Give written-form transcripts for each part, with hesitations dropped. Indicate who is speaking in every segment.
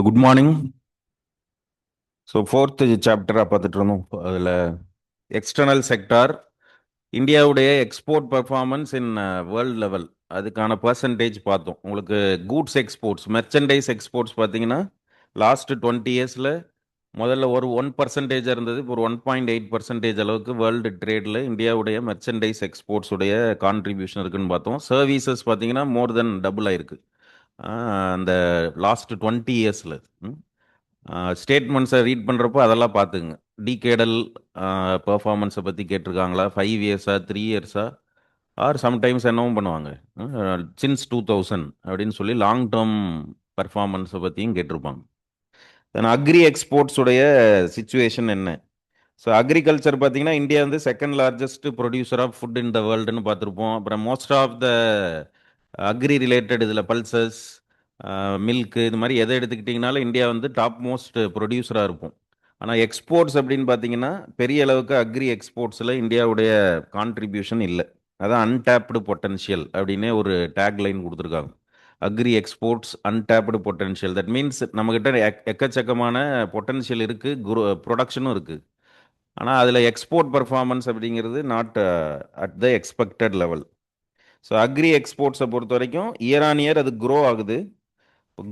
Speaker 1: Good morning. So fourth சாப்டராக பார்த்துட்டு இருந்தோம். அதில் எக்ஸ்டர்னல் செக்டார், இந்தியாவுடைய export performance in world level, அதுக்கான பர்சன்டேஜ் பார்த்தோம். உங்களுக்கு கூட்ஸ் எக்ஸ்போர்ட்ஸ், மெர்ச்சன்டைஸ் எக்ஸ்போர்ட்ஸ் பார்த்தீங்கன்னா லாஸ்ட் 20 இயர்ஸில் முதல்ல ஒரு 1% இருந்தது. இப்போ ஒரு 1.8% அளவுக்கு வேர்ல்டு ட்ரேடில் இந்தியாவுடைய மெர்ச்சன்டைஸ் எக்ஸ்போர்ட்ஸ் உடைய கான்ட்ரிபியூஷன் இருக்குன்னு பார்த்தோம். சர்வீசஸ் பார்த்தீங்கன்னா மோர் தென் டபுள் ஆயிருக்கு அந்த லாஸ்ட் 20 இயர்ஸில். ஸ்டேட்மெண்ட்ஸை ரீட் பண்ணுறப்போ அதெல்லாம் பார்த்துங்க. டிகேடல் பெர்ஃபார்மன்ஸை பற்றி கேட்டிருக்காங்களா, 5 இயர்ஸா, 3 இயர்ஸா, ஆர் சம்டைம்ஸ் என்னவும் பண்ணுவாங்க சின்ஸ் 2000 அப்படின்னு சொல்லி லாங் டேர்ம் பர்ஃபார்மன்ஸை பற்றியும் கேட்டிருப்பாங்க. தென் அக்ரி எக்ஸ்போர்ட்ஸுடைய சுச்சுவேஷன் என்ன? ஸோ அக்ரிகல்ச்சர் பார்த்தீங்கன்னா இந்தியா வந்து second largest producer of food in the வேர்ல்டுன்னு பார்த்துருப்போம். அப்புறம் most of the agri related இதில் பல்சஸ், மில்க்கு, இது மாதிரி எதை எடுத்துக்கிட்டிங்கனாலும் இந்தியா வந்து டாப் மோஸ்ட் ப்ரொடியூசராக இருக்கும். ஆனால் எக்ஸ்போர்ட்ஸ் அப்படின்னு பார்த்தீங்கன்னா பெரிய அளவுக்கு அக்ரி எக்ஸ்போர்ட்ஸில் இந்தியாவுடைய கான்ட்ரிபியூஷன் இல்லை. அதான் அன்டேப்டு பொட்டன்ஷியல் அப்படின்னே ஒரு டேக் லைன் கொடுத்துருக்காங்க. Agri exports untapped potential. That means நம்மக்கிட்ட எக்கச்சக்கமான பொட்டன்ஷியல் இருக்குது, ப்ரொடக்ஷனும் இருக்குது. ஆனால் அதில் எக்ஸ்போர்ட் பர்ஃபார்மன்ஸ் அப்படிங்கிறது not at the expected level. So agri எக்ஸ்போர்ட்ஸை பொறுத்த வரைக்கும் இயர் ஆன் இயர் அது க்ரோ ஆகுது.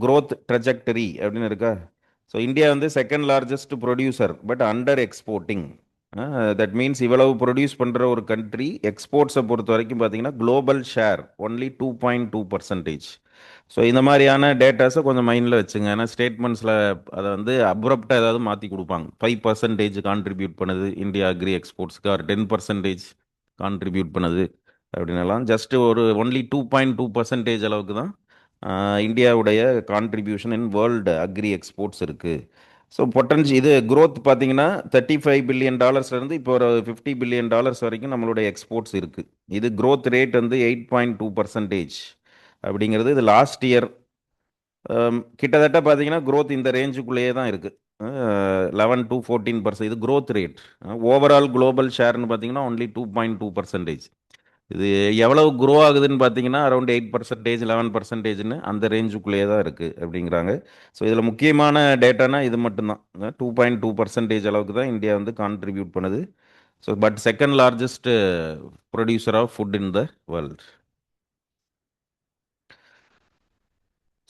Speaker 1: க்ரோத் ட்ரெஜெக்டரி அப்படின்னு இருக்கா. ஸோ இந்தியா வந்து second largest producer but under எக்ஸ்போர்ட்டிங். தட் மீன்ஸ் இவ்வளவு ப்ரொடியூஸ் பண்ணுற ஒரு கண்ட்ரி எக்ஸ்போர்ட்ஸை பொறுத்த வரைக்கும் பார்த்தீங்கன்னா குளோபல் ஷேர் ஒன்லி 2.2%. ஸோ இந்த மாதிரியான டேட்டாஸை கொஞ்சம் மைண்டில் வச்சுங்க. ஏன்னா ஸ்டேட்மெண்ட்ஸில் அதை வந்து அப்ரப்டாக ஏதாவது மாற்றி கொடுப்பாங்க. 5% கான்ட்ரிபியூட் பண்ணுது இந்தியா அக்ரி எக்ஸ்போர்ட்ஸ்க்கு, ஒரு 10% கான்ட்ரிபியூட் பண்ணுது அப்படின்னலாம். ஜஸ்ட் ஒரு ஒன்லி 2.2% அளவுக்கு தான் இந்தியாவுடைய contribution in world agri exports இருக்குது. ஸோ இது growth பார்த்தீங்கன்னா $35 பில்லியன் இப்போ ஒரு $50 பில்லியன் வரைக்கும் நம்மளுடைய எக்ஸ்போர்ட்ஸ் இருக்குது. இது growth ரேட் வந்து 8.2% அப்படிங்கிறது. இது லாஸ்ட் இயர் கிட்டத்தட்ட பார்த்தீங்கன்னா growth இந்த ரேஞ்சுக்குள்ளேயே தான் இருக்குது. 11 to 14% இது growth ரேட். ஓவரால் குளோபல் ஷேர்னு பார்த்தீங்கன்னா ஒன்லி 2.2%. இது எவ்வளவு க்ரோ ஆகுதுன்னு பார்த்தீங்கன்னா அரௌண்ட் 8%, 11%ன்னு அந்த ரேஞ்சுக்குள்ளேயே தான் இருக்குது அப்படிங்கிறாங்க. ஸோ இதில் முக்கியமான டேட்டானா இது மட்டும்தான். 2.2% அளவுக்கு தான் இந்தியா வந்து கான்ட்ரிபியூட் பண்ணுது. So but second largest producer of food in the world.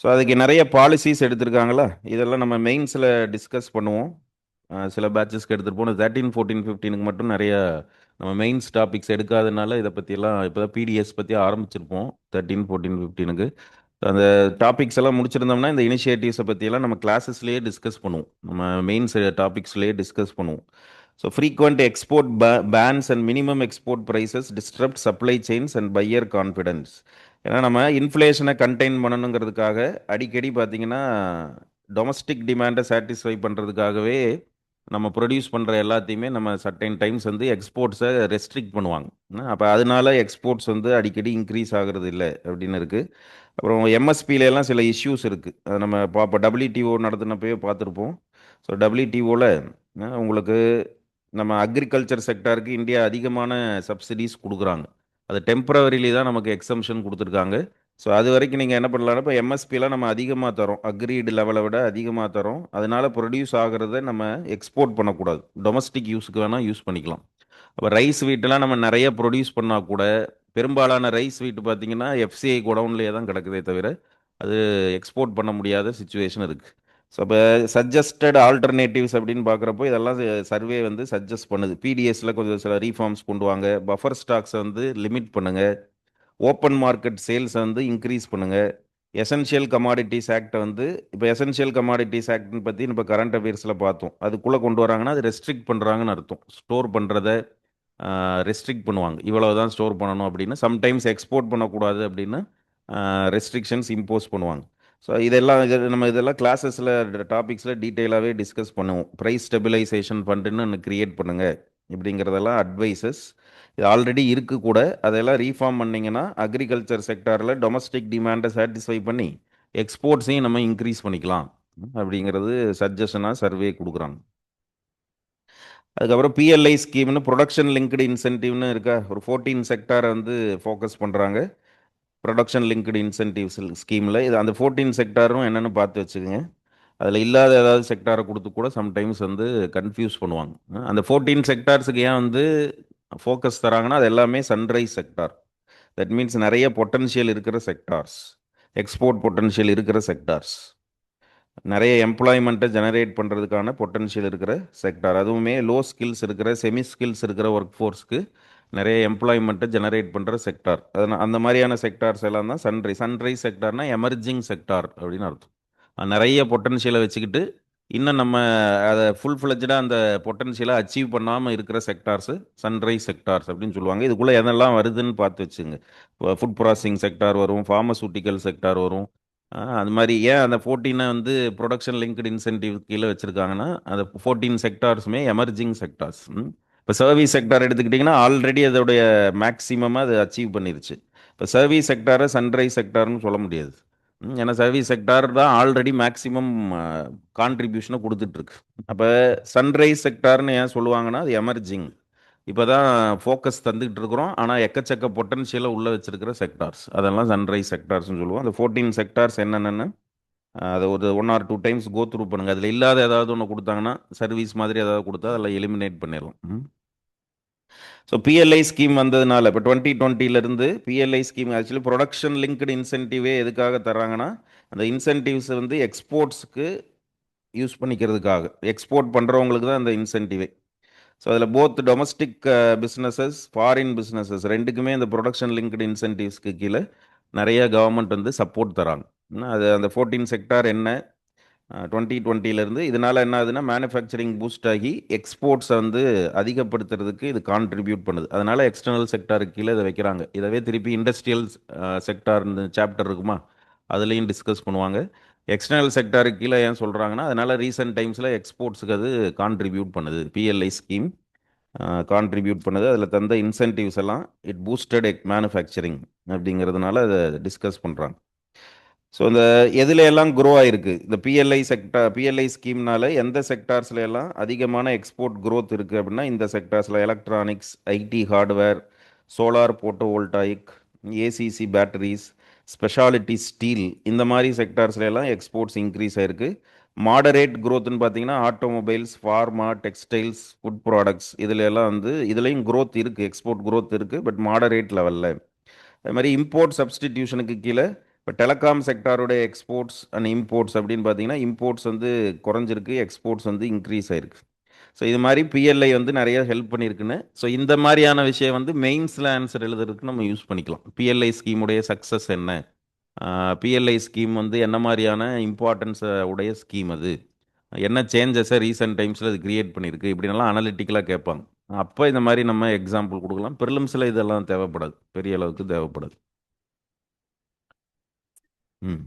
Speaker 1: So அதுக்கு நிறைய பாலிசிஸ் எடுத்திருக்காங்களா, இதெல்லாம் நம்ம மெயின்ஸில் டிஸ்கஸ் பண்ணுவோம். சில பேட்சஸ்க்கு எடுத்துகிட்டு போனோம். 13, 14, 15க்கு மட்டும் நிறைய நம்ம மெயின்ஸ் டாபிக்ஸ் எடுக்காதனால இதை பற்றியெல்லாம் இப்போ தான் பிடிஎஸ் பற்றி ஆரம்பிச்சிருப்போம். 13, 14, 15க்கு அந்த டாபிக்ஸ் எல்லாம் முடிச்சிருந்தோம்னா இந்த இனிஷியேட்டிவ்ஸை பற்றியெல்லாம் நம்ம கிளாஸஸ்லேயே டிஸ்கஸ் பண்ணுவோம். நம்ம மெயின்ஸ் டாபிக்ஸ்லேயே டிஸ்கஸ் பண்ணுவோம். So frequent export bans and minimum export prices disturbed supply chains and buyer confidence. ஏன்னா நம்ம இன்ஃப்ளேஷனை கண்டெயின் பண்ணணுங்கிறதுக்காக அடிக்கடி பார்த்தீங்கன்னா டொமஸ்டிக் டிமாண்டை சாட்டிஸ்ஃபை பண்ணுறதுக்காகவே நம்ம ப்ரொடியூஸ் பண்ணுற எல்லாத்தையுமே நம்ம சர்டைன் டைம்ஸ் வந்து எக்ஸ்போர்ட்ஸை ரெஸ்ட்ரிக்ட் பண்ணுவாங்க. அப்போ அதனால எக்ஸ்போர்ட்ஸ் வந்து அடிக்கடி இன்க்ரீஸ் ஆகிறது இல்லை அப்படின்னு இருக்குது. அப்புறம் எம்எஸ்பியிலலாம் சில இஷ்யூஸ் இருக்குது. அதை நம்ம பார்ப்போம். டபிள்யூடிஓ நடத்தினப்பவே பார்த்துருப்போம். ஸோ டபிள்யூடிஓவில் உங்களுக்கு நம்ம அக்ரிகல்ச்சர் செக்டாருக்கு இந்தியா அதிகமான சப்சிடிஸ் கொடுக்குறாங்க. அது டெம்பரவரிலி தான் நமக்கு எக்ஸம்ஷன் கொடுத்துருக்காங்க. ஸோ அது வரைக்கும் நீங்கள் என்ன பண்ணலாம்னா இப்போ எம்எஸ்பிலாம் நம்ம அதிகமாக தரோம், அக்ரீடு லெவலை விட அதிகமாக தரோம். அதனால ப்ரொடியூஸ் ஆகிறத நம்ம எக்ஸ்போர்ட் பண்ணக்கூடாது, டொமஸ்டிக் யூஸுக்கு வேணால் யூஸ் பண்ணிக்கலாம். அப்போ ரைஸ் வீட்டெலாம் நம்ம நிறைய ப்ரொடியூஸ் பண்ணால் கூட பெரும்பாலான ரைஸ் வீட்டு பார்த்தீங்கன்னா எஃப்சிஐ குடவுன்லேயே தான் கிடக்குதே தவிர அது எக்ஸ்போர்ட் பண்ண முடியாத சுச்சுவேஷன் இருக்குது. ஸோ இப்போ சஜஸ்டட் ஆல்டர்னேட்டிவ்ஸ் அப்படின்னு பார்க்குறப்போ இதெல்லாம் சர்வே வந்து சஜஸ்ட் பண்ணுது. பிடிஎஸில் கொஞ்சம் சில ரீஃபார்ம்ஸ் கொண்டு வாங்க, பஃபர் ஸ்டாக்ஸை வந்து லிமிட் பண்ணுங்கள், ஓப்பன் மார்க்கெட் சேல்ஸை வந்து இன்க்ரீஸ் பண்ணுங்கள், எசென்ஷியல் கமாடிட்டிஸ் ஆக்டை வந்து இப்போ எசென்ஷியல் கமாடிட்டிஸ் ஆக்ட்னு பற்றி இப்போ கரண்ட் அஃபேர்ஸில் பார்த்தோம். அதுக்குள்ளே கொண்டு வராங்கன்னா அது ரெஸ்ட்ரிக்ட் பண்ணுறாங்கன்னு அர்த்தம். ஸ்டோர் பண்ணுறத ரெஸ்ட்ரிக்ட் பண்ணுவாங்க. இவ்வளவு தான் ஸ்டோர் பண்ணணும் அப்படின்னு. சம்டைம்ஸ் எக்ஸ்போர்ட் பண்ணக்கூடாது அப்படின்னு ரெஸ்ட்ரிக்ஷன்ஸ் இம்போஸ் பண்ணுவாங்க. ஸோ இதெல்லாம் கிளாஸஸில் டாபிக்ஸில் டீட்டெயிலாகவே டிஸ்கஸ் பண்ணுவோம். ப்ரைஸ் ஸ்டெபிலைசேஷன் ஃபண்டுன்னு ஒன்று க்ரியேட் பண்ணுங்கள் இப்படிங்கிறதெல்லாம் அட்வைசஸ். இது ஆல்ரெடி இருக்கு கூட. அதெல்லாம் ரீஃபார்ம் பண்ணிங்கன்னா அக்ரிகல்ச்சர் செக்டாரில் டொமஸ்டிக் டிமாண்டை சாட்டிஸ்ஃபை பண்ணி எக்ஸ்போர்ட்ஸையும் நம்ம இன்க்ரீஸ் பண்ணிக்கலாம் அப்படிங்கிறது சஜஷனாக சர்வே கொடுக்குறாங்க. அதுக்கப்புறம் பிஎல்ஐ ஸ்கீம்னு ப்ரொடக்ஷன் லிங்க்டு இன்சென்டிவ்னு இருக்கா. ஒரு 14 செக்டாரை வந்து ஃபோக்கஸ் பண்ணுறாங்க ப்ரொடக்ஷன் லிங்க்டு இன்சென்டிவ்ஸ் ஸ்கீமில். இது அந்த 14 செக்டாரும் என்னென்னு பார்த்து வச்சுக்கோங்க. அதில் இல்லாத ஏதாவது செக்டாரை கொடுத்து கூட சம்டைம்ஸ் வந்து கன்ஃபியூஸ் பண்ணுவாங்க. அந்த 14 செக்டார்ஸுக்கு ஏன் வந்து ஃபோக்கஸ் தராங்கன்னா அது எல்லாமே சன்ரைஸ் செக்டார். தட் மீன்ஸ் நிறைய பொட்டன்ஷியல் இருக்கிற செக்டார்ஸ், எக்ஸ்போர்ட் பொட்டன்ஷியல் இருக்கிற செக்டார்ஸ், நிறைய எம்ப்ளாய்மெண்ட்டை ஜெனரேட் பண்ணுறதுக்கான பொட்டன்ஷியல் இருக்கிற செக்டார். அதுவுமே லோ ஸ்கில்ஸ் இருக்கிற செமி ஸ்கில்ஸ் இருக்கிற ஒர்க் ஃபோர்ஸ்க்கு நிறைய எம்ப்ளாய்மெண்ட்டை ஜெனரேட் பண்ணுற செக்டார். அதனால் அந்த மாதிரியான செக்டார்ஸ் எல்லாம் தான் சன்ரைஸ். சன்ரைஸ் செக்டார்னா எமர்ஜிங் செக்டார் அப்படின்னு அர்த்தம். நிறைய பொட்டன்ஷியலை வச்சுக்கிட்டு இன்னும் நம்ம அதை ஃபுல் ஃப்ளெஜ்டாக அந்த பொட்டன்ஷியலை அச்சீவ் பண்ணாமல் இருக்கிற செக்டார்ஸு சன்ரைஸ் செக்டார்ஸ் அப்படின்னு சொல்லுவாங்க. இதுக்குள்ளே எதெல்லாம் வருதுன்னு பார்த்து வச்சுங்க. ஃபுட் ப்ராசஸிங் செக்டார் வரும், ஃபார்மசூட்டிக்கல் செக்டார் வரும். அது மாதிரி ஏன் அந்த 14 வந்து ப்ரொடக்ஷன் லிங்க்டு இன்சென்டிவ் கீழே வச்சுருக்காங்கன்னா அந்த 14 செக்டார்ஸுமே எமர்ஜிங் செக்டார்ஸ். இப்போ சர்வீஸ் செக்டார் எடுத்துக்கிட்டிங்கன்னா ஆல்ரெடி அதோடைய மேக்ஸிமமாக அது அச்சீவ் பண்ணிருச்சு. இப்போ சர்வீஸ் செக்டாரை சன்ரைஸ் செக்டார்னு சொல்ல முடியாது. ஏன்னா சர்வீஸ் செக்டார் தான் ஆல்ரெடி மேக்ஸிமம் கான்ட்ரிபியூஷனை கொடுத்துட்ருக்கு. அப்போ சன்ரைஸ் செக்டார்னு ஏன் சொல்லுவாங்கன்னா அது எமர்ஜிங், இப்போ தான் ஃபோக்கஸ் தந்துக்கிட்டு இருக்கிறோம். ஆனால் எக்கச்சக்க பொட்டன்ஷியலை உள்ளே வச்சிருக்கிற செக்டார்ஸ் அதெல்லாம் சன்ரைஸ் செக்டார்ஸ்னு சொல்லுவோம். அந்த 14 செக்டார்ஸ் என்னென்னு அதை ஒரு 1 or 2 times கோ த்ரூ பண்ணுங்கள். அதில் இல்லாத ஏதாவது ஒன்று கொடுத்தாங்கன்னா சர்வீஸ் மாதிரி ஏதாவது கொடுத்தா அதில் எலிமினேட் பண்ணிடலாம். ஸோ பிஎல்ஐ ஸ்கீம் வந்ததுனால இப்போ 2020 PLI scheme actually production linked இன்சென்டிவே எதுக்காக தர்றாங்கன்னா அந்த இன்சென்டிவ்ஸ் வந்து எக்ஸ்போர்ட்ஸுக்கு யூஸ் பண்ணிக்கிறதுக்காக, எக்ஸ்போர்ட் பண்ணுறவங்களுக்கு தான் அந்த இன்சென்டிவே. ஸோ அதில் both domestic businesses foreign businesses ரெண்டுக்குமே இந்த ப்ரொடக்ஷன் லிங்க்டு இன்சென்டிவ்ஸ்க்கு கீழே நிறைய கவர்மெண்ட் வந்து சப்போர்ட் தராங்க. அது அந்த 14 செக்டார் என்ன 2020 இதனால் என்ன ஆகுதுன்னா மேனுஃபேக்சரிங் பூஸ்ட் ஆகி எக்ஸ்போர்ட்ஸை வந்து அதிகப்படுத்துறதுக்கு இது கான்ட்ரிபியூட் பண்ணுது. அதனால் எக்ஸ்டர்னல் செக்டாருக்கு கீழே இதை வைக்கிறாங்க. இதவே திருப்பி இண்டஸ்ட்ரியல் செக்டார் சாப்டர் இருக்குமா அதுலேயும் டிஸ்கஸ் பண்ணுவாங்க. எக்ஸ்டர்னல் செக்டாருக்கு கீழே ஏன் சொல்கிறாங்கன்னா அதனால் ரீசெண்ட் டைம்ஸில் எக்ஸ்போர்ட்ஸுக்கு அது கான்ட்ரிபியூட் பண்ணுது. பிஎல்ஐ ஸ்கீம் கான்ட்ரிபியூட் பண்ணுது. அதில் தந்த இன்சென்டிவ்ஸ் எல்லாம் இட் பூஸ்டட் மேனுஃபேக்சரிங் அப்படிங்கிறதுனால அதை டிஸ்கஸ் பண்ணுறாங்க. ஸோ இந்த எதில் எல்லாம் க்ரோ ஆகிருக்கு இந்த பிஎல்ஐ ஸ்கீம்னால எந்த செக்டார்ஸில் எல்லாம் அதிகமான எக்ஸ்போர்ட் க்ரோத் இருக்குது அப்படின்னா இந்த செக்டார்ஸில் electronics, IT hardware, solar photovoltaic, ACC batteries, speciality steel, இந்த மாதிரி செக்டார்ஸில் எல்லாம் எக்ஸ்போர்ட்ஸ் இன்க்ரீஸ் ஆகிருக்கு. மாடரேட் க்ரோத்துன்னு பார்த்தீங்கன்னா automobiles, pharma, textiles, food products இதில் எல்லாம் வந்து இதுலேயும் க்ரோத் இருக்குது, எக்ஸ்போர்ட் க்ரோத் இருக்குது, பட் மாடரேட் லெவலில். அது மாதிரி இம்போர்ட் சப்ஸ்டிடியூஷனுக்கு கீழே இப்போ டெலகாம் செக்டாரோட எக்ஸ்போர்ட்ஸ் அண்ட் இம்போர்ட்ஸ் அப்படின்னு பார்த்தீங்கன்னா இம்போர்ட்ஸ் வந்து குறைஞ்சிருக்கு, எக்ஸ்போர்ட்ஸ் வந்து இன்க்ரீஸ் ஆயிருக்கு. ஸோ இது மாதிரி பிஎல்ஐ வந்து நிறைய ஹெல்ப் பண்ணியிருக்குன்னு. ஸோ இந்த மாதிரியான விஷயம் வந்து மெயின்ஸில் ஆன்சர் எழுதுறதுக்கு நம்ம யூஸ் பண்ணிக்கலாம். பிஎல்ஐ ஸ்கீமுடைய சக்ஸஸ் என்ன, பிஎல்ஐ ஸ்கீம் வந்து என்ன மாதிரியான இம்பார்ட்டன்ஸை உடைய ஸ்கீம், அது என்ன சேஞ்சஸை ரீசெண்ட் டைம்ஸில் அது கிரியேட் பண்ணியிருக்கு, இப்படின்னெல்லாம் அனலிட்டிக்கலாக கேட்பாங்க. அப்போ இந்த மாதிரி நம்ம எக்ஸாம்பிள் கொடுக்கலாம். ப்ரிலிம்ஸில் இதெல்லாம் தேவைப்படாது, பெரிய அளவுக்கு தேவைப்படாது. ம்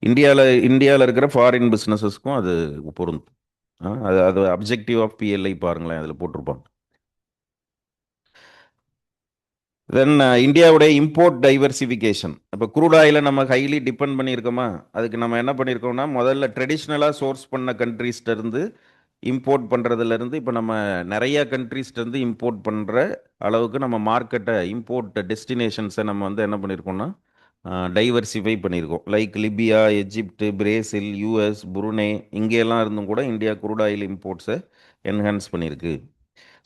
Speaker 1: இந்தியாவில் இருக்கிற ஃபாரின் பிஸ்னஸஸ்க்கும் அது பொருந்தும். அது அது அப்ஜெக்டிவ் ஆஃப் பிஎல்ஐ பாருங்களேன், அதில் போட்டிருப்பாங்க. தென் இந்தியாவுடைய இம்போர்ட் டைவர்சிஃபிகேஷன். இப்போ க்ரூட் ஆயிலை நம்ம ஹைலி டிபெண்ட் பண்ணியிருக்கோமா, அதுக்கு நம்ம என்ன பண்ணியிருக்கோம்னா முதல்ல ட்ரெடிஷ்னலாக சோர்ஸ் பண்ண கண்ட்ரீஸ்டருந்து இம்போர்ட் பண்ணுறதுலேருந்து இப்போ நம்ம நிறைய கண்ட்ரீஸ்டருந்து இம்போர்ட் பண்ணுற அளவுக்கு நம்ம மார்க்கெட்டை, இம்போர்ட் டெஸ்டினேஷன்ஸை நம்ம வந்து என்ன பண்ணியிருக்கோம்னா டைவர்சிஃபை பண்ணியிருக்கோம். Like Libya, Egypt, Brazil, US, Brunei, இங்கேயெல்லாம் இருந்தும் கூட இந்தியா குரூட் ஆயில் இம்போர்ட்ஸை என்ஹான்ஸ் பண்ணியிருக்கு.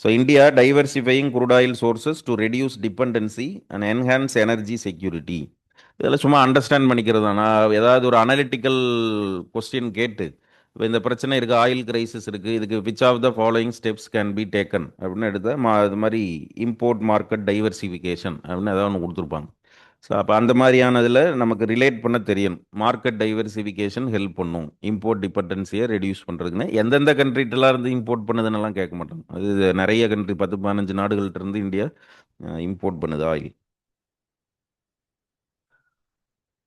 Speaker 1: So India diversifying crude oil sources to reduce dependency and enhance energy security. இதெல்லாம் சும்மா அண்டர்ஸ்டாண்ட் பண்ணிக்கிறது தான். நான் ஏதாவது ஒரு அனலிட்டிக்கல் கொஸ்டின் கேட்டு இப்போ இந்த பிரச்சனை இருக்குது, ஆயில் கிரைசிஸ் இருக்குது, இதுக்கு which of the following steps can be taken அப்படின்னு எடுத்தால் இது மாதிரி இம்போர்ட் மார்க்கெட் டைவர்சிஃபிகேஷன் அப்படின்னு ஏதாவது ஒன்று கொடுத்துருப்பாங்க. ஸோ அப்போ அந்த மாதிரியானதில் நமக்கு ரிலேட் பண்ண தெரியணும். மார்க்கெட் டைவர்சிஃபிகேஷன் ஹெல்ப் பண்ணும் இம்போர்ட் டிபெண்டன்சியை ரெடியூஸ் பண்ணுறதுக்குன்னு. எந்தெந்த கண்ட்ரிட்டெல்லாம் இருந்து இம்போர்ட் பண்ணுதுன்னெல்லாம் கேட்க மாட்டாங்க. அது நிறைய கண்ட்ரி 10-15 நாடுகள்கிட்ட இருந்து இந்தியா இம்போர்ட் பண்ணுது ஆயில்.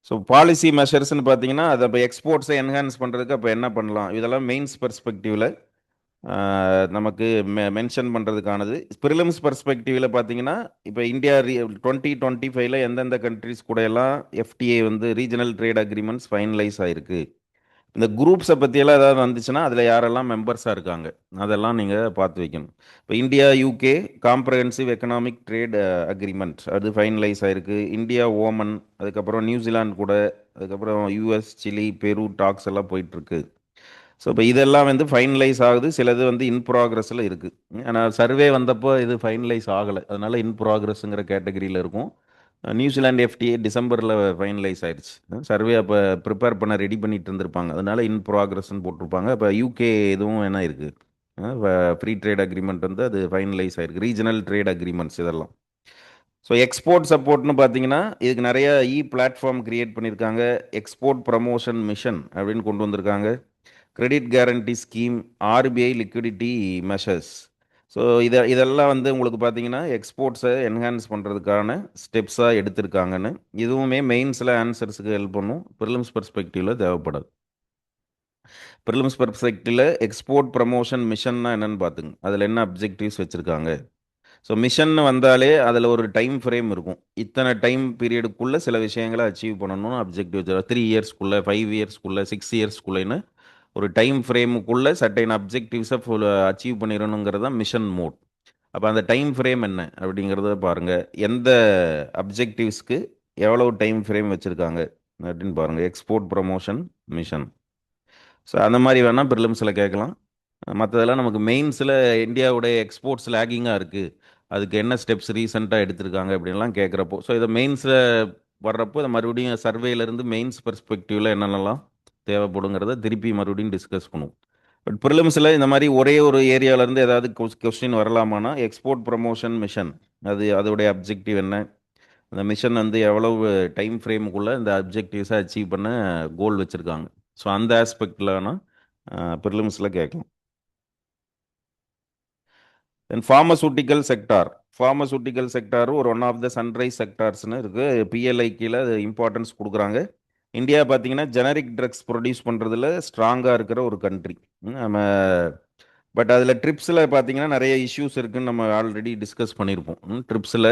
Speaker 1: ஸோ பாலிசி மெஷர்ஸ்ன்னு பார்த்தீங்கன்னா அதை இப்போ எக்ஸ்போர்ட்ஸை என்ஹான்ஸ் பண்ணுறதுக்கு அப்போ என்ன பண்ணலாம், இதெல்லாம் மெயின்ஸ் பெர்ஸ்பெக்டிவில் நமக்கு மென்ஷன் பண்ணுறதுக்கானது. ப்ரிலிம்ஸ் பர்ஸ்பெக்டிவில் பார்த்தீங்கன்னா இப்போ இந்தியா 2025 எந்தெந்த கண்ட்ரிஸ் கூட எல்லாம் எஃப்டிஏ வந்து ரீஜனல் ட்ரேட் அக்ரிமெண்ட்ஸ் ஃபைனலைஸ் ஆகிருக்கு, இந்த குரூப்ஸை பற்றியெல்லாம் ஏதாவது வந்துச்சுன்னா அதில் யாரெல்லாம் மெம்பர்ஸாக இருக்காங்க அதெல்லாம் நீங்கள் பார்த்து வைக்கணும். இப்போ India UK comprehensive economic trade agreement அது ஃபைனலைஸ் ஆயிருக்கு. இந்தியா ஓமன், அதுக்கப்புறம் நியூசிலாந்து கூட, அதுக்கப்புறம் யூஎஸ் சிலி பெரு டாக்ஸ் எல்லாம் போயிட்டுருக்கு. ஸோ இப்போ இதெல்லாம் வந்து ஃபைனலைஸ் ஆகுது, சிலது வந்து இன் ப்ராக்ரஸில் இருக்குது. ஆனால் சர்வே வந்தப்போ இது ஃபைனலைஸ் ஆகலை, அதனால இன் ப்ராக்ரஸ்ங்கிற கேட்டகரியில் இருக்கும். நியூசிலாந்து எஃப்டிஏ டிசம்பரில் ஃபைனலைஸ் ஆயிடுச்சு. சர்வே அப்போ ப்ரிப்பேர் பண்ண ரெடி பண்ணிட்டு இருந்திருப்பாங்க, அதனால இன் ப்ராக்ரஸ்ன்னு போட்டிருப்பாங்க. இப்போ யூகே இதுவும் என்ன இருக்குது, ஃப்ரீ ட்ரேட் அக்ரிமெண்ட் வந்து அது ஃபைனலைஸ் ஆயிருக்கு, ரீஜனல் ட்ரேட் அக்ரிமெண்ட்ஸ் இதெல்லாம். ஸோ எக்ஸ்போர்ட் சப்போர்ட்னு பார்த்தீங்கன்னா இதுக்கு நிறைய பிளாட்ஃபார்ம் கிரியேட் பண்ணியிருக்காங்க. எக்ஸ்போர்ட் ப்ரமோஷன் மிஷன் அப்படின்னு கொண்டு வந்திருக்காங்க. Credit guarantee scheme, RBI liquidity measures. So இதெல்லாம் வந்து உங்களுக்கு பார்த்தீங்கன்னா எக்ஸ்போர்ட்ஸை என்ஹான்ஸ் பண்ணுறதுக்கான ஸ்டெப்ஸாக எடுத்திருக்காங்கன்னு. இதுவுமே மெயின்ஸில் ஆன்சர்ஸுக்கு ஹெல்ப் பண்ணும், ப்ரிலிம்ஸ் பெர்ஸ்பெக்டிவில் தேவைப்படாது. ப்ரிலிம்ஸ் பெர்ஸ்பெக்டிவில் எக்ஸ்போர்ட் ப்ரமோஷன் மிஷன்னா என்னன்னு பார்த்துங்க, அதில் என்ன அப்ஜெக்டிவ்ஸ் வச்சுருக்காங்க. ஸோ மிஷன் வந்தாலே அதில் ஒரு டைம் ஃப்ரேம் இருக்கும், இத்தனை டைம் பீரியடுக்குள்ளே சில விஷயங்களை அச்சீவ் பண்ணணும்னு அப்ஜெக்டிவ் வச்சு 3 இயர்ஸ்க்குள்ளே, 5 இயர்ஸ்க்குள்ளே, 6 இயர்ஸ்க்குள்ளேன்னு ஒரு டைம் ஃப்ரேமுக்குள்ளே சர்டைன் அப்ஜெக்டிவ்ஸை அச்சீவ் பண்ணிடணுங்கிறது தான் மிஷன் மோட். அப்போ அந்த டைம் ஃப்ரேம் என்ன அப்படிங்கிறத பாருங்கள், எந்த அப்ஜெக்டிவ்ஸ்க்கு எவ்வளவு டைம் ஃப்ரேம் வச்சுருக்காங்க அப்படின்னு பாருங்கள். Export promotion mission. ஸோ அந்த மாதிரி வேணால் ப்ரிலிம்ஸில் கேட்கலாம். மற்றதெல்லாம் நமக்கு மெயின்ஸில் இந்தியாவுடைய எக்ஸ்போர்ட்ஸ் லேகிங்காக இருக்குது, அதுக்கு என்ன ஸ்டெப்ஸ் ரீசெண்டாக எடுத்திருக்காங்க அப்படின்லாம் கேட்குறப்போ, ஸோ இதை மெயின்ஸில் வர்றப்போ இதை மறுபடியும் சர்வேலேருந்து மெயின்ஸ் பெர்ஸ்பெக்டிவில் என்னென்னலாம் தேவைப்படுங்கிறத திருப்பி மறுபடியும் டிஸ்கஸ் பண்ணுவோம். பட் ப்ரிலிம்ஸில் இந்த மாதிரி ஒரே ஒரு ஏரியாவிலேருந்து ஏதாவது கொஸ்டின் வரலாமான்னா எக்ஸ்போர்ட் ப்ரமோஷன் மிஷன், அதோடைய அப்ஜெக்டிவ் என்ன, அந்த மிஷன் வந்து எவ்வளவு டைம் ஃப்ரேமுக்குள்ளே இந்த அப்ஜெக்டிவ்ஸை அச்சீவ் பண்ண கோல் வச்சுருக்காங்க. ஸோ அந்த ஆஸ்பெக்ட்லனா ப்ரிலிம்ஸில் கேட்கலாம். தென் ஃபார்மசூட்டிக்கல் செக்டார். ஃபார்மசூட்டிக்கல் செக்டார் ஒரு ஒன் ஆஃப் த சன்ரைஸ் செக்டார்ஸ்னு இருக்குது, பிஎல்ஐ கீழே இம்பார்ட்டன்ஸ் கொடுக்குறாங்க. இந்தியா பார்த்தீங்கன்னா ஜெனரிக் ட்ரக்ஸ் ப்ரொடியூஸ் பண்ணுறதுல ஸ்ட்ராங்காக இருக்கிற ஒரு கண்ட்ரி நம்ம. பட் அதில் ட்ரிப்ஸில் பார்த்தீங்கன்னா நிறைய இஷ்யூஸ் இருக்குதுன்னு நம்ம ஆல்ரெடி டிஸ்கஸ் பண்ணியிருப்போம். ட்ரிப்ஸில்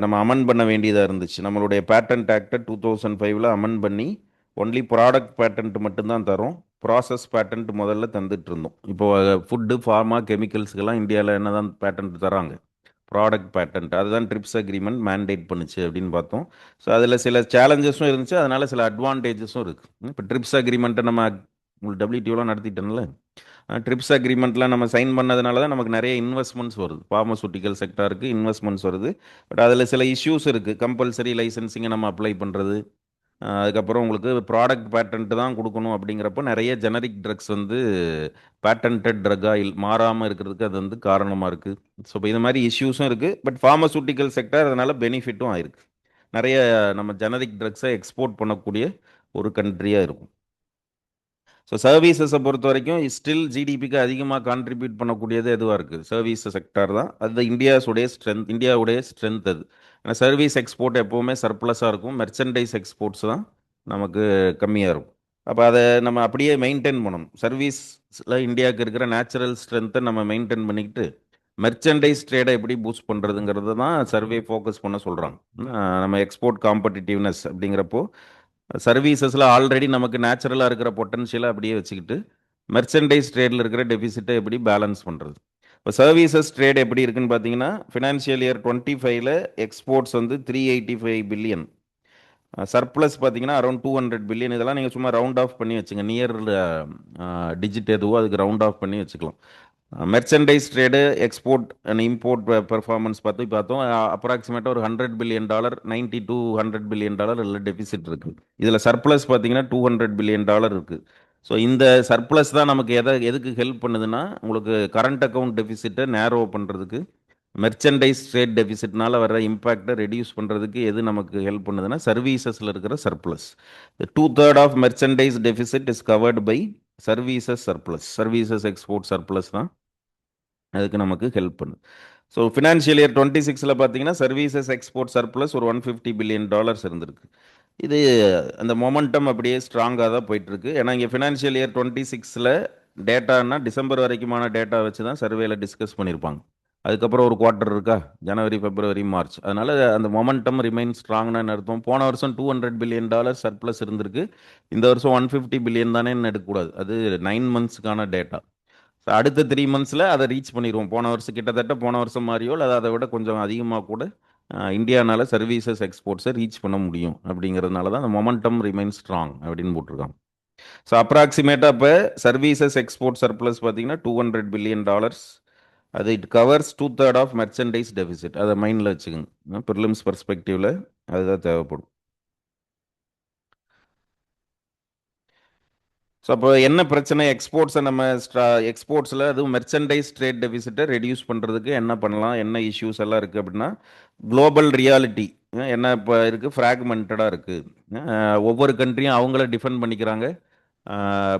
Speaker 1: நம்ம அமெண்ட் பண்ண வேண்டியதாக இருந்துச்சு. நம்மளுடைய பேட்டன்ட் ஆக்டை 2005 அமெண்ட் பண்ணி ஒன்லி ப்ராடக்ட் பேட்டன்ட் மட்டும்தான் தரும், ப்ராசஸ் பேட்டன்ட் முதல்ல தந்துட்டு இருந்தோம். இப்போ ஃபுட்டு ஃபார்மா கெமிக்கல்ஸ்க்கெல்லாம் இந்தியாவில் என்ன தான் பேட்டன்ட் தராங்க, ப்ராடக்ட் பேட்டன்ட். அதுதான் ட்ரிப்ஸ் அக்ரிமெண்ட் மேண்டேட் பண்ணுச்சு அப்படின்னு பார்த்தோம். ஸோ அதில் சில சேலஞ்சஸும் இருந்துச்சு, அதனால சில அட்வான்டேஜஸும் இருக்குது. இப்போ ட்ரிப்ஸ் அக்ரிமெண்ட்டை நம்ம உங்களுக்கு டபிள்யூடிஓலாம் நடத்திட்டோம்ல, ட்ரிப்ஸ் அக்ரிமெண்ட்டில் நம்ம சைன் பண்ணதுனால தான் நமக்கு நிறைய இன்வெஸ்ட்மெண்ட்ஸ் வருது, ஃபார்மசூட்டிக்கல் செக்டாருக்கு இன்வெஸ்ட்மெண்ட்ஸ் வருது. பட் அதில் சில இஷ்யூஸ் இருக்குது, கம்பல்சரி லைசன்சிங்கை நம்ம அப்ளை பண்ணுறது, அதுக்கப்புறம் உங்களுக்கு ப்ராடக்ட் பேட்டன்ட் தான் கொடுக்கணும். அப்படிங்கிறப்போ நிறைய ஜெனரிக் ட்ரக்ஸ் வந்து பேட்டன்ட் ட்ரக்காக மாறாமல் இருக்கிறதுக்கு அது வந்து காரணமாக இருக்குது. ஸோ இப்போ இது மாதிரி இஷ்யூஸும் இருக்குது. பட் ஃபார்மசூட்டிக்கல் செக்டர் அதனால் பெனிஃபிட்டும் ஆயிருக்கு, நிறைய நம்ம ஜெனரிக் ட்ரக்ஸை எக்ஸ்போர்ட் பண்ணக்கூடிய ஒரு கண்ட்ரியாக இருக்கும். ஸோ சர்வீசஸை பொறுத்த வரைக்கும் ஸ்டில் ஜிடிபிக்கு அதிகமாக கான்ட்ரிபியூட் பண்ணக்கூடியது எதுவாக இருக்குது, சர்வீஸ் செக்டார் தான். அது இந்தியாவுடைய ஸ்ட்ரென்த் அது. ஏன்னா சர்வீஸ் எக்ஸ்போர்ட் எப்போவுமே சர்ப்ளஸாக இருக்கும், மெர்ச்சன்டைஸ் எக்ஸ்போர்ட்ஸ் தான் நமக்கு கம்மியாக இருக்கும். அப்போ அதை நம்ம அப்படியே மெயின்டைன் பண்ணணும். சர்வீஸில் இந்தியாவுக்கு இருக்கிற நேச்சுரல் ஸ்ட்ரென்த்தை நம்ம மெயின்டைன் பண்ணிக்கிட்டு மெர்ச்சன்டைஸ் ட்ரேடை எப்படி பூஸ்ட் பண்ணுறதுங்கிறது தான் சர்வே ஃபோக்கஸ் பண்ண சொல்கிறாங்க. நம்ம எக்ஸ்போர்ட் காம்படிட்டிவ்னஸ் அப்படிங்கிறப்போ சர்வீசஸில் ஆல்ரெடி நமக்கு நேச்சுரலாக இருக்கிற பொட்டன்ஷியலை அப்படியே வச்சுக்கிட்டு மெர்ச்சன்டைஸ் ட்ரேடில் இருக்கிற டெபிசிட்டை எப்படி பேலன்ஸ் பண்ணுறது. இப்போ சர்வீசஸ் ட்ரேட் எப்படி இருக்குன்னு பார்த்தீங்கன்னா ஃபினான்ஷியல் இயர் 25 எக்ஸ்போர்ட்ஸ் வந்து 385 பில்லியன், சர்ப்ளஸ் பார்த்தீங்கன்னா அரௌண்ட் 200 பில்லியன். இதெல்லாம் நீங்கள் சும்மா ரவுண்ட் ஆஃப் பண்ணி வச்சுங்க, நியர் டிஜிட் எதுவோ அதுக்கு ரவுண்ட் ஆஃப் பண்ணி வச்சுக்கலாம். Merchandise trade export and import performance பார்த்தோம், அப்ராக்சிமேட்டாக ஒரு $100 பில்லியன், $90 to $100 இல்லை டெபிசிட் இருக்குது. இதில் சர்ப்ளஸ் பார்த்தீங்கன்னா $200 இருக்குது. ஸோ இந்த சர்ப்ளஸ் தான் நமக்கு எதுக்கு ஹெல்ப் பண்ணுதுன்னா, உங்களுக்கு கரண்ட் அக்கௌண்ட் டெபிசிட்டை நேரோ பண்ணுறதுக்கு, மெர்ச்சன்டைஸ் ட்ரேட் டெபிசிட்னால வர இம்பேக்டை ரெடியூஸ் பண்ணுறதுக்கு எது நமக்கு ஹெல்ப் பண்ணுதுன்னா சர்வீசஸில் இருக்கிற surplus. 2/3 of merchandise deficit is covered by services surplus. Services export surplus தான் அதுக்கு நமக்கு ஹெல்ப் பண்ணுது. ஸோ ஃபினான்ஷியல் இயர் 26 பார்த்தீங்கன்னா சர்வீசஸ் எக்ஸ்போர்ட் சர்ப்ளஸ் ஒரு $150 பில்லியன் இருந்திருக்கு. இது அந்த மொமெண்டம் அப்படியே ஸ்ட்ராங்காக தான் போயிட்டுருக்கு. ஏன்னா இங்கே ஃபினான்ஷியல் இயர் 26 டேட்டானா டிசம்பர் வரைக்குமான டேட்டா வச்சு தான் சர்வேல டிஸ்கஸ் பண்ணியிருப்பாங்க. அதுக்கப்புறம் ஒரு குவார்ட்டர் இருக்கா, ஜனவரி, பிப்ரவரி, மார்ச். அதனால அந்த மொமெண்டம் ரிமைன் ஸ்ட்ராங்னு அர்த்தம். போன வருஷம் $200 பில்லியன் சர்ப்ளஸ் இருந்திருக்கு. இந்த வருஷம் 150 பில்லியன் தானே எடுக்கக்கூடாது. அது 9 மந்த்ஸ்க்கான டேட்டா. அடுத்த 3 மந்த்ஸில் அதை ரீச் பண்ணிடுவோம். போன வருஷம் கிட்டத்தட்ட போன வருஷம் மாதிரியோ இல்லை அதை விட கொஞ்சம் அதிகமாக கூட இந்தியானால சர்வீசஸ் எக்ஸ்போர்ட்ஸை ரீச் பண்ண முடியும். அப்படிங்கிறதுனால தான் அந்த மொமெண்டம் ரிமைன் ஸ்ட்ராங் அப்படின்னு போட்டிருக்காங்க. ஸோ அப்ராக்சிமேட்டாக இப்போ சர்வீசஸ் எக்ஸ்போர்ட் சர்ப்ளஸ் பார்த்தீங்கன்னா $200 பில்லியன். அது it covers 2/3 of merchandise deficit. அதை மைண்டில் வச்சுக்கோங்க. ப்ரிலிம்ஸ் பர்ஸ்பெக்டிவில் அதுதான் தேவைப்படும். ஸோ அப்போ என்ன பிரச்சனை, எக்ஸ்போர்ட்ஸை நம்ம எக்ஸ்போர்ட்ஸில் அதுவும் மெர்ச்சன்டைஸ் ட்ரேட் டெபிசிட்டை ரெடியூஸ் பண்ணுறதுக்கு என்ன பண்ணலாம், என்ன இஷ்யூஸ் எல்லாம் இருக்குது அப்படின்னா, குளோபல் ரியாலிட்டி என்ன இப்போ இருக்குது, ஃப்ராக்மெண்டடாக இருக்குது. ஒவ்வொரு கண்ட்ரியும் அவங்கள டிஃபெண்ட் பண்ணிக்கிறாங்க.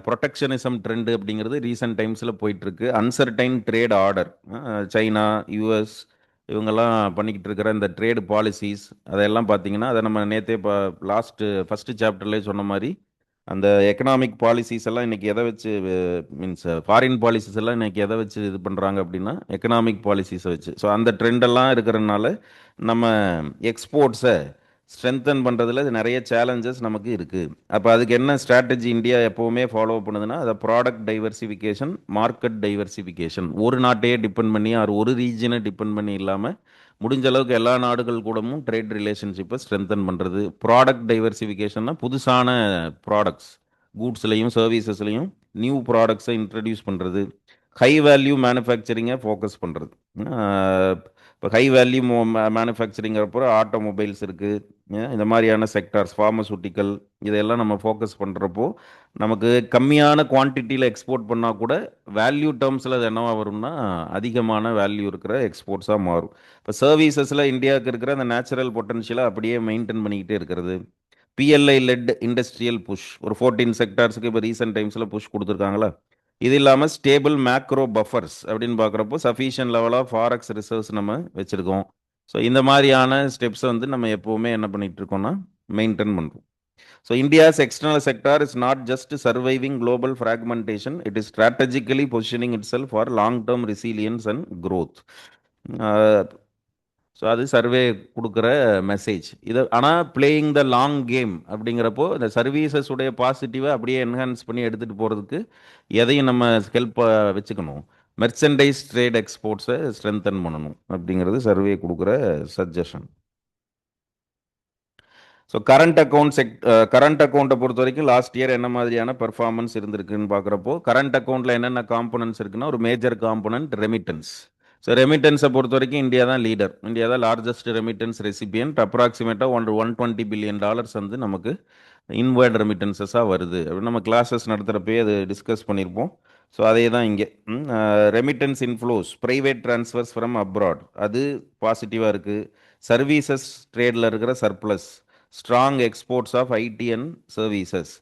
Speaker 1: ப்ரொடெக்ஷனிசம் ட்ரெண்டு அப்படிங்கிறது ரீசெண்ட் டைம்ஸில் போயிட்டுருக்கு. Uncertain trade order, China, US இவங்கெல்லாம் பண்ணிக்கிட்டு இருக்கிற இந்த ட்ரேடு பாலிசிஸ் அதையெல்லாம் பார்த்தீங்கன்னா, அதை நம்ம நேற்றே ஃபஸ்ட்டு சாப்டர்லேயே சொன்ன மாதிரி அந்த எக்கனாமிக் பாலிசிஸ் எல்லாம் இன்னைக்கு எதை வச்சு, மீன்ஸ் ஃபாரின் பாலிசிஸ் எல்லாம் இன்னைக்கு எதை வச்சு இது பண்ணுறாங்க அப்படின்னா எக்கனாமிக் பாலிசிஸை வச்சு. ஸோ அந்த ட்ரெண்டெல்லாம் இருக்கிறதுனால நம்ம எக்ஸ்போர்ட்ஸை ஸ்ட்ரென்தன் பண்ணுறதுல நிறைய சேலஞ்சஸ் நமக்கு இருக்குது. அப்போ அதுக்கு என்ன ஸ்ட்ராட்டஜி இந்தியா எப்போவுமே ஃபாலோ பண்ணுதுன்னா, அதை ப்ராடக்ட் டைவர்சிஃபிகேஷன், மார்க்கெட் டைவர்சிஃபிகேஷன். ஒரு நாட்டையே டிபெண்ட் பண்ணி ஒரு ரீஜனை டிபெண்ட் பண்ணி இல்லாமல் முடிஞ்ச அளவுக்கு எல்லா நாடுகள் கூடமும் ட்ரேட் ரிலேஷன்ஷிப்பை ஸ்ட்ரென்தன் பண்ணுறது. ப்ராடக்ட் டைவர்சிஃபிகேஷன்னா புதுசான ப்ராடக்ட்ஸ், கூட்ஸ்லையும் சர்வீசஸ்லையும் நியூ ப்ராடக்ட்ஸை இன்ட்ரடியூஸ் பண்ணுறது. ஹை வேல்யூ மேனுஃபேக்சரிங்கை ஃபோக்கஸ் பண்ணுறது. இப்போ ஹை வேல்யூ மேனுஃபேக்சரிங்கிறப்போ ஆட்டோமொபைல்ஸ் இருக்குது, இந்த மாதிரியான செக்டார்ஸ், ஃபார்மசூட்டிக்கல், இதெல்லாம் நம்ம ஃபோக்கஸ் பண்ணுறப்போ நமக்கு கம்மியான குவான்டிட்டியில் எக்ஸ்போர்ட் பண்ணால் கூட வேல்யூ டேர்ம்ஸில் அது என்னவா வரும்னா அதிகமான வேல்யூ இருக்கிற எக்ஸ்போர்ட்ஸாக மாறும். இப்போ சர்வீசஸில் இந்தியாவுக்கு இருக்கிற அந்த நேச்சுரல் பொட்டன்ஷியலை அப்படியே மெயின்டைன் பண்ணிக்கிட்டே இருக்கிறது. பிஎல்ஐ லெட் இண்டஸ்ட்ரியல் புஷ் ஒரு 14 செக்டார்ஸுக்கு இப்போ ரீசெண்ட் டைம்ஸில் புஷ் கொடுத்துருக்காங்களா. இது இல்லாமல் ஸ்டேபிள் மேக்ரோ பஃபர்ஸ் அப்படின்னு பார்க்குறப்போ sufficient level of forex reserves நம்ம வச்சுருக்கோம். ஸோ இந்த மாதிரியான ஸ்டெப்ஸை வந்து நம்ம எப்போவுமே என்ன பண்ணிகிட்டு இருக்கோம்னா மெயின்டைன் பண்ணுறோம். So India's external sector is not just surviving global fragmentation, it is strategically positioning it self for long term resilience and growth. So அது சர்வே கொடுக்குற மெசேஜ் இது. ஆனால் பிளேயிங் த லாங் கேம் அப்படிங்கிறப்போ இந்த சர்வீசஸ் உடைய பாசிட்டிவை அப்படியே enhance பண்ணி எடுத்துகிட்டு போகிறதுக்கு எதையும் நம்ம ஹெல்ப்பாக வச்சுக்கணும். மெர்ச்சன்டைஸ் ட்ரேட் எக்ஸ்போர்ட்ஸை ஸ்ட்ரென்தன் பண்ணணும் அப்படிங்கிறது சர்வே கொடுக்குற சஜஷன். ஸோ கரண்ட் அக்கௌண்ட்டை பொறுத்த வரைக்கும் லாஸ்ட் இயர் என்ன மாதிரியான பெர்ஃபார்மன்ஸ் இருந்திருக்குன்னு பார்க்குறப்போ, கரண்ட் அக்கௌண்ட்டில் என்னென்ன காம்பனன்ட்ஸ் இருக்குன்னா, ஒரு மேஜர் காம்பனன்ட் ரெமிட்டன்ஸ். ஸோ ரெமிட்டன்ஸை பொறுத்த வரைக்கும் இந்தியா தான் லீடர். இந்தியா தான் லார்ஜஸ்ட் ரெமிட்டன்ஸ் ரெசிபியன்ட். அப்ராக்சிமேட்டாக $120 பில்லியன் வந்து நமக்கு இன்வேர்ட் ரெமிட்டன்சஸாக வருது அப்படின்னு நம்ம கிளாஸஸ் நடத்துகிறப்பே அது டிஸ்கஸ் பண்ணியிருப்போம். ஸோ அதே தான் இங்கே remittance inflows, private transfers from abroad, அது பாசிட்டிவாக இருக்குது. சர்வீசஸ் ட்ரேடில் இருக்கிற surplus, strong exports of IT and services.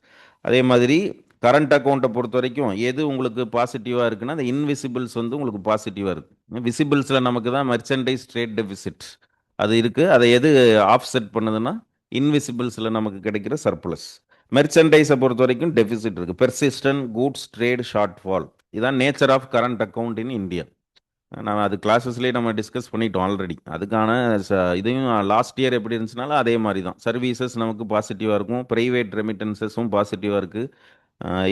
Speaker 1: அதே மாதிரி கரண்ட் அக்கௌண்ட்டை பொறுத்த வரைக்கும் எது உங்களுக்கு பாசிட்டிவாக இருக்குன்னா, அந்த இன்விசிபிள்ஸ் வந்து உங்களுக்கு பாசிட்டிவாக இருக்குது. விசிபிள்ஸில் நமக்கு தான் மெர்ச்சன்டைஸ் ட்ரேட் டெபிசிட் அது இருக்குது. அதை எது ஆஃப்செட் பண்ணுதுன்னா இன்விசிபிள்ஸில் நமக்கு கிடைக்கிற சர்ப்ளஸ். மெர்ச்சன்டைஸை பொறுத்த வரைக்கும் டெபிசிட் இருக்குது. Persistent goods trade shortfall, இதுதான் nature of current account in India. நான் அது கிளாஸஸ்லேயே நம்ம டிஸ்கஸ் பண்ணிட்டோம் ஆல்ரெடி. அதுக்கான இதையும் லாஸ்ட் இயர் எப்படி இருந்துச்சுனாலும் அதே மாதிரி தான். சர்வீசஸ் நமக்கு பாசிட்டிவாக இருக்கும், ப்ரைவேட் ரெமிட்டன்சஸும் பாசிட்டிவாக இருக்குது.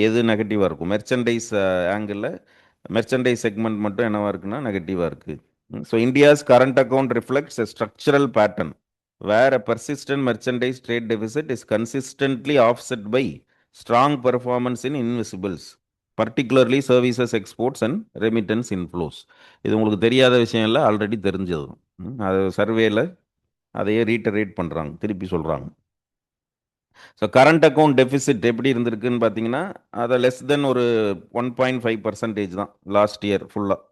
Speaker 1: எது நெகட்டிவாக இருக்கும், மெர்ச்சன்டைஸ் ஆங்கிளில் மெர்ச்சன்டைஸ் செக்மெண்ட் மட்டும் என்னவாக இருக்குன்னா நெகட்டிவாக இருக்குது. So India's current account reflects a structural pattern where a persistent merchandise trade deficit is consistently offset by strong performance in invisibles, particularly services exports and remittance inflows. இது உங்களுக்கு தெரியாத விஷயம் இல்லை, ஆல்ரெடி தெரிஞ்சது. அது சர்வேல அதையே ரீட்டரேட் பண்ணுறாங்க, திருப்பி சொல்கிறாங்க. ஸோ கரண்ட் அக்கௌண்ட் டெபிசிட் எப்படி இருந்திருக்குன்னு பார்த்தீங்கன்னா, அதை லெஸ் தென் ஒரு 1.5% தான் லாஸ்ட் இயர் ஃபுல்லாக.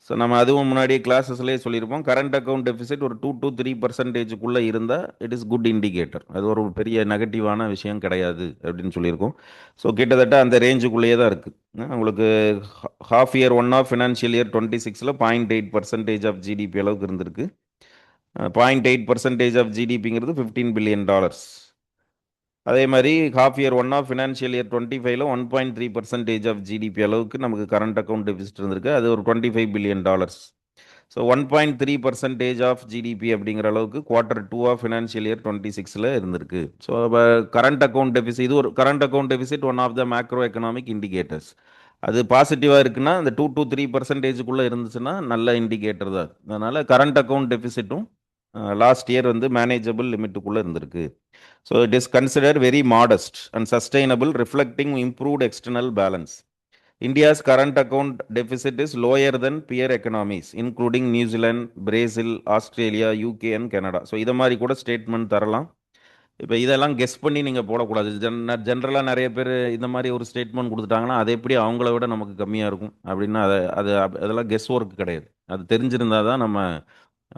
Speaker 1: ஸோ நம்ம அதுவும் முன்னாடியே கிளாஸஸ்லேயே சொல்லியிருப்போம், கரண்ட் அக்கௌண்ட் டெபிசிட் ஒரு 2 to 3% இருந்தால் இட் இஸ் குட் இண்டிகேட்டர். அது ஒரு பெரிய நெகட்டிவான விஷயம் கிடையாது அப்படின்னு சொல்லியிருக்கோம். ஸோ கிட்டத்தட்ட அந்த ரேஞ்சுக்குள்ளேயே தான் இருக்குது. உங்களுக்கு half year 1 of financial year 26 0.8% of GDP அளவுக்கு இருந்திருக்கு. 0.8% ஆஃப் ஜிடிபிங்கிறது $15 பில்லியன். அதே மாதிரி half year 1 of financial year 25 1.3% of GDP அளவுக்கு நமக்கு கரண்ட் அக்கௌண்ட் டெபிசிட் இருந்திருக்கு. அது ஒரு $25 பில்லியன். ஸோ 1.3% ஆஃப் ஜிடிபி அப்படிங்கிற அளவுக்கு Q2 ஆஃப் ஃபினான்ஷியல் இயர் 26ல் இருந்திருக்கு. ஸோ கரண்ட் அக்கௌண்ட் டெபிசிட், இது ஒரு current account deficit one of the macroeconomic indicators. அது பாசிட்டிவாக இருக்குன்னா அந்த 2 to 3%க்குள்ளே இருந்துச்சுன்னா நல்ல இண்டிகேட்டர் தான். அதனால் கரண்ட் அக்கௌண்ட் டெபிசிட்டும் லாஸ்ட் இயர் வந்து மேனேஜபிள் லிமிட்டுக்குள்ளே இருந்திருக்கு. So it is considered very modest and sustainable, reflecting improved external balance. India's current account deficit is lower than peer economies, including New Zealand, Brazil, Australia, UK and Canada. So இதை மாதிரி கூட statement தரலாம். இப்போ இதெல்லாம் guess பண்ணி நீங்கள் போடக்கூடாது. ஜென்ரலாக நிறைய பேர் இந்த மாதிரி ஒரு ஸ்டேட்மெண்ட் கொடுத்துட்டாங்கன்னா அது எப்படி அவங்கள விட நமக்கு கம்மியாக இருக்கும் அப்படின்னா அதெல்லாம் கெஸ் ஒர்க் கிடையாது. அது தெரிஞ்சிருந்தால் தான் நம்ம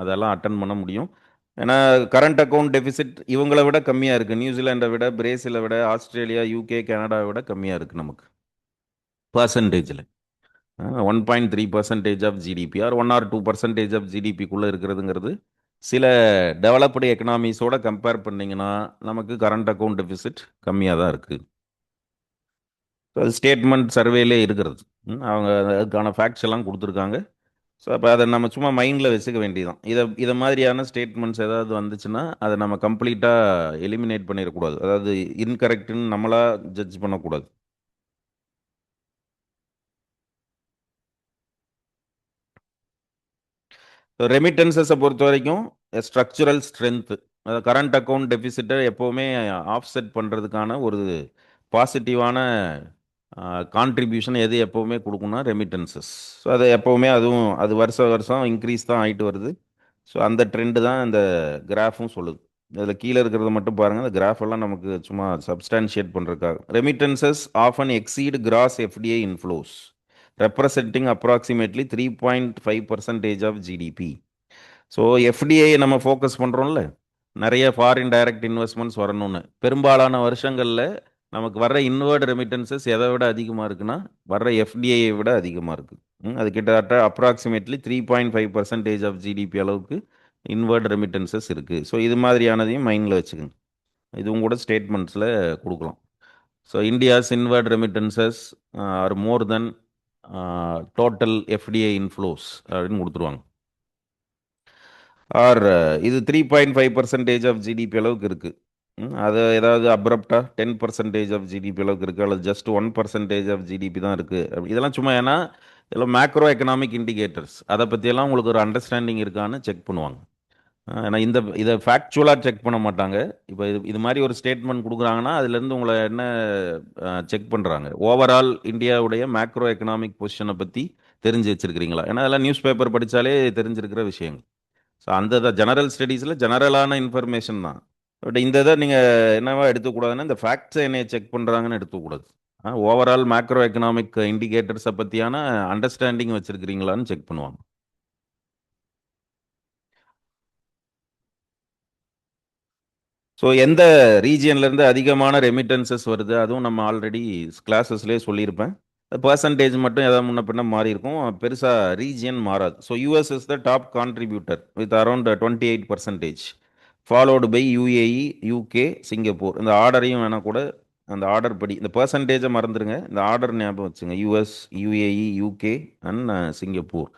Speaker 1: அதெல்லாம் அட்டன் பண்ண முடியும். ஏன்னா கரண்ட் அக்கௌண்ட் டெபிசிட் இவங்கள விட கம்மியாக இருக்குது. நியூசிலாண்டை விட, பிரேசிலை விட, ஆஸ்திரேலியா, யூகே, கனடாவை விட கம்மியாக இருக்குது நமக்கு பர்சன்டேஜில். 1.3% of GDP or 1 or 2% of ஜிடிபிக்குள்ளே இருக்கிறதுங்கிறது சில டெவலப்டு எக்கனாமிஸோட கம்பேர் பண்ணிங்கன்னா நமக்கு கரண்ட் அக்கௌண்ட் டெபிசிட் கம்மியாக தான் இருக்குது. அது ஸ்டேட்மெண்ட் சர்வேலே இருக்கிறது. அவங்க அதுக்கான ஃபேக்ட்ஸ் எல்லாம் கொடுத்துருக்காங்க. ஸோ அப்போ அதை நம்ம சும்மா மைண்டில் வச்சுக்க வேண்டியதான். இதை மாதிரியான ஸ்டேட்மெண்ட்ஸ் ஏதாவது வந்துச்சுன்னா அதை நம்ம கம்ப்ளீட்டாக எலிமினேட் பண்ணிடக்கூடாது. அதாவது இன்கரெக்டுன்னு நம்மளாக ஜட்ஜ் பண்ணக்கூடாது. ரெமிட்டன்சஸை பொறுத்த வரைக்கும் ஸ்ட்ரக்சுரல் ஸ்ட்ரென்த்து, கரண்ட் அக்கௌண்ட் டெபிசிட்டை எப்போவுமே ஆஃப்செட் பண்ணுறதுக்கான ஒரு பாசிட்டிவான கான்ட்ரிபியூஷன் எது எப்போவுமே கொடுக்குன்னா ரெமிட்டன்சஸ். ஸோ அதை எப்போவுமே அது வருஷம் வருஷம் இன்க்ரீஸ் தான் ஆகிட்டு வருது. ஸோ அந்த ட்ரெண்டு தான் இந்த கிராஃபும் சொல்லுது. அதில் கீழே இருக்கிறத மட்டும் பாருங்கள். அந்த கிராஃப் எல்லாம் நமக்கு சும்மா சப்ஸ்டான்ஷியேட் பண்ணுறதுக்காக. Remittances often exceed gross FDI inflows, representing approximately 3.5% of GDP. So FDI நம்ம ஃபோக்கஸ் பண்ணுறோம்ல, நிறைய ஃபாரின் டைரக்ட் இன்வெஸ்ட்மெண்ட்ஸ் வரணும்னு. பெரும்பாலான வருஷங்களில் நமக்கு வர்ற இன்வர்ட் ரெமிட்டன்சஸ் எதை விட அதிகமாக இருக்குன்னா வர்ற எஃப்டிஐயை விட அதிகமாக இருக்குது. அது கிட்டத்தட்ட அப்ராக்சிமேட்லி 3.5% ஆஃப் ஜிடிபி அளவுக்கு இன்வர்ட் ரெமிட்டன்சஸ் இருக்குது. ஸோ இது மாதிரியானதையும் மைண்டில் வச்சுக்கோங்க. இதுவும் கூட ஸ்டேட்மெண்ட்ஸில் கொடுக்கலாம். So India's inward remittances are more than total FDI inflows அப்படின்னு கொடுத்துருவாங்க. ஆர் இது 3.5% ஆஃப் ஜிடிபி அளவுக்கு இருக்குது. அது ஏதாவது அப்ரப்டாக 10% ஆஃப் ஜிடிபி அளவுக்கு இருக்குது, அல்லது ஜஸ்ட் 1% ஆஃப் ஜிடிபி தான் இருக்குது. இதெல்லாம் சும்மா ஏன்னா இதெல்லாம் மேக்ரோ எக்கனாமிக் இண்டிகேட்டர்ஸ். அதை பற்றியெல்லாம் உங்களுக்கு ஒரு அண்டர்ஸ்டாண்டிங் இருக்கான்னு செக் பண்ணுவாங்க. ஏன்னா இதை ஃபேக்சுவலாக செக் பண்ண மாட்டாங்க. இப்போ இது மாதிரி ஒரு ஸ்டேட்மெண்ட் கொடுக்குறாங்கன்னா அதுலேருந்து உங்களை என்ன செக் பண்ணுறாங்க, ஓவரால் இந்தியாவுடைய மேக்ரோ எக்கனாமிக் பொசிஷனை பற்றி தெரிஞ்சு வச்சுருக்கிறீங்களா. ஏன்னா அதெல்லாம் நியூஸ் பேப்பர் படித்தாலே தெரிஞ்சிருக்கிற விஷயங்கள். ஸோ அந்த ஜெனரல் ஸ்டடீஸில் ஜெனரலான இன்ஃபர்மேஷன் தான். பட் இந்த இதை நீங்கள் என்னவா எடுத்துக்கூடாதுன்னா இந்த ஃபேக்ட்ஸை என்னைய செக் பண்ணுறாங்கன்னு எடுத்துக்கூடாது. ஓவரால் மேக்ரோ எக்கனாமிக் இண்டிகேட்டர்ஸை பற்றியான அண்டர்ஸ்டாண்டிங் வச்சுருக்கிறீங்களான்னு செக் பண்ணுவாங்க. ஸோ எந்த ரீஜியன்லேருந்து அதிகமான ரெமிட்டன்சஸ் வருது, அதுவும் நம்ம ஆல்ரெடி கிளாஸஸ்லேயே சொல்லியிருப்பேன். பர்சன்டேஜ் மட்டும் எதாவது முன்ன பின்ன மாறி இருக்கும், பெருசாக ரீஜியன் மாறாது. So US is the top contributor with around 28%, followed by UAE, UK, Singapore. இந்த ஆர்டரையும் வேணால் கூட அந்த ஆர்டர் படி இந்த பர்சன்டேஜை மறந்துடுங்க, இந்த ஆர்டர் ஞாபகம் வச்சுங்க. US, UAE, UK and Singapore.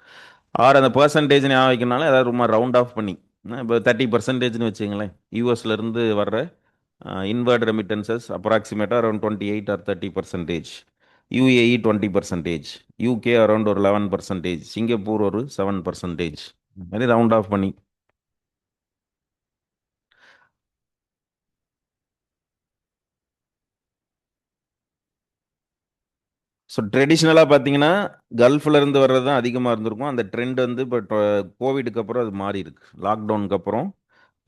Speaker 1: அந்த பர்சன்டேஜ் ஞாபகம் வைக்கனால ஏதாவது ரொம்ப ரவுண்ட் ஆஃப் பண்ணி இப்போ 30%ன்னு வச்சுங்களேன். யூஎஸ்லேருந்து வர்ற இன்வர்ட் ரெமிட்டன்சஸ் அப்ராக்சிமேட்டாக around 28 or 30%, UAE 20%, UK around ஒரு 11%, சிங்கப்பூர் ஒரு 7%, மாதிரி ரவுண்ட் ஆஃப் பண்ணி. ஸோ ட்ரெடிஷ்னலாக பார்த்தீங்கன்னா கல்ஃபில் இருந்து வர்றது தான் அதிகமாக இருந்திருக்கும். அந்த ட்ரெண்ட் வந்து இப்போ கோவிடுக்கு அப்புறம் அது மாறி இருக்கு. லாக்டவுனுக்கு அப்புறம்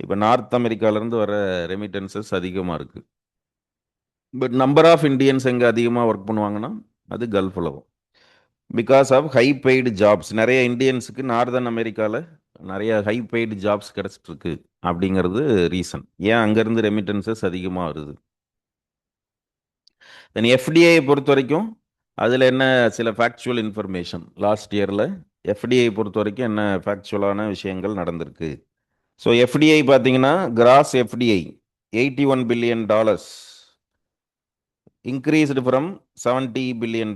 Speaker 1: இப்போ நார்த் அமெரிக்காவிலேருந்து வர ரெமிட்டன்சஸ் அதிகமாக இருக்குது. பட் நம்பர் ஆஃப் இந்தியன்ஸ் எங்கே அதிகமாக ஒர்க் பண்ணுவாங்கன்னா அது கல்ஃபில் தான். Because of high paid jobs. நிறைய இந்தியன்ஸுக்கு நார்தன் அமெரிக்காவில் நிறைய ஹை பெய்டு ஜாப்ஸ் கிடச்சிட்ருக்கு அப்படிங்கிறது ரீசன். ஏன் அங்கேருந்து ரெமிட்டன்சஸ் அதிகமாக வருது. தென் எஃப்டிஐ பொறுத்த வரைக்கும் அதில் என்ன சில ஃபேக்சுவல் இன்ஃபர்மேஷன் லாஸ்ட் இயரில் எஃப்டிஐ பொறுத்த வரைக்கும் என்ன ஃபேக்சுவலான விஷயங்கள் நடந்திருக்கு. ஸோ எஃப்டிஐ பார்த்தீங்கன்னா cross FDI $81 billion increased from $70 billion.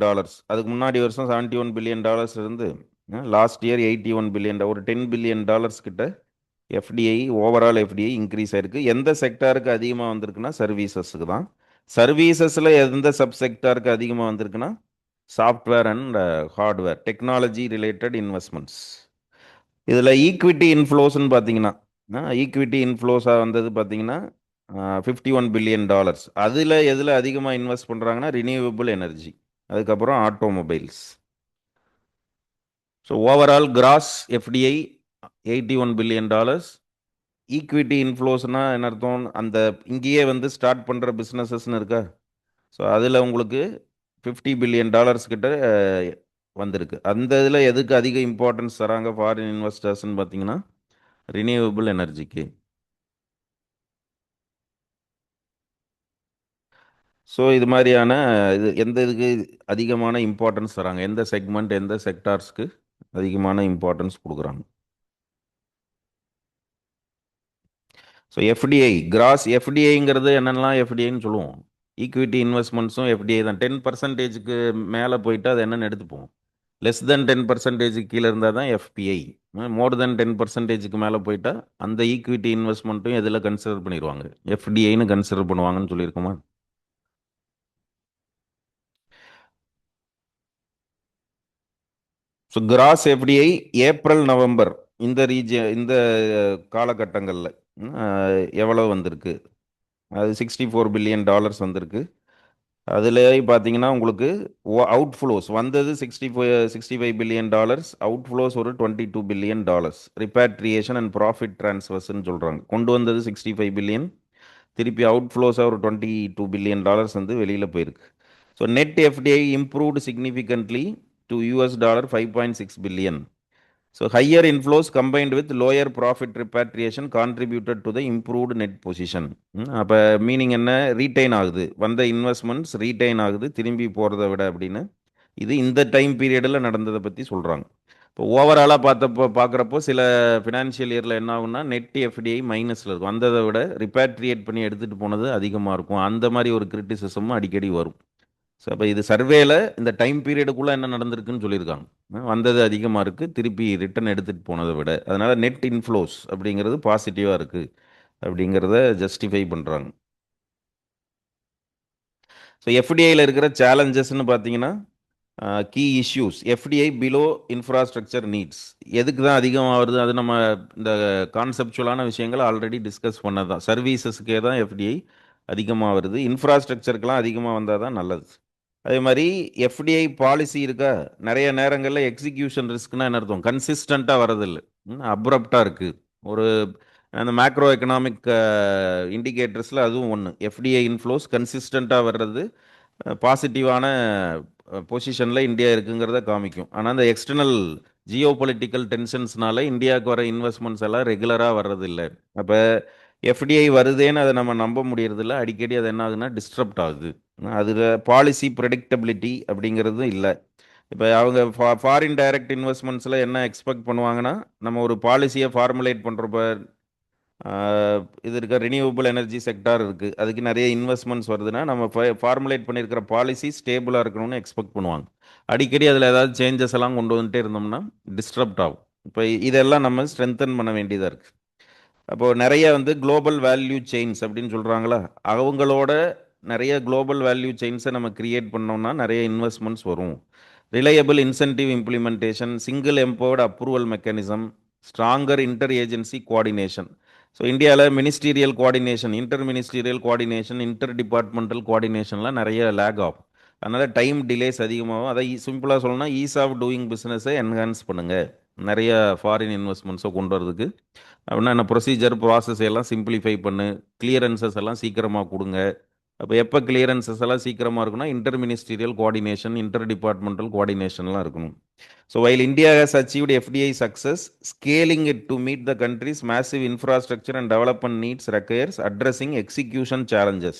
Speaker 1: அதுக்கு முன்னாடி வருஷம் $71 billion இருந்து லாஸ்ட் இயர் $81 பில்லியன், ஒரு $10 பில்லியன் கிட்ட எஃப்டிஐ, ஓவரால் எஃப்டிஐ இன்க்ரீஸ் ஆயிருக்கு. எந்த செக்டாருக்கு அதிகமாக வந்திருக்குன்னா சர்வீசஸ்க்கு தான். சர்வீசஸில் எந்த சப் செக்டாருக்கு அதிகமாக வந்திருக்குன்னா software and hardware, technology related investments. இதில் ஈக்விட்டி இன்ஃப்ளோஸ்ன்னு பார்த்தீங்கன்னா, ஈக்விட்டி இன்ஃப்ளோஸாக வந்தது பார்த்தீங்கன்னா $51 பில்லியன். அதில் எதில் அதிகமாக இன்வெஸ்ட் பண்ணுறாங்கன்னா ரினியூவபிள் எனர்ஜி, அதுக்கப்புறம் automobiles. So overall gross FDI $81 billion. Equity இன்ஃப்ளோஸ்னால் என்ன அர்த்தம்? அந்த இங்கேயே வந்து ஸ்டார்ட் பண்ணுற பிஸ்னஸஸ்ன்னு இருக்கா, ஸோ அதில் உங்களுக்கு $50 பில்லியன் கிட்ட வந்திருக்கு. அந்த இதில் எதுக்கு அதிக இம்பார்ட்டன்ஸ் தராங்க ஃபாரின் இன்வெஸ்டர்ஸ்ன்னு பார்த்தீங்கன்னா ரினியூவபிள் எனர்ஜிக்கு. ஸோ இது மாதிரியான இது எந்த இதுக்கு அதிகமான இம்பார்ட்டன்ஸ் தராங்க, எந்த செக்மெண்ட் எந்த செக்டார்ஸ்க்கு அதிகமான இம்பார்ட்டன்ஸ் கொடுக்குறாங்க. ஸோ எஃப்டிஐ கிராஸ் எஃப்டிஐங்கிறது என்னென்னலாம் எஃப்டிஐன்னு சொல்லுவோம். ஈக்விட்டி இன்வெஸ்ட்மெண்ட்ஸும் எஃப்டிஐ தான். 10%க்கு மேலே போயிட்டு அது என்னென்னு எடுத்துப்போம். லெஸ் தென் 10%க்கு கீழே இருந்தால் தான் எஃபிஐ. மோர் தென் 10%க்கு மேலே போயிட்டா அந்த ஈக்விட்டி இன்வெஸ்ட்மெண்ட்டும் எதில் கன்சிடர் பண்ணிடுவாங்க, எஃப்டிஐன்னு கன்சிடர் பண்ணுவாங்கன்னு சொல்லியிருக்கோமா. So gross FDI April November இந்த காலகட்டங்களில் எவ்வளோ வந்திருக்கு? அது $64 பில்லியன் வந்திருக்கு. அதில் பார்த்தீங்கன்னா உங்களுக்கு அவுட்ஃப்ளோஸ் வந்தது 65 பில்லியன், அவுட்ஃப்ளோஸ் ஒரு $22 பில்லியன். ரிப்பேட்ரியேஷன் அண்ட் ப்ராஃபிட் ட்ரான்ஸ்ஃபர்ஸ்ன்னு சொல்கிறாங்க. கொண்டு வந்தது 65 பில்லியன், திருப்பி அவுட்ஃப்ளோஸாக ஒரு $22 பில்லியன் வந்து வெளியில் போயிருக்கு. So net FDI improved significantly to $5.6 billion. So higher inflows combined with lower profit repatriation contributed to the improved net position. அப்போ மீனிங் என்ன? ரீட்டைன் ஆகுது, வந்த இன்வெஸ்ட்மெண்ட்ஸ் ரீட்டைன் ஆகுது திரும்பி போகிறத விட அப்படின்னு. இது இந்த டைம் பீரியடில் நடந்ததை பற்றி சொல்கிறாங்க. இப்போ ஓவராலாக பார்க்குறப்போ சில ஃபினான்ஷியல் இயரில் என்ன ஆகும்னா நெட் எஃப்டிஐ மைனஸில் இருக்கும், வந்ததை விட ரிப்பேட்ரியேட் பண்ணி எடுத்துகிட்டு போனது அதிகமாக இருக்கும். அந்த மாதிரி ஒரு கிரிட்டிசிசமும் அடிக்கடி வரும். ஸோ அப்போ இது சர்வேல இந்த டைம் பீரியடுக்குள்ளே என்ன நடந்திருக்குன்னு சொல்லியிருக்காங்க. வந்தது அதிகமாக இருக்குது, திருப்பி ரிட்டர்ன் எடுத்துகிட்டு போனதை விட. அதனால் நெட் இன்ஃப்ளோஸ் அப்படிங்கிறது பாசிட்டிவாக இருக்குது அப்படிங்கிறத ஜஸ்டிஃபை பண்ணுறாங்க. ஸோ எஃப்டிஐயில் இருக்கிற சேலஞ்சஸ்ன்னு பார்த்தீங்கன்னா key issues. FDI below infrastructure needs. எதுக்கு தான் அதிகமாக வருது? அது நம்ம இந்த கான்செப்சுவலான விஷயங்களை ஆல்ரெடி டிஸ்கஸ் பண்ணது தான். சர்வீசஸ்க்கே தான் எஃப்டிஐ அதிகமாக வருது, இன்ஃப்ராஸ்ட்ரக்சருக்கெலாம் அதிகமாக வந்தால் தான் நல்லது. அதே மாதிரி எஃப்டிஐ பாலிசி இருக்கா, நிறைய நேரங்களில் எக்ஸிக்யூஷன் ரிஸ்க்னா என்ன அர்த்தம்? கன்சிஸ்டண்ட்டாக வரதில்லை, அப்ரப்டாக இருக்குது. ஒரு அந்த மேக்ரோ எக்கனாமிக் இண்டிகேட்டர்ஸில் அதுவும் ஒன்று. எஃப்டிஐ இன்ஃப்ளோஸ் கன்சிஸ்டண்ட்டாக வர்றது பாசிட்டிவான பொசிஷனில் இந்தியா இருக்குங்கிறத காமிக்கும். ஆனால் அந்த எக்ஸ்டர்னல் ஜியோ பொலிட்டிக்கல் டென்ஷன்ஸ்னால இந்தியாவுக்கு வர இன்வெஸ்ட்மெண்ட்ஸ் எல்லாம் ரெகுலராக வர்றதில்லை. அப்போ எஃப்டிஐ வருதேன்னு அதை நம்ம நம்ப முடியறதில்ல, அடிக்கடி அது என்ன ஆகுதுன்னா டிஸ்டர்ப்ட் ஆகுது. அதில் பாலிசி ப்ரெடிக்டபிலிட்டி அப்படிங்கிறது இல்லை. இப்போ அவங்க ஃபாரின் டைரக்ட் இன்வெஸ்ட்மெண்ட்ஸில் என்ன எக்ஸ்பெக்ட் பண்ணுவாங்கன்னா, நம்ம ஒரு பாலிசியை ஃபார்முலேட் பண்ணுறப்ப இது இருக்க ரினியூவபிள் எனர்ஜி செக்டார் இருக்குது, அதுக்கு நிறைய இன்வெஸ்ட்மெண்ட்ஸ் வருதுன்னா நம்ம ஃபார்முலேட் பண்ணியிருக்கிற பாலிசி ஸ்டேபிளாக இருக்கணும்னு எக்ஸ்பெக்ட் பண்ணுவாங்க. அடிக்கடி அதில் ஏதாவது சேஞ்சஸ் எல்லாம் கொண்டு வந்துட்டே இருந்தோம்னா டிஸ்டர்ப்ட் ஆகும். இப்போ இதெல்லாம் நம்ம ஸ்ட்ரென்தன் பண்ண வேண்டியதாக இருக்குது. அப்போது நிறைய வந்து குளோபல் வேல்யூ செயின்ஸ் அப்படின்னு சொல்கிறாங்களா, அவங்களோட நிறைய குளோபல் வேல்யூ செயின்ஸை நம்ம கிரியேட் பண்ணோம்னா நிறைய இன்வெஸ்ட்மெண்ட்ஸ் வரும். Reliable incentive implementation, single empowered approval mechanism, stronger inter agency coordination. So இந்தியாவில் ministerial coordination, inter ministerial coordination, inter departmental கோஆர்டினேஷன்லாம் நிறைய லேக் ஆகும். அதனால் டைம் டிலேஸ் அதிகமாகும். அதை சிம்பிளாக சொல்லணும்னா ஈஸ் ஆஃப் டூயிங் பிஸ்னஸை என்ஹான்ஸ் பண்ணுங்கள், நிறைய ஃபாரின் இன்வெஸ்ட்மெண்ட்ஸை கொண்டு வரதுக்கு. அப்படின்னா என்ன, ப்ரொசீஜர் ப்ராசஸ் எல்லாம் சிம்பிளிஃபை பண்ணு, கிளியரன்சஸ் எல்லாம் சீக்கிரமாக கொடுங்க. அப்போ எப்போ கிளியரன்சஸ் எல்லாம் சீக்கிரமாக இருக்குன்னா inter ministerial coordination, inter departmental கோஆர்டினேஷன்லாம் இருக்கணும். So while India has achieved FDI success, scaling it to meet the country's massive infrastructure and development needs requires addressing execution challenges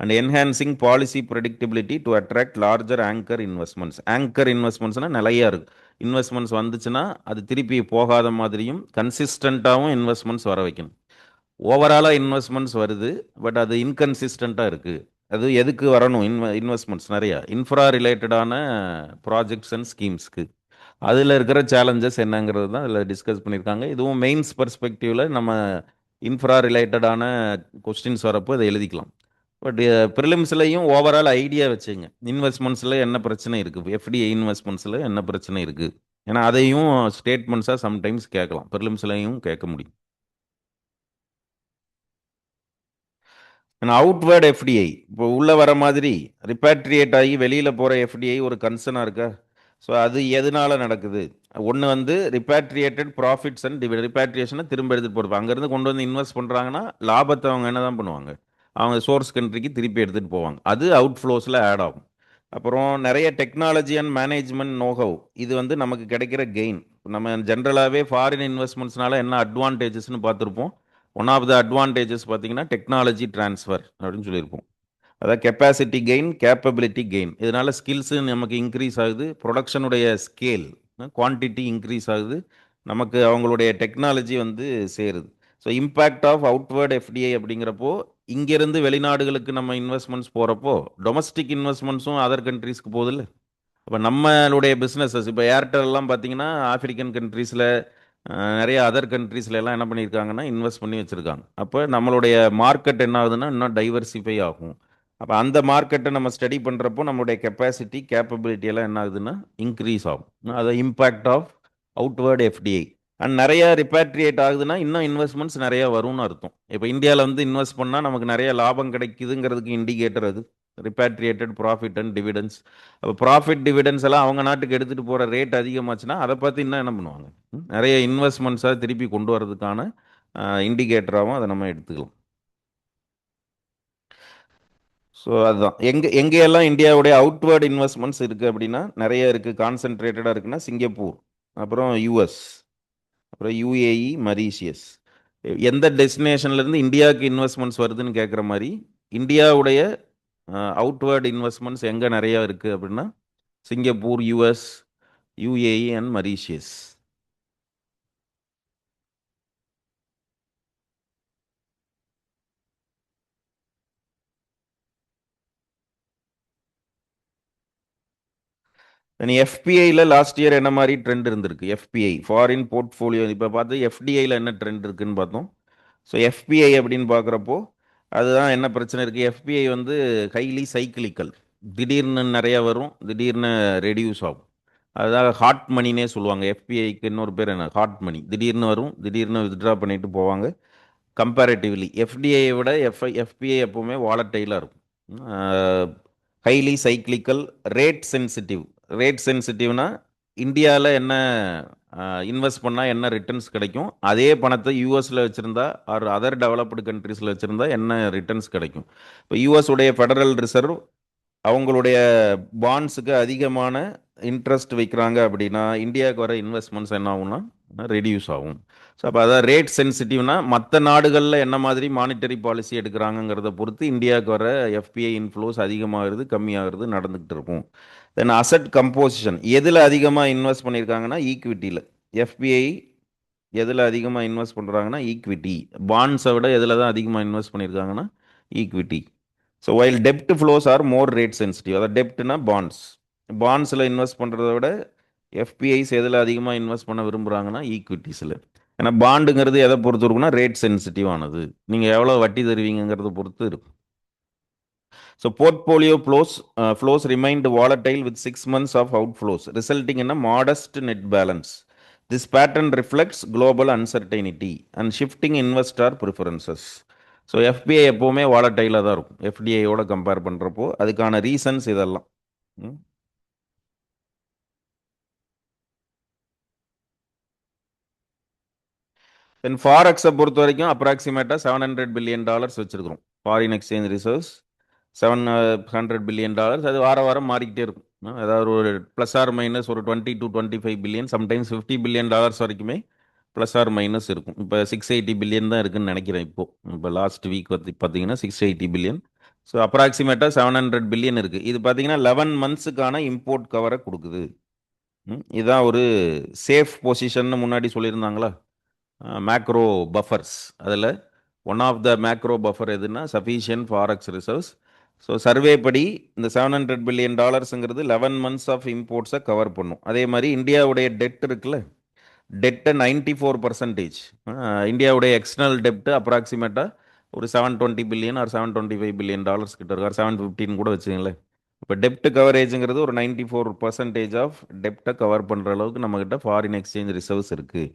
Speaker 1: and enhancing policy predictability to attract larger anchor investments. Anchor investmentsனா நிலையா இருக்கு, investments வந்துச்சுன்னா அது திருப்பி போகாத மாதிரியும் கன்சிஸ்டண்ட்டாகவும் investments வர வைக்கணும். ஓவராலாக இன்வெஸ்ட்மெண்ட்ஸ் வருது, பட் அது இன்கன்சிஸ்டண்ட்டாக இருக்குது. அது எதுக்கு வரணும்? இன்வெஸ்ட்மெண்ட்ஸ் நிறையா இன்ஃப்ரா ரிலேட்டடான ப்ராஜெக்ட்ஸ் அண்ட் ஸ்கீம்ஸ்க்கு. அதில் இருக்கிற சேலஞ்சஸ் என்னங்கிறது தான் அதில் டிஸ்கஸ் பண்ணியிருக்காங்க. இதுவும் மெயின்ஸ் பர்ஸ்பெக்டிவில் நம்ம இன்ஃப்ரா ரிலேட்டடான கொஸ்டின்ஸ் வரப்போ இதை எழுதிக்கலாம். பட் ப்ரிலிம்ஸ்லையும் ஓவரால் ஐடியா வச்சுங்க, இன்வெஸ்ட்மெண்ட்ஸில் என்ன பிரச்சனை இருக்குது, எஃப்டிஐ இன்வெஸ்ட்மெண்ட்ஸில் என்ன பிரச்சனை இருக்குது. ஏன்னா அதையும் ஸ்டேட்மெண்ட்ஸாக சம்டைம்ஸ் கேட்கலாம், ப்ரிலிம்ஸ்லையும் கேட்க முடியும். அவுட்வேர்ட் எஃப்டிஐ இப்போ உள்ள வர மாதிரி ரிப்பேட்ரியேட் ஆகி வெளியில் போகிற எஃப்டிஐ ஒரு கன்சர்னாக இருக்கா? ஸோ அது எதனால நடக்குது? ஒன்று வந்து ரிப்பேட்ரியேட்டட் ப்ராஃபிட்ஸ் அண்ட் ரிப்பேட்ரியேஷனை திரும்ப எடுத்துகிட்டு போகிறது. அங்கேருந்து கொண்டு வந்து இன்வெஸ்ட் பண்ணுறாங்கன்னா லாபத்தை அவங்க என்ன தான் பண்ணுவாங்க, அவங்க சோர்ஸ் கண்ட்ரிக்கு திருப்பி எடுத்துகிட்டு போவாங்க. அது அவுட் ஃப்ளோஸில் ஆட் ஆகும். அப்புறம் நிறைய டெக்னாலஜி அண்ட் மேனேஜ்மெண்ட் நோஹவ், இது வந்து நமக்கு கிடைக்கிற கெயின். நம்ம ஜென்ரலாகவே ஃபாரின் இன்வெஸ்ட்மெண்ட்ஸ்னால என்ன அட்வான்டேஜஸ்னு பார்த்துருப்போம். ஒன் ஆஃப் த அட்வான்டேஜஸ் பார்த்தீங்கன்னா டெக்னாலஜி ட்ரான்ஸ்ஃபர் அப்படின்னு சொல்லியிருப்போம். அதாவது கெப்பாசிட்டி கெயின், கேப்பபிலிட்டி கெயின். இதனால ஸ்கில்ஸு நமக்கு இன்க்ரீஸ் ஆகுது, ப்ரொடக்ஷனுடைய ஸ்கேல் குவான்டிட்டி இன்க்ரீஸ் ஆகுது, நமக்கு அவங்களுடைய டெக்னாலஜி வந்து சேருது. So impact of outward FDI அப்படிங்கிறப்போ இங்கேருந்து வெளிநாடுகளுக்கு நம்ம இன்வெஸ்ட்மெண்ட்ஸ் போகிறப்போ டொமஸ்டிக் இன்வெஸ்ட்மெண்ட்ஸும் அதர் கண்ட்ரீஸ்க்கு போகுதில்ல. அப்போ நம்மளுடைய பிஸ்னஸஸ் இப்போ ஏர்டெல்லாம் பார்த்தீங்கன்னா ஆஃப்ரிக்கன் கண்ட்ரீஸில் நிறைய அதர் கண்ட்ரீஸ்ல எல்லாம் என்ன பண்ணியிருக்காங்கன்னா இன்வெஸ்ட் பண்ணி வச்சுருக்காங்க. அப்போ நம்மளுடைய மார்க்கெட் என்ன ஆகுதுன்னா இன்னும் டைவர்சிஃபை ஆகும். அப்போ அந்த மார்க்கெட்டை நம்ம ஸ்டடி பண்ணுறப்போ நம்மளுடைய கெப்பாசிட்டி கேப்பபிலிட்டி எல்லாம் என்ன ஆகுதுன்னா இன்க்ரீஸ் ஆகும். அது impact of outward FDI. And நிறைய ரிப்பேட்ரியேட் ஆகுதுன்னா இன்னும் இன்வெஸ்ட்மெண்ட்ஸ் நிறைய வரும்னு அர்த்தம். இப்போ இந்தியாவில் வந்து இன்வெஸ்ட் பண்ணால் நமக்கு நிறைய லாபம் கிடைக்குதுங்கிறதுக்கு இண்டிகேட்டர் அது ரிப்பேட்ரியேட்டட் ப்ராஃபிட் அண்ட் டிவிடென்ஸ். அப்போ ப்ராஃபிட் டிவிடென்ஸ் எல்லாம் அவங்க நாட்டுக்கு எடுத்துகிட்டு போகிற ரேட் அதிகமாச்சுன்னா அதை பார்த்து இன்னும் என்ன பண்ணுவாங்க, நிறைய இன்வெஸ்ட்மெண்ட்ஸாக திருப்பி கொண்டு வரதுக்கான இண்டிகேட்டராகவும் அதை நம்ம எடுத்துக்கலாம். ஸோ அதுதான் எங்கெல்லாம் இந்தியாவுடைய அவுட்வேர்டு இன்வெஸ்ட்மெண்ட்ஸ் இருக்குது அப்படின்னா நிறைய இருக்குது. கான்சென்ட்ரேட்டடாக இருக்குன்னா சிங்கப்பூர், அப்புறம் யூஎஸ், அப்புறம் யுஏஇ, மரீஷியஸ். எந்த டெஸ்டினேஷன்லேருந்து இந்தியாவுக்கு இன்வெஸ்ட்மெண்ட்ஸ் வருதுன்னு கேட்குற மாதிரி இந்தியாவுடைய அவுட்வேர்டு இன்வெஸ்ட்மெண்ட்ஸ் எங்கே நிறையா இருக்குது அப்படின்னா Singapore, US, UAE and Mauritius. எஃபிஐயில் லாஸ்ட் இயர் என்ன மாதிரி ட்ரெண்ட் இருந்திருக்கு? FPI foreign portfolio. இப்போ பார்த்து எஃப்டிஐயில் என்ன ட்ரெண்ட் இருக்குன்னு பார்த்தோம். ஸோ எஃபிஐ அப்படின்னு பார்க்குறப்போ அதுதான் என்ன பிரச்சனை இருக்குது. எஃபிஐ வந்து ஹைலி சைக்கிளிக்கல், திடீர்னு நிறைய வரும், திடீர்னு ரெடியூஸ் ஆகும். அதுதான் ஹாட் மணினே சொல்லுவாங்க. எஃபிஐக்கு இன்னொரு பேர் என்ன, ஹாட் மணி. திடீர்னு வரும், திடீர்னு வித்ட்ரா பண்ணிட்டு போவாங்க. கம்பேரிட்டிவ்லி எஃப்டிஐயை விட எஃபிஐ எப்போவுமே வாலட்டைலாக இருக்கும். Highly cyclical, rate sensitive. Rate சென்சிட்டிவ்னா இந்தியாவில் என்ன இன்வெஸ்ட் பண்ணால் என்ன ரிட்டர்ன்ஸ் கிடைக்கும், அதே பணத்தை யூஎஸில் வச்சுருந்தா ஆர் அதர் டெவலப்டு கண்ட்ரீஸில் வச்சுருந்தா என்ன ரிட்டர்ன்ஸ் கிடைக்கும். இப்போ யூஎஸ் உடைய ஃபெடரல் ரிசர்வ் அவங்களுடைய பாண்ட்ஸுக்கு அதிகமான இன்ட்ரெஸ்ட் வைக்கிறாங்க அப்படின்னா இந்தியாவுக்கு வர இன்வெஸ்ட்மெண்ட்ஸ் என்ன ஆகும்னா ரெடியூஸ் ஆகும். ஸோ அப்போ அதான் ரேட் சென்சிட்டிவ்னா மற்ற நாடுகளில் என்ன மாதிரி மானிட்டரி பாலிசி எடுக்கிறாங்கிறத பொறுத்து இந்தியாவுக்கு வர எஃபிஐ இன்ஃப்ளோஸ் அதிகமாகிறது கம்மியாகிறது நடந்துக்கிட்டு இருக்கும். தென் அசட் கம்போசிஷன், எதில் அதிகமாக இன்வெஸ்ட் பண்ணியிருக்காங்கன்னா ஈக்விட்டியில். எஃபிஐ எதில் அதிகமாக இன்வெஸ்ட் பண்ணுறாங்கன்னா ஈக்விட்டி. பாண்ட்ஸை விட எதில் தான் அதிகமாக இன்வெஸ்ட் பண்ணியிருக்காங்கன்னா ஈக்விட்டி. ஸோ வைல் டெப்ட் ஃப்ளோஸ் ஆர் மோர் ரேட் சென்சிட்டிவ். அதாவது டெப்ட்னா பாண்ட்ஸ், பாண்ட்ஸில் இன்வெஸ்ட் பண்ணுறத விட எஃபிஐஸ் எதில் அதிகமாக இன்வெஸ்ட் பண்ண விரும்புகிறாங்கன்னா ஈக்விட்டிஸில். ஏன்னா பாண்டுங்கிறது எதை பொறுத்து இருக்குன்னா ரேட் சென்சிட்டிவ் ஆனது, நீங்கள் எவ்வளோ வட்டி தருவீங்கிறத பொறுத்து இருக்கும். So portfolio flows remained volatile with 6 months of outflows resulting in a modest net balance. This pattern reflects global uncertainty and shifting investor preferences. So FII எப்போவுமே வாலடைலாக தான் இருக்கும் எஃப்டிஐயோட கம்பேர் பண்ணுறப்போ. அதுக்கான ரீசன்ஸ் இதெல்லாம். தென் ஃபாரெக்ஸை பொறுத்த வரைக்கும் அப்ராக்சிமேட்டாக $700 billion வச்சுருக்கிறோம். Foreign exchange reserves $700 billion. அது வார வாரம் மாறிக்கிட்டே இருக்கும். அதாவது ஒரு ப்ளஸ் ஆர் மைனஸ் ஒரு 20 to 25 பில்லியன், சம்டைம்ஸ் $50 billion வரைக்குமே ப்ளஸ் ஆர் மைனஸ் இருக்கும். இப்போ 680 பில்லியன் தான் இருக்குன்னு நினைக்கிறேன். இப்போ லாஸ்ட் வீக் பார்த்தீங்கன்னா 680 பில்லியன். ஸோ அப்ராக்சிமேட்டாக 700 பில்லியன் இருக்குது. இது பார்த்தீங்கன்னா 11 monthsக்கான இம்போர்ட் கவரை கொடுக்குது. இதுதான் ஒரு சேஃப் பொசிஷன் முன்னாடி சொல்லியிருந்தாங்களா, மேக்ரோ பஃபர்ஸ். அதில் one of the macro buffer எதுனா sufficient forex reserves so survey படி இந்த $700 பில்லியன் 11 மந்த்ஸ் ஆஃப் இம்போர்ட்ஸை கவர் பண்ணும். அதே மாதிரி இந்தியாவுடைய டெட் இருக்குல்ல, டெட்டை 94%. இந்தியாவுடைய எக்ஸ்டர்னல் டெப்ட் அப்ராக்சிமேட்டாக ஒரு $720 பில்லியன் ஆர் $725 பில்லியன் கிட்ட இருக்கு, 715 கூட வச்சுங்களேன். இப்போ டெப்ட் கவரேஜுங்கிறது ஒரு 94% ஆஃப் டெப்டை கவர் பண்ணுற அளவுக்கு நம்மக்கிட்ட ஃபாரின் எக்ஸ்சேஞ்ச் ரிசர்வ்ஸ் இருக்குது.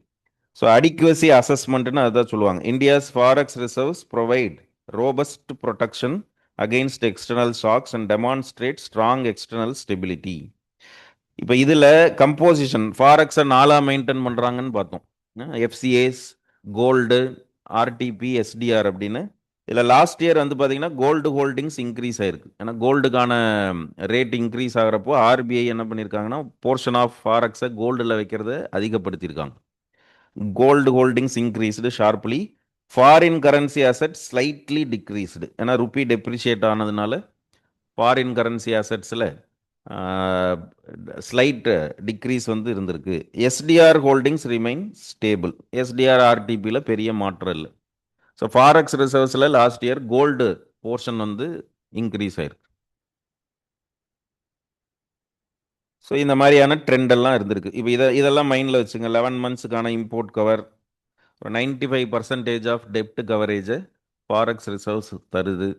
Speaker 1: ஸோ அடிக்குவசி அசஸ்மெண்ட்னு அதான் சொல்லுவாங்க. India's forex reserves provide robust protection against external shocks and demonstrate strong external stability. இப்போ இதில் கம்போசிஷன் ஃபாரெக்ஸை நாலாக மெயின்டைன் பண்ணுறாங்கன்னு பார்த்தோம். எஃப்சிஏஸ், கோல்டு, ஆர்டிபி, எஸ்டிஆர் அப்படின்னு. இதில் லாஸ்ட் இயர் வந்து பார்த்தீங்கன்னா கோல்டு ஹோல்டிங்ஸ் இன்க்ரீஸ் ஆயிருக்கு. ஏன்னா கோல்டுக்கான ரேட் இன்க்ரீஸ் ஆகிறப்போ ஆர்பிஐ என்ன பண்ணியிருக்காங்கன்னா போர்ஷன் ஆஃப் ஃபாரெக்ஸை கோல்டில் வைக்கிறத அதிகப்படுத்தியிருக்காங்க. Gold holdings increased sharply, foreign currency asset slightly decreased. ஏன்னா ருப்பி டெப்ரிஷியேட் ஆனதுனால ஃபாரின் கரன்சி அசெட்ஸில் ஸ்லைட் டிக்ரீஸ் வந்து இருந்திருக்கு. SDR holdings remain stable. SDR ஆர்டிபியில் பெரிய மாற்றம் இல்லை. ஸோ ஃபாரெக்ஸ் ரிசர்வ்ஸில் லாஸ்ட் இயர் கோல்டு போர்ஷன் வந்து இன்க்ரீஸ் ஆயிருக்கு. ஸோ இந்த மாதிரியான ட்ரெண்ட் எல்லாம் இருந்திருக்கு. இப்போ இதெல்லாம் மைண்டில் வச்சுங்க. 11 மந்த்ஸுக்கான இம்போர்ட் கவர், ஒரு 95% ஆஃப் டெப்ட் கவரேஜை ஃபாரெக்ஸ் ரிசர்வ்ஸ் தருது.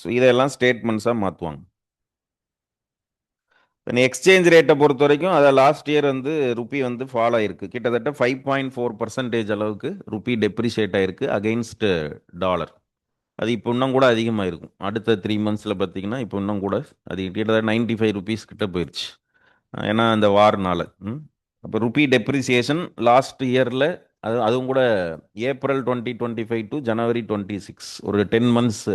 Speaker 1: ஸோ இதெல்லாம் ஸ்டேட்மெண்ட்ஸாக மாற்றுவாங்க. எக்ஸ்சேஞ்ச் ரேட்டை பொறுத்த வரைக்கும் அதை லாஸ்ட் இயர் வந்து ருப்பி வந்து ஃபால் ஆயிருக்கு. கிட்டத்தட்ட 5.4% அளவுக்கு ருப்பி டெப்ரிஷியேட் ஆயிருக்கு அகெயின்ஸ்ட் டாலர். அது இப்போ இன்னும் கூட அதிகமாக இருக்கும். அடுத்த 3 மந்த்ஸில் பார்த்தீங்கன்னா இப்போ இன்னும் கூட அது கிட்டத்தட்ட ₹95 கிட்ட போயிடுச்சு. ஏன்னா அந்த வார்னால. அப்போ ருப்பி டெப்ரிசியேஷன் லாஸ்ட் இயரில் அதுவும் கூட ஏப்ரல் 2025 டு ஜனவரி 26 ஒரு 10 மந்த்ஸ்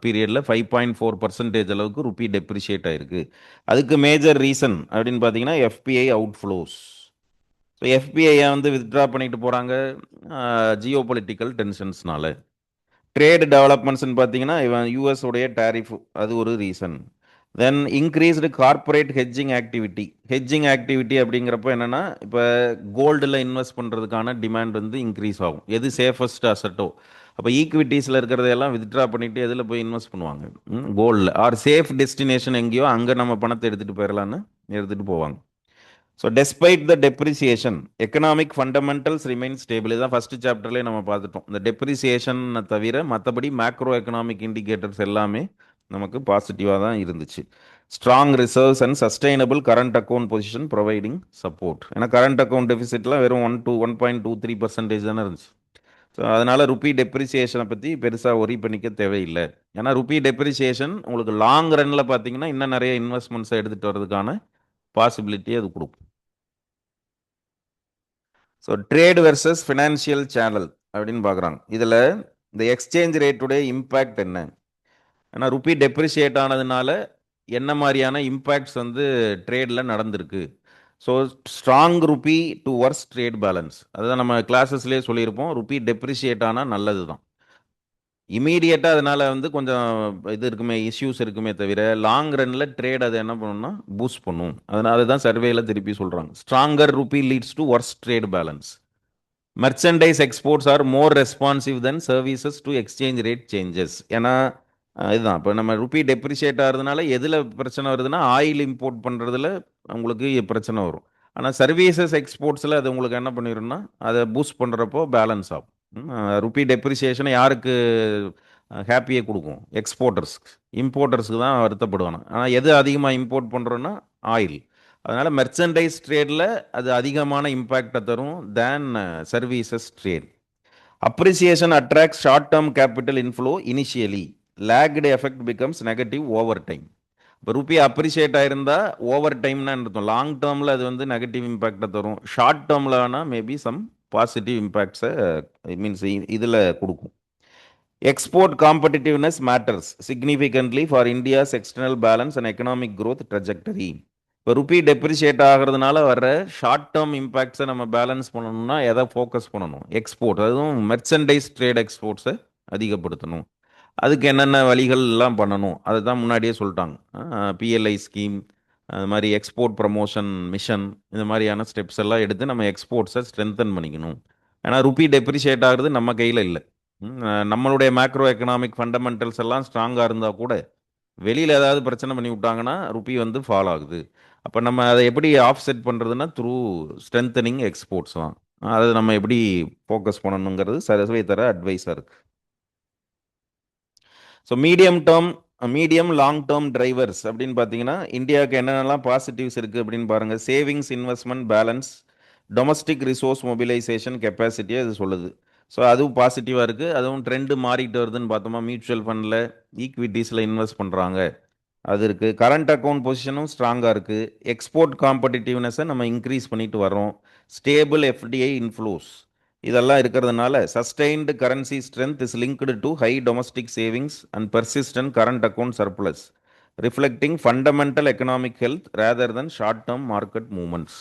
Speaker 1: பீரியடில் 5.4% அளவுக்கு ருப்பி டெப்ரிஷியேட் ஆயிருக்கு. அதுக்கு மேஜர் ரீசன் அப்படின்னு பார்த்தீங்கன்னா எஃபிஐ அவுட்ஃப்ளோஸ். ஸோ எஃபிஐ வந்து வித்ட்ரா பண்ணிட்டு போகிறாங்க ஜியோ பொலிட்டிக்கல் டென்ஷன்ஸ்னால. ட்ரேட் டெவலப்மெண்ட்ஸ்ன்னு பார்த்தீங்கன்னா இவன் யூஎஸ் உடைய டேரிஃப், அது ஒரு reason. Then increased corporate hedging activity. Hedging activity அப்படிங்கிறப்போ என்னென்னா, இப்போ கோல்டில் இன்வெஸ்ட் பண்ணுறதுக்கான டிமாண்ட் வந்து இன்க்ரீஸ் ஆகும். எது சேஃபஸ்ட் அசட்டோ, அப்போ ஈக்விட்டிஸில் இருக்கிறதையெல்லாம் வித்ட்ரா பண்ணிவிட்டு எதில் போய் இன்வெஸ்ட் பண்ணுவாங்க? கோல்டில். ஆர் சேஃப் டெஸ்டினேஷன் எங்கேயோ அங்கே நம்ம பணத்தை எடுத்துகிட்டு போயிடலான்னு எடுத்துகிட்டு போவாங்க. ஸோ டெஸ்பைட் த depreciation economic fundamentals remain stable. இதுதான் ஃபர்ஸ்ட் சாப்டர்லேயே நம்ம பார்த்துட்டோம். இந்த டெப்ரிசியேஷனை தவிர மற்றபடி மேக்ரோ எக்கனாமிக் இண்டிகேட்டர்ஸ் எல்லாமே நமக்கு பாசிட்டிவாக தான் இருந்துச்சு. Strong reserves and sustainable current account position providing support. ஏன்னா கரண்ட் அக்கௌண்ட் டெபிசிட்லாம் வெறும் 1.23% தானே இருந்துச்சு. ஸோ அதனால் ருப்பி டெப்ரிசியேஷனை பற்றி பெருசாக ஒரி பண்ணிக்க தேவையில்லை. ஏன்னா ருப்பி டெப்ரிசியேஷன் உங்களுக்கு லாங் ரன்னில் பார்த்தீங்கன்னா இன்னும் நிறைய இன்வெஸ்ட்மெண்ட்ஸை எடுத்துகிட்டு வர்றதுக்கான பாசிபிலிட்டியை அது கொடுக்கும். So trade versus financial channel அப்படின்னு பார்க்குறாங்க. இதில் இந்த எக்ஸ்சேஞ்ச் ரேட்டுடைய இம்பேக்ட் என்ன? ஏன்னா ருப்பி டெப்ரிஷியேட் ஆனதுனால என்ன மாதிரியான இம்பேக்ட்ஸ் வந்து ட்ரேடில் நடந்திருக்கு? So strong rupee to worse trade balance, அதுதான் நம்ம கிளாஸஸ்லேயே சொல்லியிருப்போம். ருப்பி டெப்ரிஷியேட் ஆனால் நல்லது தான். இமீடியட்டாக அதனால் வந்து கொஞ்சம் இது இருக்குமே, இஷ்யூஸ் இருக்குமே தவிர லாங் ரன்னில் ட்ரேட் அதை என்ன பண்ணணும்னா பூஸ்ட் பண்ணும். அதனால தான் சர்வேயில் திருப்பி சொல்கிறாங்க stronger rupee leads to worse trade balance. Merchandise exports are more responsive than services to exchange rate changes. ஏன்னா இதுதான் இப்போ நம்ம ருப்பி டெப்ரிஷியேட் ஆகிறதுனால எதில் பிரச்சனை வருதுன்னா ஆயில் இம்போர்ட் பண்ணுறதுல உங்களுக்கு பிரச்சனை வரும். ஆனால் சர்வீசஸ் எக்ஸ்போர்ட்ஸில் அது உங்களுக்கு என்ன பண்ணிடும்னா அதை பூஸ்ட் பண்ணுறப்போ பேலன்ஸ் ஆகும். ருப்பி டெப்ரிசியேஷனை யாருக்கு ஹாப்பியை கொடுக்கும்? எக்ஸ்போர்ட்டர்ஸ்க்கு. இம்போர்ட்டர்ஸ்க்கு தான் வருத்தப்படுவாங்க. ஆனால் எது அதிகமாக இம்போர்ட் பண்ணுறோன்னா ஆயில். அதனால் மெர்ச்சன்டைஸ் ட்ரேடில் அது அதிகமான இம்பேக்டை தரும் then services trade. Appreciation attract short term capital inflow initially, lagged effect becomes negative over time. இப்போ ருப்பி அப்ரிஷியேட் ஆயிருந்தா ஓவர் டைம்னா இருக்கும். லாங் டேர்மில் அது வந்து நெகட்டிவ் இம்பேக்டை தரும். ஷார்ட் டேர்மில் வேணால் மேபி சம் பாசிட்டிவ் இம்பேக்ட்ஸை மீன்ஸ் இதில் கொடுக்கும். Export competitiveness matters significantly for India's external balance and economic growth trajectory. இப்போ ருப்பி டெப்ரிஷியேட் ஆகிறதுனால வர ஷார்ட் டேர்ம் இம்பேக்ட்ஸை நம்ம பேலன்ஸ் பண்ணணும்னா எதை ஃபோக்கஸ் பண்ணணும்? எக்ஸ்போர்ட், அதுவும் மெர்ச்சன்டைஸ் ட்ரேட் எக்ஸ்போர்ட்ஸை அதிகப்படுத்தணும். அதுக்கு என்னென்ன வழிகள் எல்லாம் பண்ணணும் அதை தான் முன்னாடியே சொல்லிட்டாங்க. பிஎல்ஐ ஸ்கீம், அது மாதிரி எக்ஸ்போர்ட் ப்ரமோஷன் மிஷன், இந்த மாதிரியான ஸ்டெப்ஸ் எல்லாம் எடுத்து நம்ம எக்ஸ்போர்ட்ஸை ஸ்ட்ரென்தன் பண்ணிக்கணும். ஏன்னா ருப்பி டெப்ரிஷியேட் ஆகிறது நம்ம கையில் இல்லை. நம்மளுடைய மேக்ரோ எக்கனாமிக் ஃபண்டமெண்டல்ஸ் எல்லாம் ஸ்ட்ராங்காக இருந்தால் கூட வெளியில் ஏதாவது பிரச்சனை பண்ணி விட்டாங்கன்னா ருப்பி வந்து ஃபால் ஆகுது. அப்போ நம்ம அதை எப்படி ஆஃப் செட் பண்ணுறதுன்னா த்ரூ ஸ்ட்ரென்தனிங் எக்ஸ்போர்ட்ஸ் தான். அதை நம்ம எப்படி ஃபோக்கஸ் பண்ணணுங்கிறது சரஸ்வதி தர அட்வைஸாக இருக்குது. So medium long term drivers அப்படின்னு பார்த்தீங்கன்னா இந்தியாவுக்கு என்னென்னலாம் பாசிட்டிவ்ஸ் இருக்குது அப்படின்னு பாருங்கள். Savings, investment, balance, domestic resource mobilisation கெப்பாசிட்டியை இது சொல்லுது. ஸோ அதுவும் பாசிட்டிவாக இருக்குது. அதுவும் ட்ரெண்டு மாறிட்டு வருதுன்னு பார்த்தோமா, மியூச்சுவல் ஃபண்டில், ஈக்விட்டிஸில் இன்வெஸ்ட் பண்ணுறாங்க, அது இருக்குது. கரண்ட் அக்கௌண்ட் பொசிஷனும் ஸ்ட்ராங்காக இருக்குது. எக்ஸ்போர்ட் காம்படிட்டிவ்னஸை நம்ம இன்க்ரீஸ் பண்ணிட்டு வரோம். ஸ்டேபிள் எஃப்டிஐ இன்ஃப்ளோஸ் இதெல்லாம் இருக்கிறதுனால sustained currency strength is linked to high domestic savings and persistent current account surplus, reflecting fundamental economic health rather then short term market movements.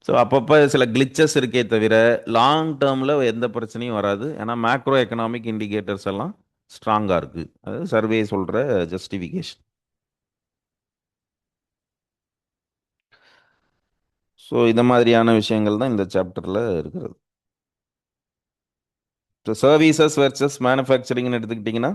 Speaker 1: So அப்பப்போ சில clichés இருக்கே தவிர long டேர்மில் எந்த பிரச்சனையும் வராது. ஏன்னா மேக்ரோ எக்கனாமிக் இண்டிகேட்டர்ஸ் எல்லாம் ஸ்ட்ராங்காக இருக்குது. அது சர்வே சொல்கிற ஜஸ்டிஃபிகேஷன். ஸோ இந்த மாதிரியான விஷயங்கள் தான் இந்த சாப்டரில் இருக்கிறது. ஸோ சர்வீசஸ் வெர்சஸ் மேனுஃபேக்சரிங்னு எடுத்துக்கிட்டிங்கன்னா,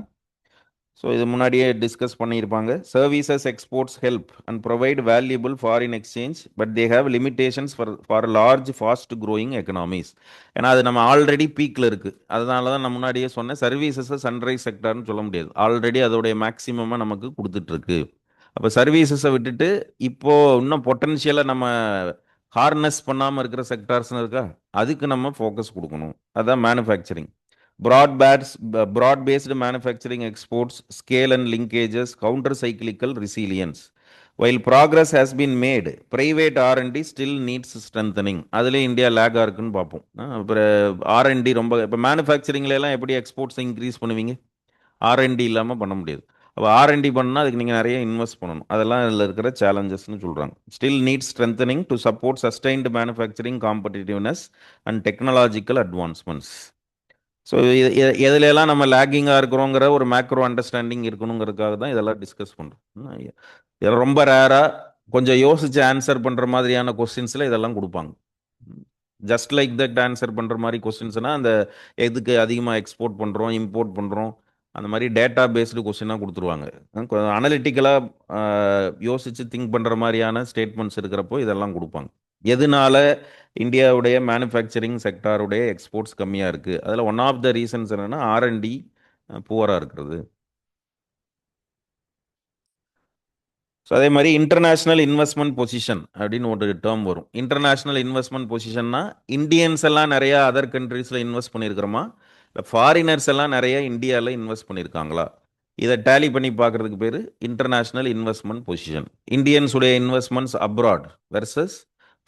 Speaker 1: ஸோ இது முன்னாடியே டிஸ்கஸ் பண்ணியிருப்பாங்க. Services exports help and provide valuable foreign exchange but they have limitations for large fast growing economics. ஏன்னா அது நம்ம ஆல்ரெடி பீக்கில் இருக்குது. அதனால தான் நான் முன்னாடியே சொன்னேன், சர்வீசஸை சன்ரைஸ் செக்டார்னு சொல்ல முடியாது. ஆல்ரெடி அதோடைய மேக்ஸிமமாக நமக்கு கொடுத்துட்ருக்கு. அப்போ சர்வீசஸை விட்டுட்டு இப்போது இன்னும் பொட்டன்ஷியலாக நம்ம ஹார்னஸ் பண்ணாமல் இருக்கிற செக்டார்ஸ்னு இருக்கா, அதுக்கு நம்ம ஃபோக்கஸ் கொடுக்கணும். அதுதான் manufacturing. broad based manufacturing exports scale and linkages counter cyclical resilience. While progress has been made, private R&D still needs strengthening. அதிலே இந்தியா லேக் இருக்குன்னு பார்ப்போம். அப்புறம் R&D ரொம்ப இப்போ மேனுஃபேக்சரிங்ல எல்லாம் எப்படி எக்ஸ்போர்ட்ஸ் இன்க்ரீஸ் பண்ணுவீங்க? R&D இல்லாமல் பண்ண முடியாது. அப்போ R&D பண்ணால் அதுக்கு நீங்கள் நிறைய இன்வெஸ்ட் பண்ணணும். அதெல்லாம் இதில் இருக்கிற சேலஞ்சஸ்னு சொல்கிறாங்க. Still need strengthening to support sustained manufacturing competitiveness and technological advancements. So எதுலெல்லாம் நம்ம லேக்கிங்காக இருக்கிறோங்கிற ஒரு மேக்ரோ அண்டர்ஸ்டாண்டிங் இருக்கணுங்கிறதுக்காக தான் இதெல்லாம் டிஸ்கஸ் பண்ணுறோம். இதெல்லாம் ரொம்ப ரேராக கொஞ்சம் யோசித்து ஆன்சர் பண்ணுற மாதிரியான கொஸ்டின்ஸில் இதெல்லாம் கொடுப்பாங்க. ஜஸ்ட் லைக் தட் ஆன்சர் பண்ணுற மாதிரி கொஸ்டின்ஸ்னால் அந்த எதுக்கு அதிகமாக எக்ஸ்போர்ட் பண்ணுறோம், இம்போர்ட் பண்ணுறோம், அந்த மாதிரி டேட்டா பேஸ்டு கொஸ்டினாக கொடுத்துருவாங்க. அனலிட்டிக்கலாக யோசித்து திங்க் பண்ணுற மாதிரியான ஸ்டேட்மெண்ட்ஸ் இருக்கிறப்போ இதெல்லாம் கொடுப்பாங்க. எதனால இந்தியாவுடைய மேனுஃபேக்சரிங் செக்டாருடைய எக்ஸ்போர்ட்ஸ் கம்மியாக இருக்குது, அதில் ஒன் ஆஃப் த ரீசன்ஸ் என்னென்னா R&D புவராக இருக்கிறது. ஸோ அதே மாதிரி இன்டர்நேஷ்னல் இன்வெஸ்ட்மெண்ட் பொசிஷன் அப்படின்னு ஒரு டேர்ம் வரும். இன்டர்நேஷ்னல் இன்வெஸ்ட்மெண்ட் பொசிஷன்னா இந்தியன்ஸ் எல்லாம் நிறையா அதர் கண்ட்ரீஸில் இன்வெஸ்ட் பண்ணியிருக்கிறோமா, இல்லை ஃபாரினர்ஸ் எல்லாம் நிறைய இந்தியாவில் இன்வெஸ்ட் பண்ணியிருக்காங்களா, இதை டேலி பண்ணி பார்க்குறதுக்கு பேர் இன்டர்நேஷ்னல் இன்வெஸ்ட்மெண்ட் பொசிஷன். இந்தியன்ஸுடைய investments abroad versus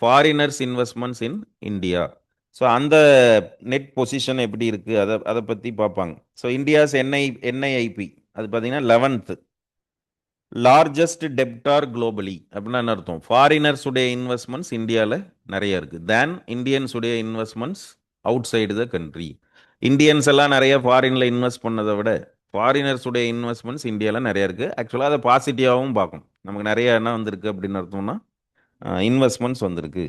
Speaker 1: foreigners investments in India. So அந்த நெட் பொசிஷன் எப்படி இருக்குது அதை அதை பற்றி பார்ப்பாங்க. ஸோ இந்தியாஸ் என்ஐஐபி அது பார்த்தீங்கன்னா 11th லார்ஜஸ்ட் டெப்டார் குளோபலி. அப்படின்னா என்ன அர்த்தம்? ஃபாரினர்ஸுடைய இன்வெஸ்ட்மெண்ட்ஸ் இந்தியாவில் நிறைய இருக்குது தேன் இந்தியன்ஸுடைய investments outside the country. Indians எல்லாம் நிறைய ஃபாரினில் இன்வெஸ்ட் பண்ணதை விட ஃபாரினர்ஸுடைய இன்வெஸ்ட்மெண்ட்ஸ் இந்தியாவில் நிறைய இருக்குது. ஆக்சுவலாக அதை பாசிட்டிவாகவும் பார்க்கணும். நமக்கு நிறைய என்ன வந்திருக்கு அப்படின்னு அர்த்தம்னா இன்வெஸ்ட்மெண்ட்ஸ் வந்திருக்கு.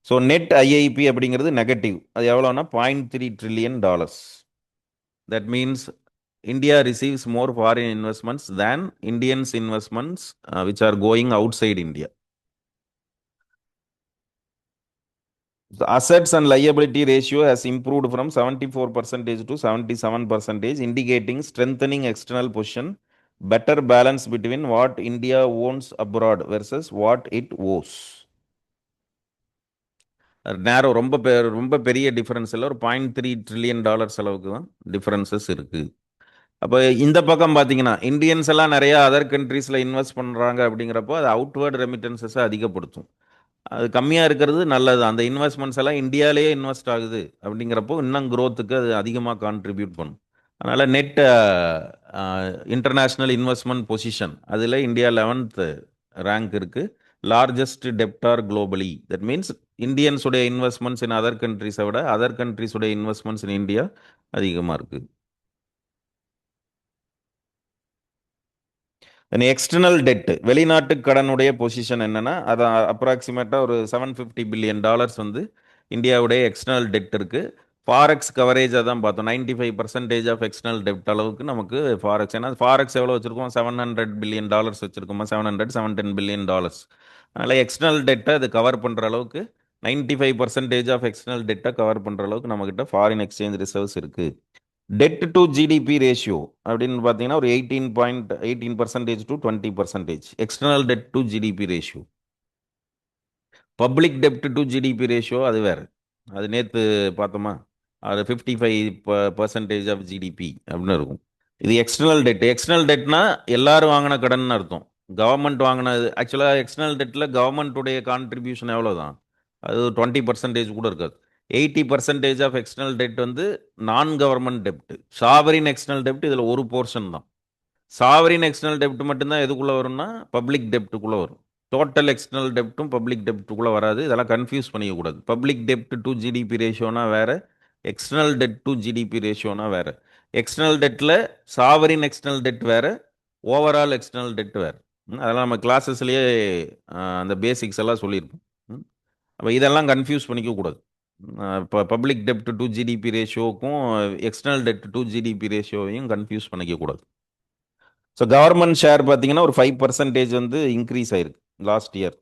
Speaker 1: ஸோ நெட் ஐஐபி அப்படிங்கிறது நெகட்டிவ். அது எவ்வளோனா $0.3 trillion. That means India receives more foreign investments than Indians investments which are going outside India. The assets and liability ratio has improved from 74% to 77%, indicating strengthening external position, better balance between what India owns abroad versus what it owes. நேரோ ரொம்ப பெரிய difference இல்லை, ஒரு $0.3 trillion அளவுக்கு தான் differences இருக்குது. அப்போ இந்த பக்கம் பார்த்தீங்கன்னா இந்தியன்ஸ் எல்லாம் நிறையா அதர் கண்ட்ரீஸில் இன்வெஸ்ட் பண்ணுறாங்க. அப்படிங்கிறப்போ அது அவுட்வேர்ட் ரெமிட்டன்சஸை அதிகப்படுத்தும். அது கம்மியாக இருக்கிறது நல்லது. அந்த இன்வெஸ்ட்மெண்ட்ஸ் எல்லாம் இந்தியாவிலேயே இன்வெஸ்ட் ஆகுது அப்படிங்கிறப்போ இன்னும் க்ரோத்துக்கு அது அதிகமாக கான்ட்ரிபியூட் பண்ணும். அதனால் நெட் இன்டர்நேஷ்னல் இன்வெஸ்ட்மெண்ட் பொசிஷன் அதில் இந்தியா 11th ரேங்க் இருக்குது. Largest debtor globally. That means இந்தியன்ஸுடைய இன்வெஸ்ட்மெண்ட்ஸ் இன் அதர் கண்ட்ரீஸை விட அதர் கண்ட்ரீஸுடைய இன்வெஸ்ட்மெண்ட்ஸ் இன் இந்தியா அதிகமாக இருக்குது. எக்ஸ்டர்னல் டெட் வெளிநாட்டு கடனுடைய பொசிஷன் என்னன்னா அது அப்ராக்சிமேட்டாக ஒரு $750 billion வந்து இந்தியாவுடைய எக்ஸ்டர்னல் டெட் இருக்குது. ஃபாரெக்ஸ் கவரேஜாக தான் பார்த்தோம். 95% ஆஃப் எக்ஸ்டர்னல் டெப்ட் அளவுக்கு நமக்கு ஃபாரெக்ஸ். ஏன்னா ஃபாரெக்ஸ் எவ்வளோ வச்சுருக்கோம்? $700 பில்லியன் வச்சுருக்கோமா? 710 அதனால் எக்ஸ்டர்னல் டெட்டை அது கவர் பண்ணுற அளவுக்கு 95% ஆஃப் எக்ஸ்டர்னல் டெட்டை கவர் பண்ணுற அளவுக்கு நம்மக்கிட்ட ஃபாரின் எக்ஸ்சேஞ்ச் ரிசர்வ்ஸ் இருக்குது. டெட் டு ஜிடிபி ரேஷியோ அப்படின்னு பார்த்தீங்கன்னா ஒரு 18% to 20%. External debt to GDP ratio. Public டெப்ட் டு ஜிடிபி ரேஷியோ அது வேறு. அது நேற்று பார்த்தோமா? அது 55% ஆஃப் ஜிடிபி அப்படின்னு இருக்கும். இது எக்ஸ்டர்னல் டெட். எக்ஸ்டர்னல் டெட்னா எல்லாரும் வாங்கின கடன் அர்த்தம். கவர்மெண்ட் வாங்கினது ஆக்சுவலாக எக்ஸ்டர்னல் டெட்டில் கவர்மெண்ட்டுடைய கான்ட்ரிபியூஷன் எவ்வளோ தான்? அது 20% கூட இருக்காது. 80% ஆஃப் எக்ஸ்டர்னல் டெட் வந்து நான் கவர்மெண்ட் டெப்ட். சாவரின் எக்ஸ்டர்னல் டெப்ட் இதில் ஒரு போர்ஷன் தான். சாவரின் எக்ஸ்டர்னல் டெப்ட் மட்டும்தான் எதுக்குள்ளே வரும்னா பப்ளிக் டெப்ட்டுக்குள்ளே வரும். டோட்டல் எக்ஸ்டர்னல் டெப்ட்டும் பப்ளிக் டெப்ட்டுக்குள்ளே வராது. இதெல்லாம் கன்ஃபியூஸ் பண்ணிக்கக்கூடாது. பப்ளிக் டெப்ட் டு ஜிடிபி ரேஷியோனா வேறு, எக்ஸ்டர்னல் டெட் டு ஜிடிபி ரேஷியோனா வேறு. எக்ஸ்டர்னல் டெட்டில் சாவரின் எக்ஸ்டர்னல் டெட் வேறு, ஓவரால் எக்ஸ்டர்னல் டெட் வேறு. அதெல்லாம் நம்ம கிளாஸஸ்லேயே அந்த பேசிக்ஸ் எல்லாம் சொல்லியிருப்போம். அப்போ இதெல்லாம் கன்ஃபியூஸ் பண்ணிக்கக்கூடாது. இப்போ பப்ளிக் டெப்ட் டு ஜிடிபி ரேஷியோவுக்கும் எக்ஸ்டர்னல் டெட் டு ஜிடிபி ரேஷியோவையும் கன்ஃபியூஸ் பண்ணிக்கக்கூடாது. ஸோ கவர்மெண்ட் ஷேர் பார்த்தீங்கன்னா ஒரு 5% வந்து இன்க்ரீஸ் ஆயிருக்கு லாஸ்ட் இயர்.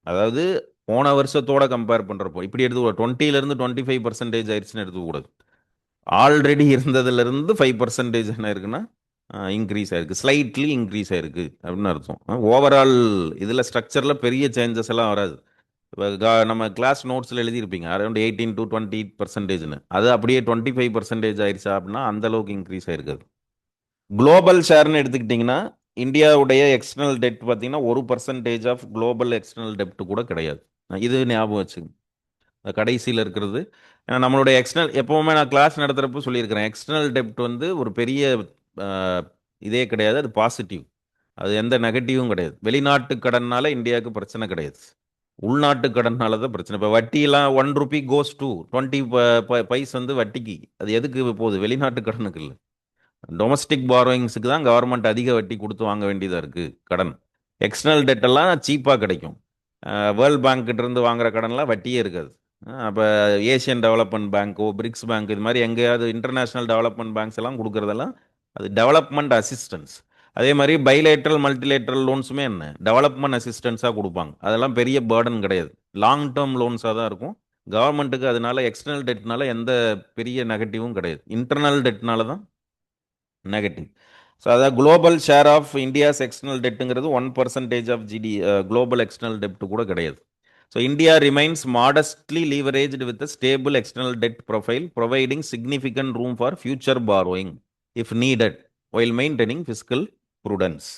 Speaker 1: அதாவது போன வருஷத்தோட கம்பேர் பண்ணுறப்போ இப்படி எடுத்துக்கூடாது. 20லேருந்து 25% ஆயிடுச்சுன்னு எடுத்துக்கூடாது. ஆல்ரெடி இருந்ததுலேருந்து 5% என்ன இருக்குன்னா இன்க்ரீஸ் ஆயிருக்கு. ஸ்லைட்லி இன்க்ரீஸ் ஆயிருக்கு அப்படின்னு அர்த்தம். ஓவரால் இதில் ஸ்ட்ரக்சரில் பெரிய சேஞ்சஸ் எல்லாம் வராது. நம்ம கிளாஸ் நோட்ஸில் எழுதியிருப்பீங்க அரௌண்ட் 18 to 20%. அது அப்படியே 25% ஆயிடுச்சா அப்படின்னா அந்த அளவுக்கு இன்க்ரீஸ் ஆயிருக்காது. குளோபல் ஷேர்னு எடுத்துக்கிட்டிங்கன்னா இந்தியாவுடைய எக்ஸ்டர்னல் டெட் பார்த்தீங்கன்னா 1% ஆஃப் குளோபல் எக்ஸ்டர்னல் டெப்ட் கூட கிடையாது. இது ஞாபகம் வச்சுங்க. கடைசியில் இருக்கிறது. ஏன்னா நம்மளுடைய எக்ஸ்டர்னல் எப்போவுமே நான் கிளாஸ் நடத்துகிறப்போ சொல்லியிருக்கிறேன், எக்ஸ்டர்னல் டெப்ட் வந்து ஒரு பெரிய இதே கிடையாது. அது பாசிட்டிவ். அது எந்த நெகட்டிவும் கிடையாது. வெளிநாட்டு கடன்னால இந்தியாவுக்கு பிரச்சனை கிடையாது. உள்நாட்டு கடனால தான் பிரச்சனை. இப்போ வட்டியெல்லாம் ₹1 கோஸ் டு 20 பைஸ் வந்து வட்டிக்கு. அது எதுக்கு போகுது? வெளிநாட்டு கடனுக்கு இல்லை. டொமஸ்டிக் பாரோயிங்ஸுக்கு தான் கவர்மெண்ட் அதிக வட்டி கொடுத்து வாங்க வேண்டியதாக இருக்குது கடன். எக்ஸ்டர்னல் டெட் எல்லாம் சீப்பாக கிடைக்கும். வேர்ல்ட் பேங்க்கிட்ட இருந்து வாங்குற கடன்லாம் வட்டியே இருக்காது. அப்போ ஏஷியன் டெவலப்மெண்ட் பேங்க்கோ பிரிக்ஸ் பேங்க் இது மாதிரி எங்கேயாவது இன்டர்நேஷ்னல் டெவலப்மெண்ட் பேங்க்ஸ் எல்லாம் கொடுக்குறதெல்லாம் அது டெவலப்மெண்ட் அசிஸ்டன்ஸ். அதே மாதிரி பைலேட்ரல் மல்டிலேட்ரல் லோன்ஸுமே என்ன டெவலப்மெண்ட் அசிஸ்டன்ஸாக கொடுப்பாங்க. அதெல்லாம் பெரிய பேர்டன் கிடையாது. லாங் டேர்ம் லோன்ஸாக தான் இருக்கும். கவர்மெண்ட்டுக்கு அதனால எக்ஸ்டர்னல் டெட்னால எந்த பெரிய நெகட்டிவும் கிடையாது. இன்டர்னல் டெட்னால தான் நெகட்டிவ். ஸோ அதாவது global share of India's external டெட்டுங்கிறது 1% ஆஃப் குளோபல் எக்ஸ்டர்னல் டெப்ட் கூட கிடையாது. So India remains modestly leveraged with stable external debt profile providing significant room for future borrowing if needed while maintaining fiscal prudence.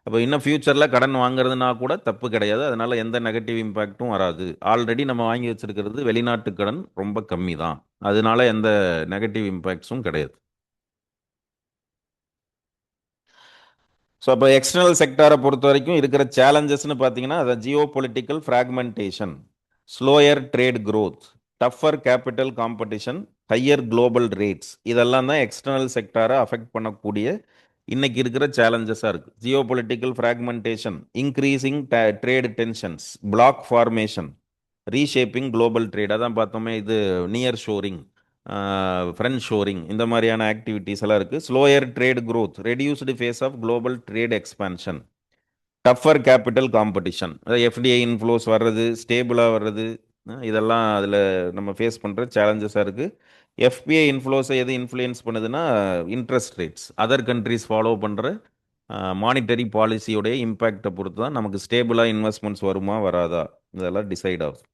Speaker 1: அப்போ இன்னும் ஃபியூச்சரில் கடன் வாங்குறதுனா கூட தப்பு கிடையாது. அதனால எந்த நெகட்டிவ் இம்பேக்ட்டும் வராது. ஆல்ரெடி நம்ம வாங்கி வச்சிருக்கிறது வெளிநாட்டு கடன் ரொம்ப கம்மி தான். அதனால எந்த நெகட்டிவ் இம்பேக்ட்ஸும் கிடையாது. ஸோ அப்போ எக்ஸ்டர்னல் செக்டாரை பொறுத்த வரைக்கும் இருக்கிற சேலஞ்சஸ்னு பார்த்தீங்கன்னா அதை Jio political fragmentation, slower trade growth, tougher capital competition, higher global rates, இதெல்லாம் தான் எக்ஸ்டர்னல் செக்டாரை அஃபெக்ட் பண்ணக்கூடிய இன்னைக்கு இருக்கிற சேலஞ்சஸாக இருக்குது. Geopolitical fragmentation, increasing trade tensions, bloc formation, reshaping global trade, அதான் பார்த்தோமே இது நியர் ஷோரிங், ஃப்ரெண்ட் ஷோரிங், இந்த மாதிரியான ஆக்டிவிட்டீஸ் எல்லாம் இருக்குது. Slower trade growth, reduced pace of global trade expansion, tougher capital competition, அதாவது எஃப்டிஐ இன்ஃப்ளோஸ் வர்றது, ஸ்டேபிளாக வர்றது, இதெல்லாம் அதில் நம்ம ஃபேஸ் பண்ணுற சேலஞ்சஸாக இருக்குது. எஃபிஐ இன்ஃப்ளோஸை எது இன்ஃப்ளூயன்ஸ் பண்ணுதுன்னா interest rates, other countries follow பண்ணுற மானிட்டரி பாலிசியோடைய இம்பேக்டை பொறுத்து தான் நமக்கு ஸ்டேபிளாக இன்வெஸ்ட்மெண்ட்ஸ் வருமா வராதா இதெல்லாம் டிசைட் ஆகும்.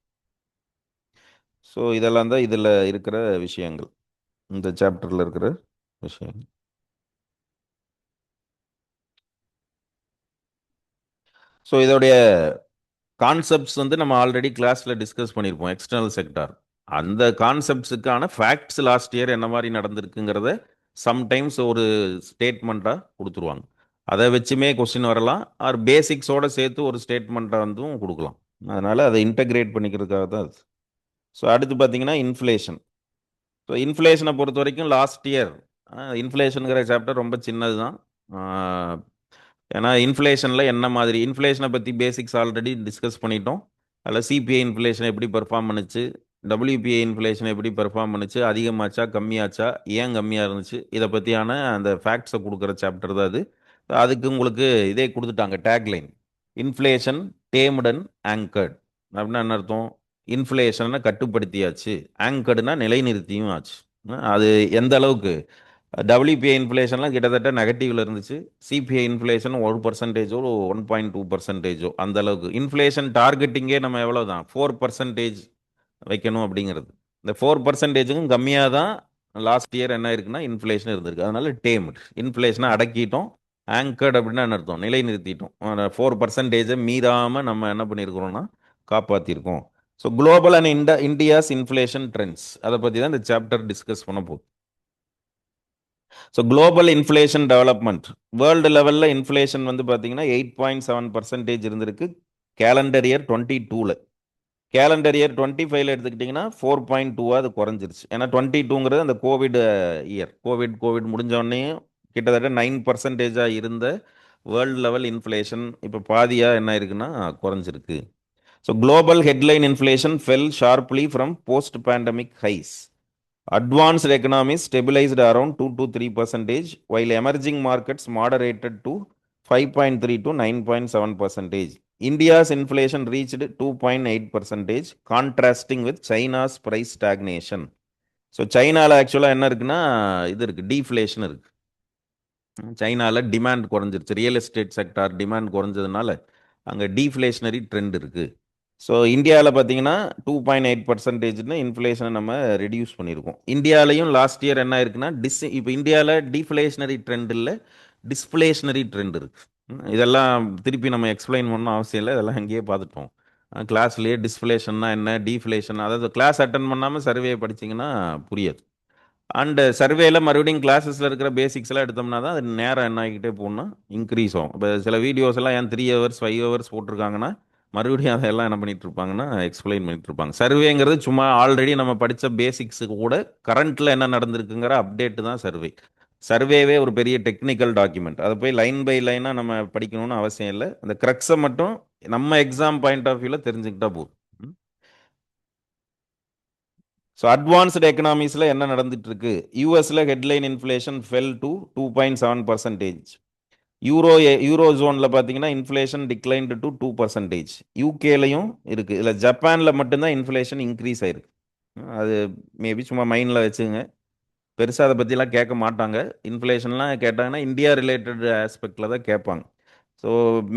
Speaker 1: ஸோ இதெல்லாம் தான் இதில் இருக்கிற விஷயங்கள், இந்த சாப்டரில் இருக்கிற விஷயம். ஸோ இதோடைய கான்செப்ட்ஸ் வந்து நம்ம ஆல்ரெடி கிளாஸில் டிஸ்கஸ் பண்ணியிருப்போம். எக்ஸ்டர்னல் செக்டார் அந்த கான்செப்ட்ஸுக்கான ஃபேக்ட்ஸ் லாஸ்ட் இயர் என்ன மாதிரி நடந்திருக்குங்கிறத சம்டைம்ஸ் ஒரு ஸ்டேட்மெண்ட்டாக கொடுத்துருவாங்க. அதை வச்சுமே கொஸ்டின் வரலாம், ஆர் பேசிக்ஸோடு சேர்த்து ஒரு ஸ்டேட்மெண்ட்டாக வந்தும் கொடுக்கலாம். அதனால் அதை இன்டகிரேட் பண்ணிக்கிறதுக்காக தான் அது. ஸோ அடுத்து பார்த்தீங்கன்னா இன்ஃப்ளேஷன். ஸோ இன்ஃப்ளேஷனை பொறுத்த வரைக்கும் லாஸ்ட் இயர் இன்ஃப்ளேஷனுங்கிற சாப்டர் ரொம்ப சின்னது தான். ஏன்னா இன்ஃப்ளேஷனில் என்ன மாதிரி இன்ஃப்ளேஷனை பற்றி பேசிக்ஸ் ஆல்ரெடி டிஸ்கஸ் பண்ணிட்டோம். அதில் சிபிஐ இன்ஃப்ளேஷன் எப்படி பெர்ஃபார்ம் பண்ணுச்சு, WPI இன்ஃப்ளேஷன் எப்படி பெர்ஃபார்ம் பண்ணுச்சு, அதிகமாச்சா கம்மியாச்சா, ஏன் கம்மியாக இருந்துச்சு, இதை பற்றியான அந்த ஃபேக்ட்ஸை கொடுக்குற சாப்டர் தான் அது. அதுக்கு உங்களுக்கு இதே கொடுத்துட்டாங்க டேக்லைன், இன்ஃப்ளேஷன் டேம்ட் அண்ட் ஆங்கர்ட். அப்படின்னா என்ன அர்த்தம்? இன்ஃப்ளேஷனை கட்டுப்படுத்தியாச்சு, ஆங்கர்டுனா நிலைநிறுத்தியும் ஆச்சு. அது எந்த அளவுக்கு? WPI இன்ஃப்ளேஷன்லாம் கிட்டத்தட்ட நெகட்டிவ்ல இருந்துச்சு. சிபிஐ இன்ஃப்ளேஷன் 1%, 1.2%, அந்த அளவுக்கு. இன்ஃப்ளேஷன் டார்கெட்டிங்கே நம்ம எவ்வளோ தான், 4% வைக்கணும் அப்படிங்கிறது. இந்த 4%க்கும் கம்மியாக தான் லாஸ்ட் இயர் என்ன இருக்குன்னா இன்ஃப்ளேஷன் இருந்திருக்கு. அதனால டேம்ட், இன்ஃப்ளேஷனை அடக்கிட்டோம். ஆங்கர்ட் அப்படின்னா என்ன அர்த்தம்? நிலைநிறுத்திட்டோம். 4%, மீறாமல் நம்ம என்ன பண்ணியிருக்கிறோம்னா காப்பாற்றிருக்கோம். So global and India's inflation trends, அதை பற்றி தான் இந்த சாப்டர் டிஸ்கஸ் பண்ண போகுது. So global inflation development, world லெவலில் இன்ஃப்ளேஷன் வந்து பார்த்தீங்கன்னா 8.7% இருந்திருக்கு கேலண்டர் இயர் 22ல். கேலண்டர் இயர் 25ல் எடுத்துக்கிட்டிங்கன்னா 4.2 அது குறைஞ்சிருச்சு. ஏன்னா 22ங்கிறது அந்த கோவிட் இயர். கோவிட் முடிஞ்சோடனே கிட்டத்தட்ட 9% இருந்த வேர்ல்டு லெவல் இன்ஃப்ளேஷன் இப்போ பாதியாக என்ன இருக்குன்னா குறைஞ்சிருக்கு. So global headline inflation fell sharply from post pandemic highs. Advanced economies stabilized around 2 to 3%, while emerging markets moderated to 5.3 to 9.7%. India's inflation reached 2.8%, contrasting with China's price stagnation. So சைனாவில் ஆக்சுவலாக என்ன இருக்குன்னா இது இருக்குது, டீஃப்ளேஷன் இருக்குது. சைனாவில் demand குறைஞ்சிருச்சு, real estate sector demand குறைஞ்சதுனால அங்கே டீஃப்ளேஷனரி ட்ரெண்ட் இருக்குது. ஸோ இந்தியாவில் பார்த்தீங்கன்னா 2.8% இன்ஃப்ளேஷனை நம்ம ரெடியூஸ் பண்ணியிருக்கோம். இந்தியாவிலையும் லாஸ்ட் இயர் என்ன இருக்குன்னா இப்போ இந்தியாவில் டீஃப்ளேஷனரி ட்ரெண்ட் இல்லை, டிஸ்பிளேஷனரி ட்ரெண்ட் இருக்கு. இதெல்லாம் திருப்பி நம்ம எக்ஸ்பிளைன் பண்ணணும் அவசியம் இல்லை, இதெல்லாம் அங்கேயே பார்த்துட்டோம் கிளாஸ்லேயே. டிஸ்பிளேஷன்னா என்ன, டீஃப்ளேஷன், அதாவது கிளாஸ் அட்டன் பண்ணாமல் சர்வே படிச்சிங்கன்னா புரியாது. அண்டு சர்வேல மறுபடியும் கிளாஸஸில் இருக்கிற பேசிக்ஸ்லாம் எடுத்தோம்னா தான் அது நேரம் என்ன ஆகிக்கிட்டே போகணும்னா இன்க்ரீஸ் ஆகும். இப்போ சில வீடியோஸ் எல்லாம் ஏன் 3 ஹவர்ஸ் 5 ஹவர்ஸ் போட்டிருக்காங்கன்னா மறுபடியும் அதெல்லாம் என்ன பண்ணிட்டு இருப்பாங்கன்னா எக்ஸ்பிளைன் பண்ணிட்டு இருப்பாங்க. சர்வேங்கிறது சும்மா ஆல்ரெடி நம்ம படித்த பேசிக்ஸுக்கு கூட கரண்ட்டில் என்ன நடந்திருக்குங்கிற அப்டேட்டு தான் சர்வே. சர்வேவே ஒரு பெரிய டெக்னிக்கல் டாக்குமெண்ட், அதை போய் லைன் பை லைனாக நம்ம படிக்கணும்னு அவசியம் இல்லை. அந்த க்ரக்ஸை மட்டும் நம்ம எக்ஸாம் பாயிண்ட் ஆஃப் வியூவில் தெரிஞ்சுக்கிட்டா போதும். ஸோ அட்வான்ஸ்டு எக்கனாமிஸில் என்ன நடந்துட்டு இருக்கு? யூஎஸில் headline inflation fell to 2.7%. Euro ஜோனில் பார்த்தீங்கன்னா இன்ஃப்ளேஷன் டிக்ளைன்டு டு 2%. யூகேலையும் இருக்குது. இதில் ஜப்பானில் மட்டும்தான் இன்ஃப்ளேஷன் இன்க்ரீஸ் ஆயிருக்கு. அது மேபி சும்மா மைண்டில் வச்சுங்க, பெருசாக அதை பற்றிலாம் கேட்க மாட்டாங்க. இன்ஃப்ளேஷன்லாம் கேட்டாங்கன்னா இந்தியா ரிலேட்டட் ஆஸ்பெக்டில் தான் கேட்பாங்க. ஸோ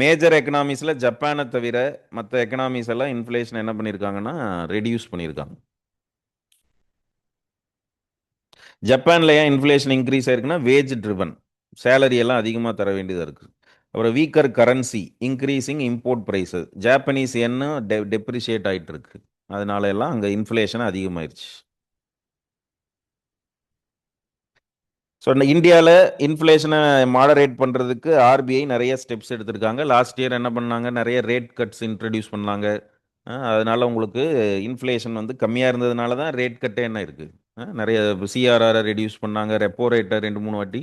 Speaker 1: மேஜர் எக்கனாமிஸில் ஜப்பானை தவிர மற்ற எக்கனாமிஸ் எல்லாம் இன்ஃப்ளேஷன் என்ன பண்ணியிருக்காங்கன்னா ரெடியூஸ் பண்ணியிருக்காங்க. ஜப்பானில் ஏன் இன்ஃப்ளேஷன் இன்க்ரீஸ் ஆயிருக்குன்னா வேஜ் ட்ரிவன், சேலரி எல்லாம் அதிகமாக தர வேண்டியதாக இருக்குது. அப்புறம் weaker currency, increasing import prices, Japanese என்ன டெப்ரிஷியேட் ஆகிட்டு இருக்கு, அதனால எல்லாம் அங்கே இன்ஃப்ளேஷன் அதிகமாயிருச்சு. ஸோ இந்தியாவில் இன்ஃப்ளேஷனை மாடரேட் பண்ணுறதுக்கு ஆர்பிஐ நிறைய ஸ்டெப்ஸ் எடுத்திருக்காங்க. லாஸ்ட் இயர் என்ன பண்ணாங்க, நிறைய ரேட் கட்ஸ் இன்ட்ரடியூஸ் பண்ணாங்க. அதனால உங்களுக்கு இன்ஃப்ளேஷன் வந்து கம்மியாக இருந்ததுனால தான் ரேட் கட்டே என்ன இருக்குது, நிறைய சிஆர்ஆரை ரெடியூஸ் பண்ணாங்க, ரெப்போ ரேட்டை 2-3 வாட்டி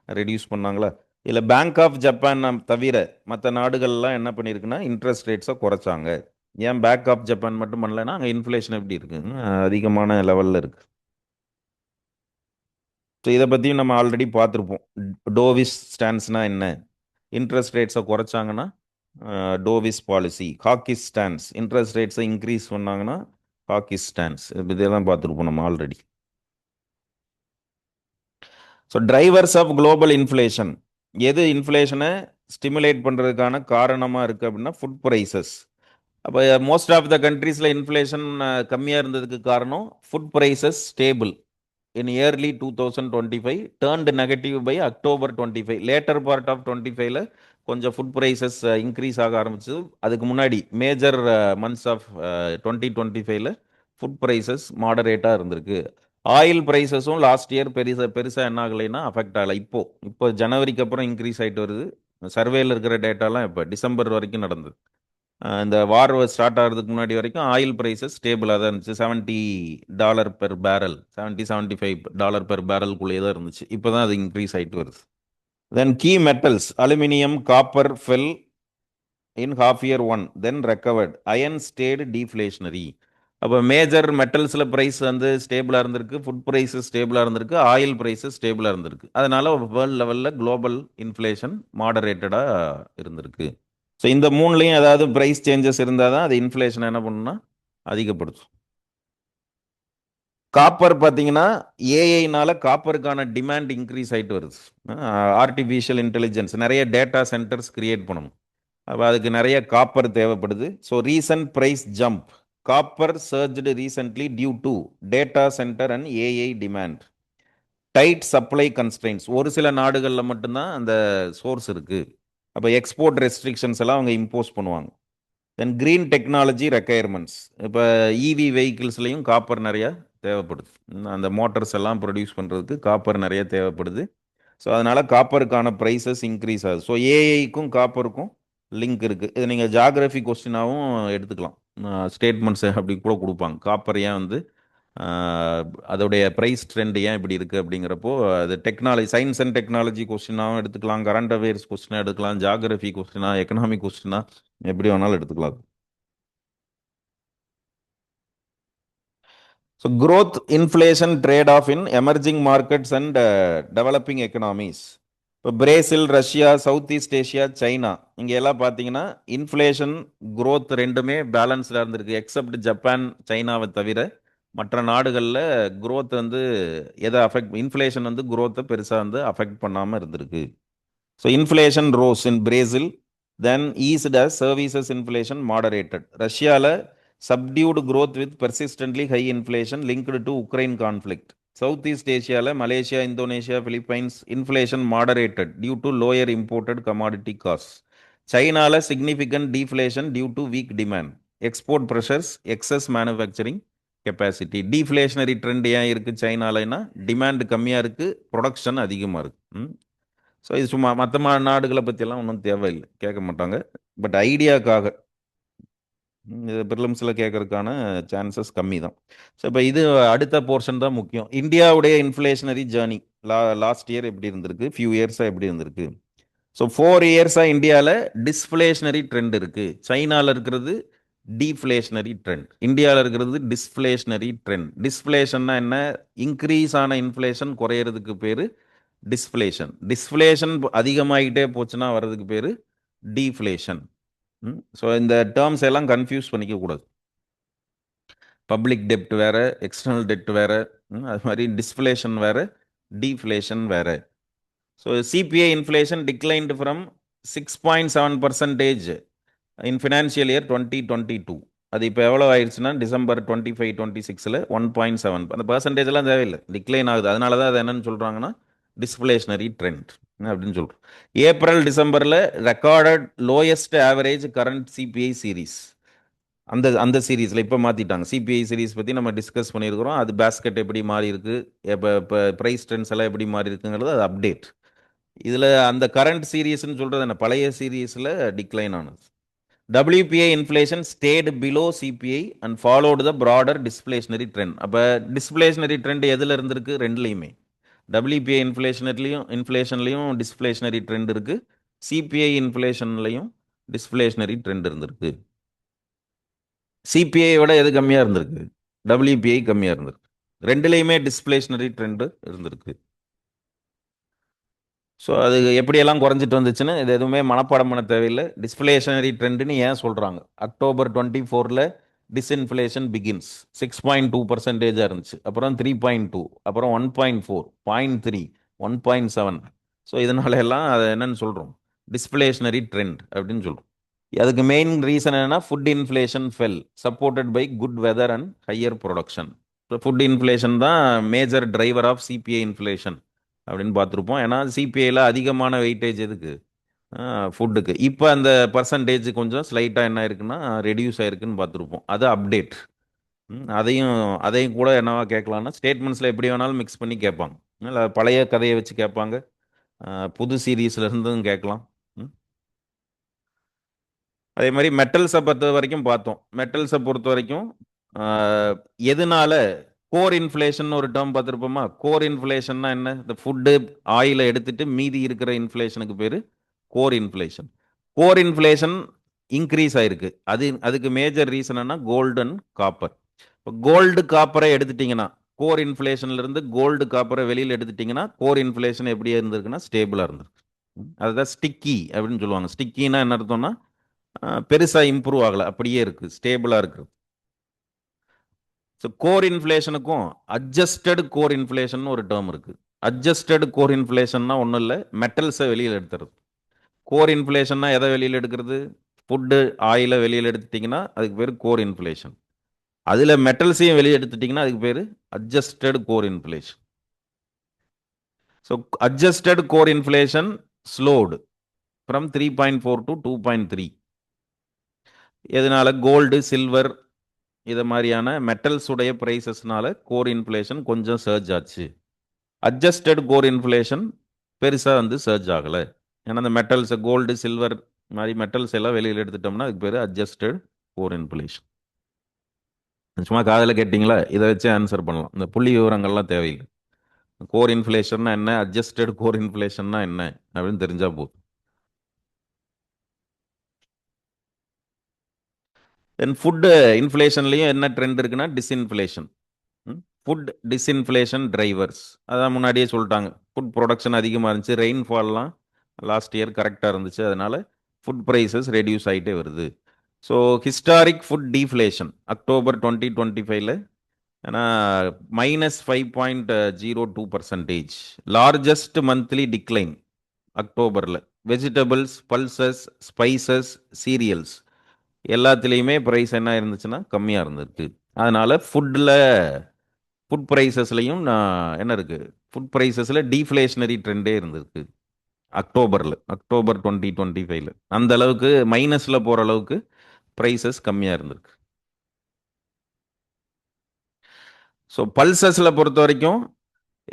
Speaker 1: ரெடியூஸ் பண்ணாங்களா. இல்லை பேங்க் ஆஃப் ஜப்பான் தவிர மற்ற நாடுகள்லாம் என்ன பண்ணியிருக்குன்னா இன்ட்ரெஸ்ட் ரேட்ஸை குறைச்சாங்க. ஏன் பேங்க் ஆஃப் ஜப்பான் மட்டும் பண்ணலைன்னா அங்கே இன்ஃப்ளேஷன் எப்படி இருக்கு, அதிகமான லெவலில் இருக்குது. ஸோ இதை பற்றியும் நம்ம ஆல்ரெடி பார்த்துருப்போம். டோவிஸ் ஸ்டான்ஸ்னா என்ன, இன்ட்ரெஸ்ட் ரேட்ஸை குறைச்சாங்கன்னா dovish policy. Hawkish stance, interest ரேட்ஸை இன்க்ரீஸ் பண்ணாங்கன்னா ஹாக்கிஸ் ஸ்டான்ஸ். இதெல்லாம் பார்த்துருப்போம் நம்ம already. So drivers of global inflation, எது இன்ஃப்ளேஷனை ஸ்டிமுலேட் பண்ணுறதுக்கான காரணமாக இருக்குது அப்படின்னா ஃபுட் ப்ரைஸஸ். அப்போ மோஸ்ட் ஆஃப் த கண்ட்ரீஸில் இன்ஃப்ளேஷன் கம்மியாக இருந்ததுக்கு காரணம் food prices stable in early 2025 turned negative by October 25. Later part of 25ல கொஞ்சம் ஃபுட் ப்ரைஸஸ் இன்க்ரீஸ் ஆக ஆரம்பிச்சது. அதுக்கு முன்னாடி major months of 2025ல food prices மாடரேட்டாக இருந்திருக்கு. ஆயில் ப்ரைஸஸும் லாஸ்ட் இயர் பெருசாக என்ன ஆகலைன்னா அஃபெக்ட் ஆகலை. இப்போ ஜனவரிக்கு அப்புறம் இன்க்ரீஸ் ஆகிட்டு வருது. சர்வேல இருக்கிற டேட்டாலாம் இப்போ டிசம்பர் வரைக்கும் நடந்தது. இந்த வார் ஸ்டார்ட் ஆகிறதுக்கு முன்னாடி வரைக்கும் ஆயில் ப்ரைஸஸ் ஸ்டேபிளாக தான் இருந்துச்சு. $70 பெர் பேரல், $70-75 பெர் பேரல்குள்ளேயே தான் இருந்துச்சு. இப்போ தான் அது இன்க்ரீஸ் ஆகிட்டு வருது. Then key metals, aluminium, copper fell in half year 1, then recovered. Iron stayed deflationary. அப்போ மேஜர் மெட்டல்ஸில் ப்ரைஸ் வந்து ஸ்டேபிளாக இருந்திருக்கு, ஃபுட் ப்ரைஸ் ஸ்டேபிளாக இருந்திருக்கு, ஆயில் ப்ரைஸ் ஸ்டேபிளாக இருந்திருக்கு. அதனால வேர்ல்டு லெவலில் குளோபல் இன்ஃப்ளேஷன் மாடரேட்டடாக இருந்திருக்கு. ஸோ இந்த மூணுலேயும் ஏதாவது ப்ரைஸ் சேஞ்சஸ் இருந்தால் தான் அது இன்ஃப்ளேஷன் என்ன பண்ணுன்னா அதிகப்படுத்தும். காப்பர் பார்த்தீங்கன்னா ஏஐனால காப்பருக்கான டிமாண்ட் இன்க்ரீஸ் ஆகிட்டு வருது. ஆர்டிஃபிஷியல் இன்டெலிஜென்ஸ் நிறைய டேட்டா சென்டர்ஸ் கிரியேட் பண்ணணும். அப்போ அதுக்கு நிறைய காப்பர் தேவைப்படுது. So recent price jump copper surged recently due to data centre and AI demand. Tight supply constraints ஒரு சில நாடுகளில் மட்டும்தான் அந்த சோர்ஸ் இருக்குது. அப்போ எக்ஸ்போர்ட் ரெஸ்ட்ரிக்ஷன்ஸ் எல்லாம் அவங்க இம்போஸ் பண்ணுவாங்க. Then green technology requirements. இப்போ இவி வெஹிக்கிள்ஸ்லையும் காப்பர் நிறையா தேவைப்படுது. அந்த மோட்டார்ஸ் எல்லாம் ப்ரொடியூஸ் பண்ணுறதுக்கு காப்பர் நிறைய தேவைப்படுது. ஸோ அதனால் காப்பருக்கான ப்ரைஸஸ் இன்க்ரீஸ் ஆகுது. ஸோ ஏஐக்கும் காப்பருக்கும் லிங்க் இருக்குது. இது நீங்கள் ஜாகிரஃபி கொஸ்டினாகவும் எடுத்துக்கலாம். ஸ்டேட்மெண்ட்ஸ் அப்படி கூட கொடுப்பாங்க. காப்பர் ஏன் வந்து அதோடைய ப்ரைஸ் ட்ரெண்ட் ஏன் இப்படி இருக்குது அப்படிங்கிறப்போ அது டெக்னாலஜி சயின்ஸ் அண்ட் டெக்னாலஜி கொஸ்டினாகவும் எடுத்துக்கலாம், கரண்ட் அஃபேர்ஸ் கொஸ்டினாக எடுக்கலாம், ஜாகிரஃபி கொஸ்டினா, எக்கனாமிக் கொஸ்டினா, எப்படி வேணாலும் எடுத்துக்கலாம். So growth inflation trade-off in emerging markets and developing economies. இப்போ Brazil, Russia, South East Asia, China இங்கே எல்லாம் பார்த்தீங்கன்னா இன்ஃப்ளேஷன் growth ரெண்டுமே பேலன்ஸ்டாக இருந்திருக்கு. எக்ஸப்ட் ஜப்பான், சைனாவை தவிர மற்ற நாடுகளில் growth வந்து எதை அஃபெக்ட் இன்ஃப்ளேஷன் வந்து growth-ஐ பெருசாக வந்து அஃபெக்ட் பண்ணாமல் இருந்திருக்கு. ஸோ இன்ஃப்ளேஷன் ரோஸ் இன் பிரேசில், தென் east as services inflation moderated. ரஷ்யாவில் subdued growth with persistently high inflation linked to Ukraine conflict. Southeast Asia, Malaysia, Indonesia, Philippines, inflation moderated due to lower imported commodity costs. China, significant deflation due to weak demand. Export pressures, excess manufacturing capacity. Deflationary trend ஏன் இருக்குது சைனாலனா, demand கம்மியாக இருக்குது, production அதிகமாக இருக்குது. So இது சும்மா மற்ற நாடுகளை பற்றியெல்லாம் ஒன்றும் தேவையில்லை, கேட்க மாட்டாங்க. பட் ஐடியாக்காக இது ப்ரிலிம்ஸில் கேட்கறதுக்கான சான்சஸ் கம்மி தான். ஸோ இப்போ இது அடுத்த போர்ஷன் தான் முக்கியம். இந்தியாவுடைய இன்ஃப்ளேஷனரி ஜேர்னி லாஸ்ட் இயர் எப்படி இருந்திருக்கு, ஃபியூ இயர்ஸாக எப்படி இருந்திருக்கு. ஸோ 4 இயர்ஸாக இந்தியாவில் டிஸ்ஃப்ளேஷனரி ட்ரெண்ட் இருக்குது. சைனாவில் இருக்கிறது டீஃப்ளேஷனரி ட்ரெண்ட், இந்தியாவில் இருக்கிறது டிஸ்ஃப்ளேஷனரி ட்ரெண்ட். டிஸ்ஃப்ளேஷன்னா என்ன? இன்க்ரீஸ் ஆன இன்ஃப்ளேஷன் குறையிறதுக்கு பேர் டிஸ்ஃப்ளேஷன். டிஸ்ஃப்ளேஷன் அதிகமாகிட்டே போச்சுன்னா வர்றதுக்கு பேர் டீஃப்ளேஷன். ஸோ இந்த டேர்ம்ஸ் எல்லாம் கன்ஃபியூஸ் பண்ணிக்க கூடாது. பப்ளிக் டெப்ட் வேற, எக்ஸ்டர்னல் டெப்ட் வேற, அது மாதிரி டிஸ்ஃப்ளேஷன் வேற, டீஃப்ளேஷன் வேற. So CBI inflation declined from 6.7% in financial year 2022. அது இப்போ எவ்வளோ ஆயிடுச்சுன்னா டிசம்பர் 25-26 1.7. அந்த பர்சன்டேஜ்லாம் தேவையில்லை, டிக்ளைன் ஆகுது. அதனால தான் அது என்னன்னு சொல்கிறாங்கன்னா டிஸ்ஃப்ளேஷனரி ட்ரெண்ட் அப்படின்னு சொல்கிறோம். ஏப்ரல் டிசம்பரில் recorded lowest average current CBI series. அந்த சீரீஸில் இப்போ மாற்றிட்டாங்க. சிபிஐ சீரீஸ் பற்றி நம்ம டிஸ்கஸ் பண்ணியிருக்கிறோம். அது பேஸ்கெட் எப்படி மாறி இருக்கு, இப்போ ப்ரைஸ் ட்ரெண்ட்ஸ் எல்லாம் எப்படி மாறி இருக்குங்கிறது அது அப்டேட். இதில் அந்த கரண்ட் சீரீஸ்ன்னு சொல்கிறது என்ன, பழைய சீரீஸில் டிக்ளைன் ஆனது. WPI inflation stayed below CPI and followed the broader disflationary trend. அப்போ டிஸ்ஃப்ளேஷனரி ட்ரெண்ட் எதில் இருந்திருக்கு? ரெண்டுலேயுமே. WPI இன்ஃப்ளேஷன்லையும் டிஸ்ஃப்ளேஷனரி ட்ரெண்ட் இருக்குது, சிபிஐ இன்ஃப்ளேஷன்லையும் டிஸ்ஃப்ளேஷனரி ட்ரெண்ட் இருந்திருக்கு. சிபிஐ விட எது கம்மியாக இருந்திருக்கு? WPI கம்மியாக இருந்திருக்கு. ரெண்டுலேயுமே டிஸ்ஃப்ளேஷனரி ட்ரெண்டு இருந்திருக்கு. ஸோ அது எப்படியெல்லாம் குறைஞ்சிட்டு வந்துச்சுன்னு இது எதுவுமே மனப்பாடம் பண்ண தேவையில்லை. டிஸ்ஃப்ளேஷனரி ட்ரெண்டுன்னு ஏன் சொல்கிறாங்க? அக்டோபர் 24 டிஸ்இன்ஃப்ளேஷன் பிகின்ஸ் 6.2% இருந்துச்சு, அப்புறம் 3.2, அப்புறம் 1.4, 0.3, 1.7. ஸோ இதனால எல்லாம் அதை என்னன்னு சொல்கிறோம்? டிஸ்ஃப்ளேஷனரி ட்ரெண்ட் அப்படின்னு சொல்கிறோம். அதுக்கு மெயின் ரீசன் என்னன்னா food inflation fell supported by good weather and higher production. Food inflation தான் major driver of CPI inflation அப்படின்னு பார்த்துருப்போம். ஏன்னா சிபிஐயில் அதிகமான வெயிட்டேஜ் எதுக்கு? ஃபுட்டுக்கு. இப்போ அந்த பர்சன்டேஜ் கொஞ்சம் ஸ்லைட்டாக என்ன இருக்குன்னா ரெடியூஸ் ஆயிருக்குன்னு பார்த்துருப்போம். அது அப்டேட். அதையும் அதையும் கூட என்னவா கேட்கலான்னா ஸ்டேட்மெண்ட்ஸில் எப்படி வேணாலும் மிக்ஸ் பண்ணி கேட்பாங்க. இல்லை பழைய கதையை வச்சு கேட்பாங்க, புது சீரீஸ்லேருந்தும் கேட்கலாம். அதே மாதிரி மெட்டல்ஸை பொறுத்த வரைக்கும் பார்த்தோம். மெட்டல்ஸை பொறுத்த வரைக்கும் எதனால கோர் இன்ஃப்ளேஷன் ஒரு டேர்ம் பார்த்துருப்போமா? கோர் இன்ஃப்ளேஷன்னா என்ன? இந்த ஃபுட்டு ஆயிலை எடுத்துட்டு மீதி இருக்கிற இன்ஃப்ளேஷனுக்கு பேர் core inflation. Core inflation increase ஆயிருக்கு. அதுக்கு மேஜர் ரீசன் என்ன? Gold and copper. இப்போ கோல்டு காப்பரை எடுத்துட்டிங்கன்னா, கோர் இன்ஃப்ளேஷன்லேருந்து கோல்டு காப்பரை வெளியில் எடுத்துட்டிங்கன்னா, கோர் இன்ஃப்ளேஷன் எப்படி இருந்திருக்குன்னா ஸ்டேபிளாக இருந்திருக்கு. அதுதான் ஸ்டிக்கி அப்படின்னு சொல்லுவாங்க. ஸ்டிக்கின்னா என்ன அர்த்தம்னா பெருசாக இம்ப்ரூவ் ஆகலை, அப்படியே இருக்குது, ஸ்டேபிளாக இருக்குது. ஸோ கோர் இன்ஃப்ளேஷனுக்கும் அட்ஜஸ்டட் கோர் இன்ஃப்ளேஷன் ஒரு டேர்ம் இருக்குது. அட்ஜஸ்டட் கோர் இன்ஃப்ளேஷன்னா ஒன்றும் இல்லை, மெட்டல்ஸை வெளியில் எடுத்துறது. கோர் இன்ஃப்ளேஷன்னா எதை வெளியில் எடுக்கிறது? ஃபுட்டு ஆயிலை வெளியில் எடுத்துட்டிங்கன்னா அதுக்கு பேர் கோர் இன்ஃப்ளேஷன். அதில் மெட்டல்ஸையும் வெளியே எடுத்துட்டிங்கன்னா அதுக்கு பேர் adjusted core inflation. So adjusted core inflation slowed from 3.4 to 2.3. எதனால? கோல்டு, சில்வர் இதை மாதிரியான மெட்டல்ஸ் உடைய ப்ரைஸஸ்னால கோர் இன்ஃப்ளேஷன் கொஞ்சம் சர்ஜ் ஆச்சு. அட்ஜஸ்டட் கோர் இன்ஃப்ளேஷன் பெருசாக வந்து சர்ஜ் ஆகலை. ஏன்னா அந்த மெட்டல்ஸ், கோல்டு, சில்வர் மாதிரி மெட்டல்ஸ் எல்லாம் வெளியில் எடுத்துட்டோம்னா அதுக்கு பேர் அட்ஜஸ்டட் கோர் இன்ஃப்ளேஷன். சும்மா காதில் கேட்டிங்களா? இதை வச்சு ஆன்சர் பண்ணலாம். இந்த புள்ளி விவரங்கள்லாம் தேவையில்லை. கோர் இன்ஃப்ளேஷன்னா என்ன, அட்ஜஸ்டட் கோர் இன்ஃப்ளேஷன்னா என்ன அப்படின்னு தெரிஞ்சால் போதும். தென் ஃபுட்டு இன்ஃப்ளேஷன்லேயும் என்ன ட்ரெண்ட் இருக்குன்னா டிஸ்இன்ஃப்ளேஷன். ஃபுட் டிஸ்இன்ஃப்ளேஷன் டிரைவர்ஸ் அதான் முன்னாடியே சொல்லிட்டாங்க. ஃபுட் ப்ரொடக்ஷன் அதிகமாக இருந்துச்சு, ரெயின்ஃபால்லாம் லாஸ்ட் இயர் கரெக்டாக இருந்துச்சு, அதனால ஃபுட் ப்ரைஸஸ் ரெடியூஸ் ஆகிட்டே வருது. So historic food deflation October 2025 ஏன்னா -5.02%, லார்ஜஸ்ட் மந்த்லி டிக்ளைன் அக்டோபரில். வெஜிடபிள்ஸ், பல்சஸ், ஸ்பைசஸ், சீரியல்ஸ் எல்லாத்துலேயுமே ப்ரைஸ் என்ன இருந்துச்சுன்னா கம்மியாக இருந்திருக்கு. அதனால் ஃபுட் ப்ரைஸஸ்லையும் என்ன இருக்குது, ஃபுட் ப்ரைஸஸில் டீஃப்ளேஷனரி ட்ரெண்டே இருந்திருக்கு அக்டோபர் 2025. அந்த அளவுக்கு மைனஸில் போகிற அளவுக்கு ப்ரைஸஸ் கம்மியாக இருந்திருக்கு. ஸோ பல்சஸில் பொறுத்த வரைக்கும்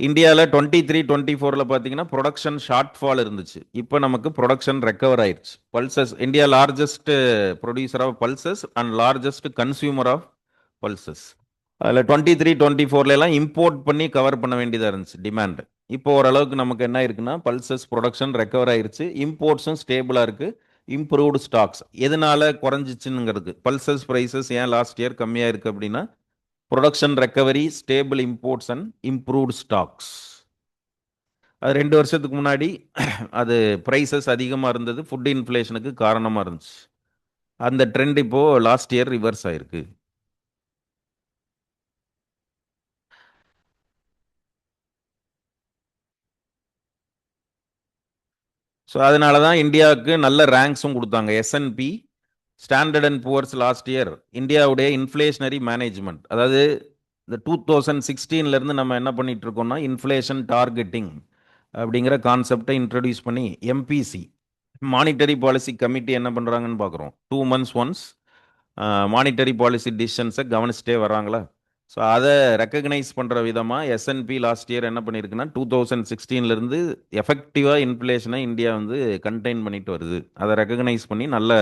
Speaker 1: இந்தியாவில் 23-24 பார்த்தீங்கன்னா ப்ரொடக்ஷன் ஷார்ட் ஃபால் இருந்துச்சு. இப்போ நமக்கு ப்ரொடக்ஷன் ரெக்கவர் ஆயிடுச்சு. Pulses India largest producer of pulses and largest consumer of pulses. அதில் 23-24 இம்போர்ட் பண்ணி கவர் பண்ண வேண்டியதாக இருந்துச்சு டிமாண்ட். இப்போ ஓரளவுக்கு நமக்கு என்ன இருக்குன்னா பல்சஸ் ப்ரொடக்ஷன் ரெக்கவர் ஆயிருச்சு, இம்போர்ட்ஸும் ஸ்டேபிளாக இருக்குது, இம்ப்ரூவ்டு ஸ்டாக்ஸ். எதனால குறைஞ்சிச்சுங்கிறது, பல்சஸ் ப்ரைஸஸ் ஏன் லாஸ்ட் இயர் கம்மியாக இருக்குது அப்படின்னா production recovery, stable imports and improved stocks. அது 2 வருஷத்துக்கு முன்னாடி அது ப்ரைஸஸ் அதிகமாக இருந்தது, ஃபுட் இன்ஃப்ளேஷனுக்கு காரணமாக இருந்துச்சு. அந்த ட்ரெண்ட் இப்போது லாஸ்ட் இயர் ரிவர்ஸ் ஆயிருக்கு. ஸோ அதனால தான் இந்தியாவுக்கு நல்ல ரேங்க்ஸும் கொடுத்தாங்க. SNP, standard and Poor's last year இந்தியாவுடைய இன்ஃப்ளேஷனரி மேனேஜ்மெண்ட், அதாவது இந்த 2016 நம்ம என்ன பண்ணிட்டு இருக்கோம்னா இன்ஃப்ளேஷன் டார்கெட்டிங் அப்படிங்கிற கான்செப்டை இன்ட்ரடியூஸ் பண்ணி எம்பிசி மானிட்டரி பாலிசி கமிட்டி என்ன பண்ணுறாங்கன்னு பார்க்குறோம். 2 months ஒன்ஸ் மானிட்டரி பாலிசி டிசிஷன்ஸை கவனிச்சிட்டே வராங்களா. ஸோ அதை ரெக்கக்னைஸ் பண்ணுற விதமாக எஸ்என்பி லாஸ்ட் இயர் என்ன பண்ணியிருக்குன்னா 2016 எஃபெக்டிவாக இன்ஃப்ளேஷனை இந்தியா வந்து கண்டெயின் பண்ணிட்டு வருது. அதை ரெக்கக்னைஸ் பண்ணி நல்ல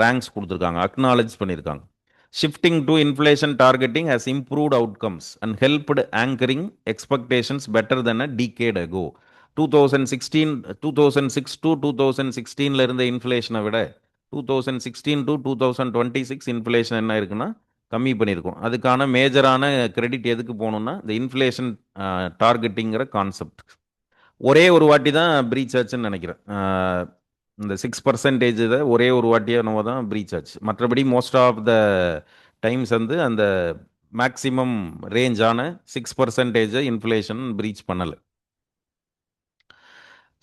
Speaker 1: ரேங்க்ஸ் கொடுத்துருக்காங்க, அக்னாலஜ் பண்ணியிருக்காங்க. Shifting to inflation targeting has improved outcomes and helped anchoring expectations better than a decade ago. 2006 to 2016 இருந்த இன்ஃப்ளேஷனை விட 2016 to 2026 இன்ஃப்ளேஷன் என்ன இருக்குன்னா கம்மி பண்ணியிருக்கோம். அதுக்கான மேஜரான கிரெடிட் எதுக்கு போகணுன்னா இந்த இன்ஃப்ளேஷன் டார்கெட்டிங்கிற கான்செப்ட். ஒரே ஒரு வாட்டி தான் ப்ரீச் ஆச்சுன்னு நினைக்கிறேன். இந்த 6% ஒரே ஒரு வாட்டியாக என்னவோ தான் ப்ரீச் ஆச்சு. மற்றபடி மோஸ்ட் ஆஃப் த டைம்ஸ் வந்து அந்த மேக்ஸிமம் ரேஞ்சான 6% இன்ஃப்ளேஷன் ப்ரீச் பண்ணலை.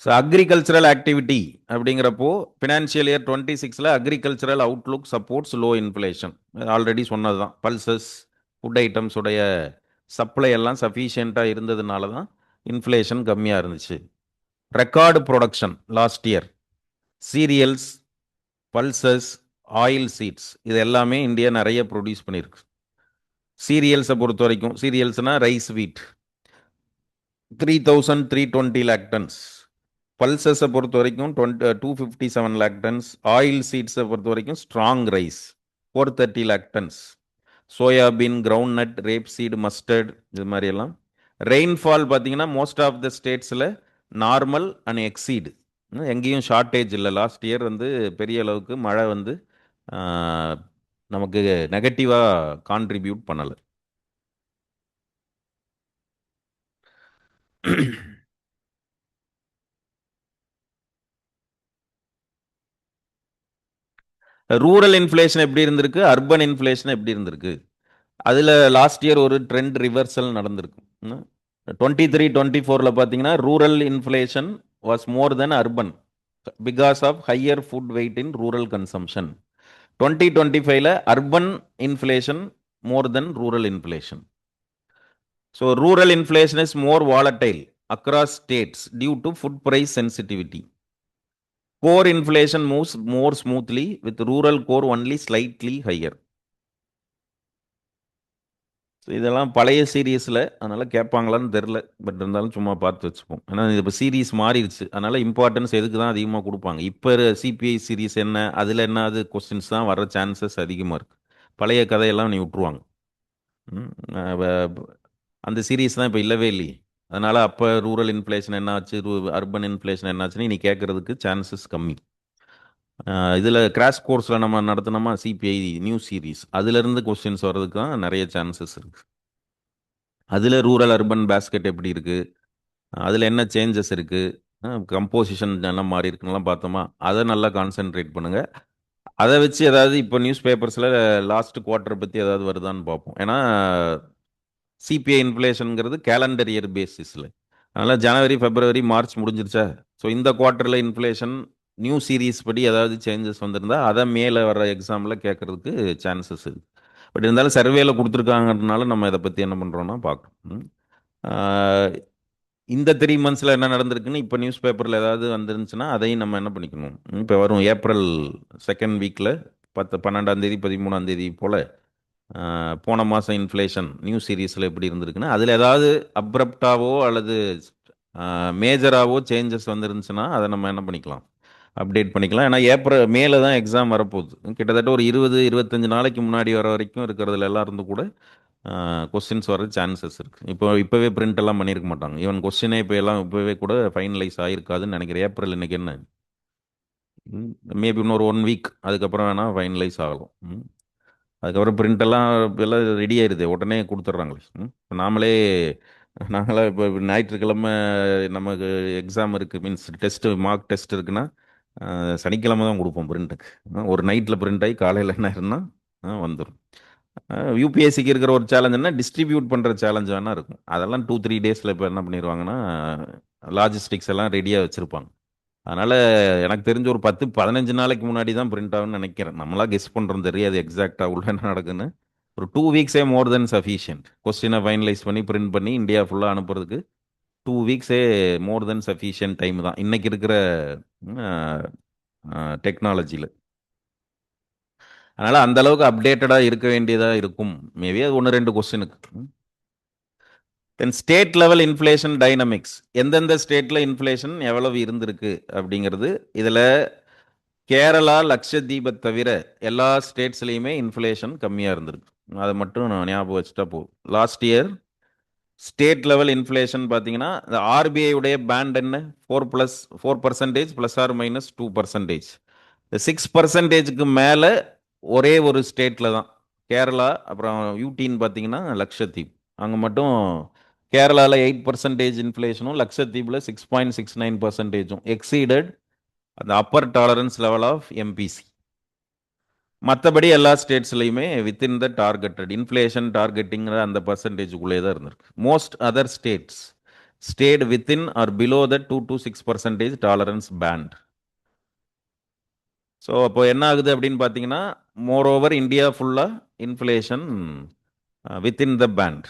Speaker 1: ஸோ அக்ரிகல்ச்சரல் ஆக்டிவிட்டி அப்படிங்கிறப்போ financial year 26 agricultural outlook supports low inflation. Already சொன்னது தான். பல்சஸ், ஃபுட் ஐட்டம்ஸ் உடைய சப்ளை எல்லாம் சஃபிஷியண்ட்டாக இருந்ததுனால தான் இன்ஃப்ளேஷன் கம்மியாக இருந்துச்சு. Record production last year, cereals, pulses, oil seeds இது எல்லாமே இந்தியா நிறைய ப்ரொடியூஸ் பண்ணியிருக்கு. சீரியல்ஸை பொறுத்த வரைக்கும், சீரியல்ஸ்னால் ரைஸ், வீட், 3,320 lakh tons. பல்சஸை பொறுத்த வரைக்கும் 257 lakh tons. ஆயில் சீட்ஸை பொறுத்த வரைக்கும் strong rise 430 lakh tons. Soybean, groundnut, rapeseed, mustard இது மாதிரியெல்லாம். ரெயின்ஃபால் பார்த்தீங்கன்னா மோஸ்ட் ஆஃப் த ஸ்டேட்ஸில் நார்மல் அண்ட் எக்ஸீடு, எங்கேயும் ஷார்ட்டேஜ் இல்லை. லாஸ்ட் இயர் வந்து பெரிய அளவுக்கு மழை வந்து நமக்கு நெகட்டிவாக கான்ட்ரிபியூட் பண்ணலை. ரூரல் இன்ஃப்ளேஷன் எப்படி இருந்திருக்கு, அர்பன் இன்ஃப்ளேஷன் எப்படி இருந்திருக்கு, அதில் லாஸ்ட் இயர் ஒரு ட்ரெண்ட் ரிவர்சல் நடந்திருக்கு. 23-24 பார்த்தீங்கன்னா rural inflation was more than urban because of higher food weight in rural consumption. 2025ல urban inflation more than rural inflation. So rural inflation is more volatile across states due to food price sensitivity. Core inflation moves more smoothly with rural core only slightly higher. So இதெல்லாம் பழைய சீரீஸில், அதனால் கேட்பாங்களான்னு தெரில. But இருந்தாலும் சும்மா பார்த்து வச்சுப்போம். ஏன்னா இது இப்போ சீரீஸ் மாறிடுச்சு, அதனால் இம்பார்ட்டன்ஸ் எதுக்கு தான் அதிகமாக கொடுப்பாங்க. இப்போ சிபிஐ சீரீஸ் என்ன, அதில் என்ன அது கொஸ்டின்ஸ் தான் வர சான்சஸ் அதிகமாக இருக்குது. பழைய கதையெல்லாம் நீ விட்ருவாங்க. அந்த சீரீஸ் தான் இப்போ இல்லவே இல்லையே. அதனால் அப்போ ரூரல் இன்ஃப்ளேஷன் என்ன ஆச்சு, அர்பன் இன்ஃப்ளேஷன் என்ன ஆச்சுன்னு நீ கேட்குறதுக்கு சான்சஸ் கம்மி. இதில் கிராஷ் கோர்ஸில் நம்ம நடத்தினோமா சிபிஐ நியூ சீரீஸ், அதுலேருந்து கொஸ்டின்ஸ் வர்றதுக்கு தான் நிறைய சான்சஸ் இருக்குது. அதில் ரூரல் அர்பன் பேஸ்கெட் எப்படி இருக்குது, அதில் என்ன சேஞ்சஸ் இருக்குது, கம்போசிஷன் எல்லாம் மாறி இருக்குன்னெலாம் பார்த்தோமா, அதை நல்லா கான்சென்ட்ரேட் பண்ணுங்கள். அதை வச்சு ஏதாவது இப்போ நியூஸ் பேப்பர்ஸில் லாஸ்ட் குவார்ட்டரை பற்றி ஏதாவது வருதான்னு பார்ப்போம். ஏன்னா சிபிஐ இன்ஃப்ளேஷனுங்கிறது கேலண்டர் இயர் பேசிஸில், அதனால் ஜனவரி, பிப்ரவரி, மார்ச் முடிஞ்சிருச்சா. ஸோ இந்த குவார்ட்டரில் இன்ஃப்ளேஷன் நியூ சீரீஸ் படி ஏதாவது சேஞ்சஸ் வந்திருந்தால் அதை மேலே வர எக்ஸாமில் கேட்குறதுக்கு சான்சஸ் இருக்குது. பட் இருந்தாலும் சர்வேல கொடுத்துருக்காங்கன்றனால நம்ம இதை பற்றி என்ன பண்ணுறோன்னா பார்க்கணும். இந்த 3 monthsல என்ன நடந்திருக்குன்னு இப்போ நியூஸ் பேப்பரில் ஏதாவது வந்துருந்துச்சுன்னா அதையும் நம்ம என்ன பண்ணிக்கணும். இப்போ வரும் ஏப்ரல் செகண்ட் வீக்கில் 12ஆம் தேதி 13ஆம் தேதி போல் போன மாதம் இன்ஃப்ளேஷன் நியூ சீரீஸில் எப்படி இருந்திருக்குன்னா அதில் ஏதாவது அப்ரப்டாவோ அல்லது மேஜராகவோ சேஞ்சஸ் வந்துருந்துச்சுன்னா அதை நம்ம என்ன பண்ணிக்கலாம், அப்டேட் பண்ணிக்கலாம். ஏன்னா ஏப்ரல் மேல தான் எக்ஸாம் வரப்போகுது. கிட்டத்தட்ட ஒரு 20-25 நாளைக்கு முன்னாடி வர வரைக்கும் இருக்கிறதுல எல்லாம் இருந்து கூட கொஸ்டின்ஸ் வர சான்சஸ் இருக்குது. இப்போவே பிரிண்ட் எல்லாம் பண்ணியிருக்க மாட்டாங்க. ஈவன் கொஸ்டினே இப்போவே கூட ஃபைனலைஸ் ஆகிருக்காதுன்னு நினைக்கிறேன். ஏப்ரல் இன்னைக்கு என்ன, மேபி இன்னொரு 1 வீக் அதுக்கப்புறம் வேணால் ஃபைனலைஸ் ஆகலாம். அதுக்கப்புறம் பிரிண்ட் எல்லாம் ரெடி ஆயிடுது, உடனே கொடுத்துட்றாங்களே. நாங்களே இப்போ ஞாயிற்றுக்கிழமை நமக்கு எக்ஸாம் இருக்குது, மீன்ஸ் டெஸ்ட்டு மார்க் டெஸ்ட் இருக்குன்னா சனிக்கிழமை தான் கொடுப்போம் பிரிண்ட்டுக்கு. ஒரு நைட்டில் பிரிண்ட் ஆகி காலையில் என்ன இருந்தால் வந்துடும். யூபிஎஸ்சிக்கு இருக்கிற ஒரு சேலஞ்சுன்னா டிஸ்ட்ரிபியூட் பண்ணுற சேலஞ்ச் வேணால் இருக்கும். அதெல்லாம் 2-3 டேஸில் இப்போ என்ன பண்ணிடுவாங்கன்னா லாஜிஸ்டிக்ஸ் எல்லாம் ரெடியாக வச்சுருப்பாங்க. அதனால் எனக்கு தெரிஞ்ச ஒரு 10-15 நாளைக்கு முன்னாடி தான் பிரிண்ட் ஆகும்னு நினைக்கிறேன். நம்மளா கெஸ் பண்ணுறோம், தெரியாது எக்ஸாக்டாக உள்ள என்ன நடக்குன்னு. ஒரு 2 வீக்ஸே மோர் தென் சஃபிஷியன்ட். கொஸ்டினை ஃபைனலைஸ் பண்ணி பிரிண்ட் பண்ணி இந்தியா ஃபுல்லாக அனுப்புறதுக்கு 2 வீக்ஸே மோர் தென் சஃபிஷியன்ட் டைம் தான் இன்னைக்கு இருக்கிற டெக்னாலஜியில். அதனால் அந்த அளவுக்கு அப்டேட்டடாக இருக்க வேண்டியதாக இருக்கும். மேபி அது 1-2 கொஸ்டினுக்கு. தென் ஸ்டேட் லெவல் இன்ஃப்ளேஷன் டைனமிக்ஸ், எந்தெந்த ஸ்டேட்டில் இன்ஃப்ளேஷன் எவ்வளவு இருந்திருக்கு அப்படிங்கிறது. இதில் கேரளா, லக்ஷதீபை தவிர எல்லா ஸ்டேட்ஸ்லேயுமே இன்ஃப்ளேஷன் கம்மியாக இருந்திருக்கு. அதை மட்டும் நான் ஞாபகம் வச்சுட்டா போதும். Last year state level inflation பார்த்தீங்கன்னா இந்த ஆர்பிஐ உடைய பேண்ட் என்ன, 4% ±2%. இந்த 6%க்கு மேலே ஒரே ஒரு ஸ்டேட்டில் தான், கேரளா, அப்புறம் யூடின்னு பார்த்தீங்கன்னா லக்ஷதீப். அங்கே மட்டும் கேரளாவில் 8% இன்ஃப்ளேஷனும் லக்ஷதீப்பில் 6.69%ம் எக்ஸீடட் அந்த upper tolerance level of MPC. மற்றபடி எல்லா ஸ்டேட்ஸ்லையுமே வித்தின் த டார்கெட்டட் இன்ஃப்ளேஷன் டார்கெட்டிங்கிற அந்த பர்சன்டேஜுக்குள்ளே தான் இருந்திருக்கு. Most other states state within are below the 2-6% tolerance band. So அப்போ என்ன ஆகுது அப்படின்னு பார்த்தீங்கன்னா, மோர் ஓவர் இந்தியா ஃபுல்லாக inflation within the band.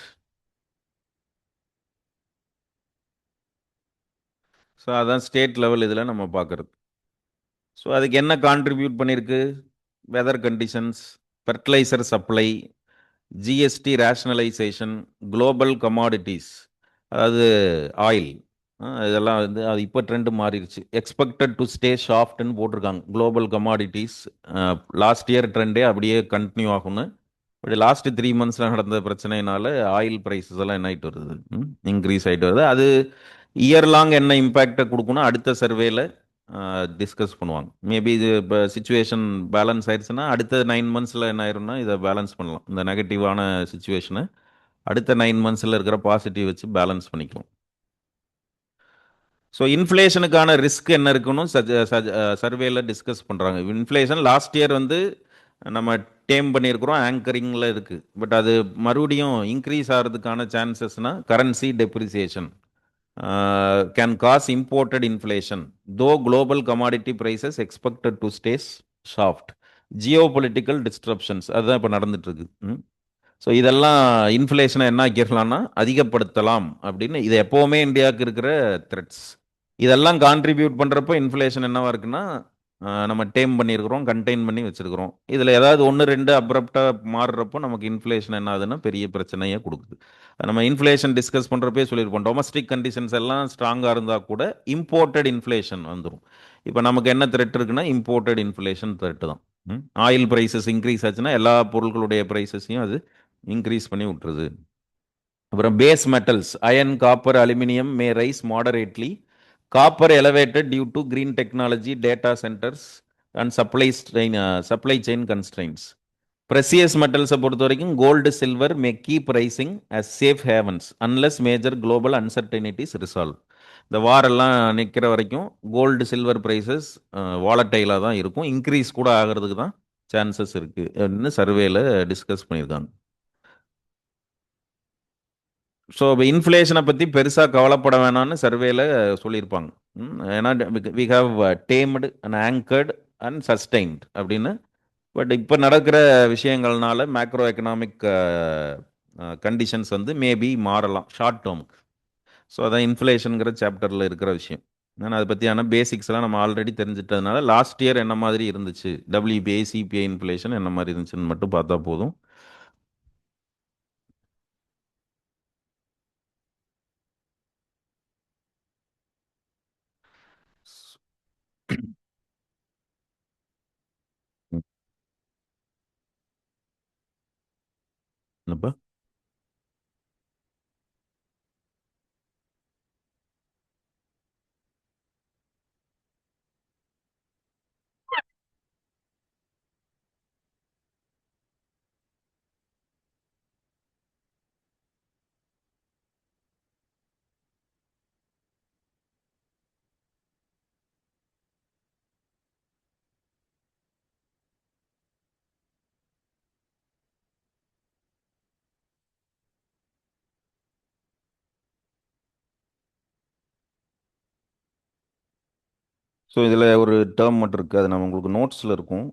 Speaker 1: So அதான் ஸ்டேட் லெவல் இதில் நம்ம பார்க்குறது. ஸோ அதுக்கு என்ன கான்ட்ரிபியூட் பண்ணியிருக்கு, weather conditions, fertiliser supply, GST rationalisation, global commodities, அதாவது ஆயில், இதெல்லாம் வந்து அது இப்போ ட்ரெண்டு மாறிடுச்சு. எக்ஸ்பெக்டட் டு ஸ்டே ஷாஃப்ட்னு போட்டிருக்காங்க. குளோபல் கமாடிட்டிஸ் லாஸ்ட் இயர் ட்ரெண்டே அப்படியே கண்டினியூ ஆகும்னு. இப்படி லாஸ்ட் 3 monthsல நடந்த பிரச்சனைனால ஆயில் ப்ரைஸஸ் எல்லாம் என்ன ஆகிட்டு வருது, இன்க்ரீஸ் ஆகிட்டு வருது. அது இயர் லாங் என்ன இம்பேக்டை கொடுக்கணும் அடுத்த சர்வேல டிஸ்கஸ் பண்ணுவாங்க. மேபி இது இப்போ சிச்சுவேஷன் பேலன்ஸ் ஆயிடுச்சுன்னா அடுத்த 9 மந்த்ஸில் என்ன ஆயிரும்னா இதை பேலன்ஸ் பண்ணலாம். இந்த நெகட்டிவான சுச்சுவேஷனை அடுத்த 9 மந்த்ஸில் இருக்கிற பாசிட்டிவ் வச்சு பேலன்ஸ் பண்ணிக்கலாம். ஸோ இன்ஃப்ளேஷனுக்கான ரிஸ்க் என்ன இருக்குன்னு சர்வேல டிஸ்கஸ் பண்ணுறாங்க. இன்ஃப்ளேஷன் லாஸ்ட் இயர் வந்து நம்ம டேம் பண்ணியிருக்கிறோம், ஆங்கரிங்கில் இருக்குது. பட் அது மறுபடியும் இன்க்ரீஸ் ஆகிறதுக்கான சான்சஸ்னா currency depreciation can cause imported inflation though global commodity prices expected to stays soft geopolitical disruptions அதுதான் இப்போ நடந்துட்டு இருக்கு. ஸோ இதெல்லாம் இன்ஃப்ளேஷனை என்ன ஆக்கிடலாம்னா அதிகப்படுத்தலாம் அப்படின்னு இது எப்போவுமே இந்தியாவுக்கு இருக்கிற த்ரெட்ஸ். இதெல்லாம் கான்ட்ரிபியூட் பண்ணுறப்போ இன்ஃப்ளேஷன் என்னவா இருக்குன்னா நம்ம டேம் பண்ணியிருக்கிறோம், கண்டெயின் பண்ணி வச்சிருக்கிறோம். இதில் ஏதாவது ஒன்று ரெண்டு அப்ரப்டாக மாறுறப்போ நமக்கு இன்ஃப்ளேஷன் என்ன ஆகுதுன்னா பெரிய பிரச்சனையே கொடுக்குது. நம்ம இன்ஃப்ளேஷன் டிஸ்கஸ் பண்ணுறப்பே சொல்லியிருப்போம், டொமஸ்டிக் கண்டிஷன்ஸ் எல்லாம் ஸ்ட்ராங்காக இருந்தால் கூட இம்போர்ட்டட் இன்ஃப்ளேஷன் வந்துடும். இப்போ நமக்கு என்ன த்ரெட் இருக்குன்னா இம்போர்ட்டட் இன்ஃப்ளேஷன் த்ரெட்டு தான். ஆயில் ப்ரைஸஸ் இன்க்ரீஸ் ஆச்சுன்னா எல்லா பொருட்களுடைய ப்ரைஸஸையும் அது இன்க்ரீஸ் பண்ணி விட்டுருது. அப்புறம் base metals iron, copper, aluminium may rise moderately. Copper elevated due to green technology, data centres and supply chain constraints. Precious மெட்டல்ஸை பொறுத்த வரைக்கும் gold, silver may keep rising as safe havens unless major global uncertainties resolve. இந்த வாரெல்லாம் நிற்கிற வரைக்கும் gold, silver prices வாலட்டைலாக தான் இருக்கும், increase கூட ஆகிறதுக்கு தான் சான்சஸ் இருக்குது அப்படின்னு சர்வேல டிஸ்கஸ் பண்ணியிருக்காங்க. ஸோ இன்ஃப்ளேஷனை பற்றி பெருசாக கவலைப்பட வேணாம்னு சர்வேல சொல்லியிருப்பாங்க. ஏன்னா we have tamed and anchored and sustained அப்படின்னு. பட் இப்போ நடக்கிற விஷயங்கள்னால மேக்ரோ எக்கனாமிக் கண்டிஷன்ஸ் வந்து மேபி மாறலாம் ஷார்ட் டேர்முக்கு. ஸோ அதான் இன்ஃப்ளேஷனுங்கிற சாப்டரில் இருக்கிற விஷயம். ஏன்னா அதை பற்றியான பேசிக்ஸ்லாம் நம்ம ஆல்ரெடி தெரிஞ்சிட்டதுனால லாஸ்ட் இயர் என்ன மாதிரி இருந்துச்சு, டபிள்யூபிஐ, சிபிஐ இன்ஃப்ளேஷன் என்ன மாதிரி இருந்துச்சுன்னு மட்டும் பார்த்தா போதும். என்னப்பா? ஸோ இதில் ஒரு டேர்ம் மட்டும் இருக்குது, அது நம்ம உங்களுக்கு நோட்ஸில் இருக்கும்.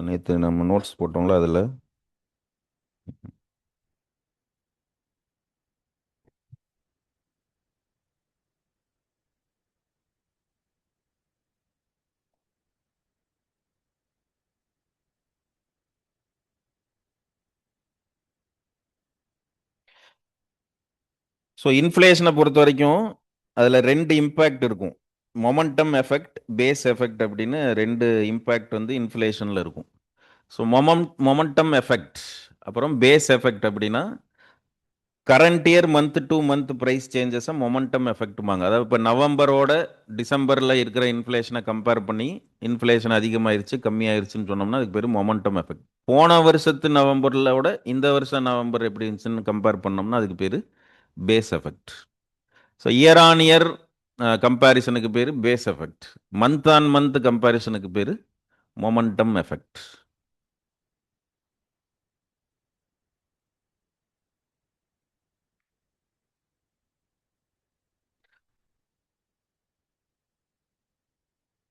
Speaker 1: நேற்று நம்ம நோட்ஸ் போட்டோம்ல அதில். ஸோ இன்ஃப்ளேஷனை பொறுத்த வரைக்கும் அதில் ரெண்டு இம்பேக்ட் இருக்கும். மொமெண்டம் எஃபெக்ட், பேஸ் எஃபெக்ட் அப்படின்னு ரெண்டு இம்பேக்ட் வந்து இன்ஃப்ளேஷனில் இருக்கும். ஸோ மொமெண்டம் எஃபெக்ட் அப்புறம் பேஸ் எஃபெக்ட் அப்படின்னா current year month to month price சேஞ்சஸை மொமெண்டம் எஃபெக்ட்டுமாங்க. அதாவது இப்போ நவம்பரோட டிசம்பரில் இருக்கிற இன்ஃப்ளேஷனை கம்பேர் பண்ணி இன்ஃப்ளேஷன் அதிகமாயிருச்சு கம்மியாயிருச்சுன்னு சொன்னோம்னா அதுக்கு பேர் மொமெண்டம் எஃபெக்ட். போன வருஷத்து நவம்பரில் இந்த வருஷம் நவம்பர் எப்படி இருந்துச்சுன்னு கம்பேர் பண்ணோம்னா அதுக்கு பேர் base effect. So year on year கம்பேரிசனுக்கு பேர் base effect, month on month கம்பேரிசனுக்கு பேர் momentum effect.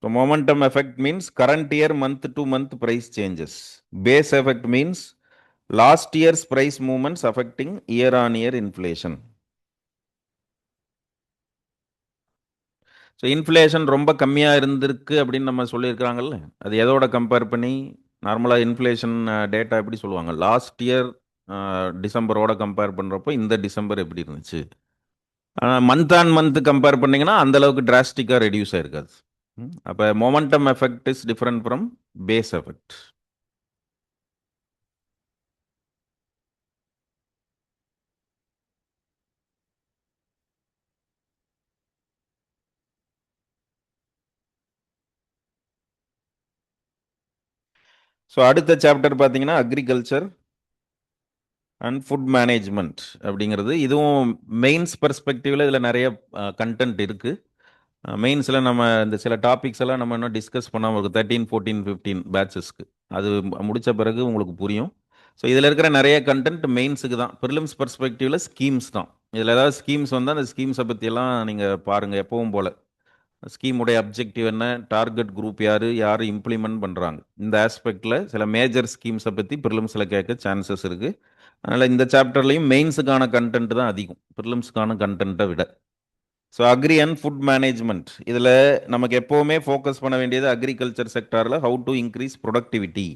Speaker 1: So momentum effect means current year month to month price changes. Base effect means last year's price movements affecting year on year inflation. So inflation ரொம்ப கம்மியாக இருந்திருக்கு அப்படின்னு நம்ம சொல்லியிருக்கிறாங்கல்ல, அது எதோட compare பண்ணி நார்மலாக இன்ஃப்ளேஷன் டேட்டா எப்படி சொல்லுவாங்க, லாஸ்ட் இயர் டிசம்பரோட கம்பேர் பண்ணுறப்போ இந்த டிசம்பர் எப்படி இருந்துச்சு. மந்த் ஆன் மந்த் கம்பேர் பண்ணிங்கன்னா அந்தளவுக்கு டிராஸ்டிக்காக ரெடியூஸ் ஆயிருக்காது. அப்போ momentum effect is different from base effect. So அடுத்த சாப்டர் பார்த்தீங்கன்னா அக்ரிகல்ச்சர் அண்ட் ஃபுட் மேனேஜ்மெண்ட் அப்படிங்கிறது. இதுவும் மெயின்ஸ் பெர்ஸ்பெக்டிவ்ல இதில் நிறைய கண்டென்ட் இருக்குது. மெயின்ஸில் நம்ம இந்த சில டாபிக்ஸ் எல்லாம் நம்ம இன்னும் டிஸ்கஸ் பண்ணாமல் இருக்கும் 13, 14, 15 பேட்சஸ்க்கு. அது முடித்த பிறகு உங்களுக்கு புரியும். ஸோ இதில் இருக்கிற நிறைய கண்டென்ட் மெயின்ஸுக்கு தான். ப்ரிலிம்ஸ் பெர்ஸ்பெக்டிவில் ஸ்கீம்ஸ் தான். இதில் ஏதாவது ஸ்கீம்ஸ் வந்தால் அந்த ஸ்கீம்ஸை பற்றியெல்லாம் நீங்கள் பாருங்கள். எப்பவும் போல் ஸ்கீமுடைய அப்ஜெக்டிவ் என்ன, டார்கெட் குரூப் யார், யார் இம்ப்ளிமெண்ட் பண்ணுறாங்க, இந்த ஆஸ்பெக்டில் சில மேஜர் ஸ்கீம்ஸை பற்றி ப்ரிலிம்ஸில் கேட்க சான்சஸ் இருக்குது. அதனால் இந்த சாப்டர்லையும் மெயின்ஸுக்கான கண்டென்ட் தான் அதிகம் ப்ரிலிம்ஸுக்கான கண்டென்ட்டை விட. So agri and food management இதில் நமக்கு எப்போவுமே ஃபோக்கஸ் பண்ண வேண்டியது அக்ரிகல்ச்சர் செக்டாரில் how to increase productivity,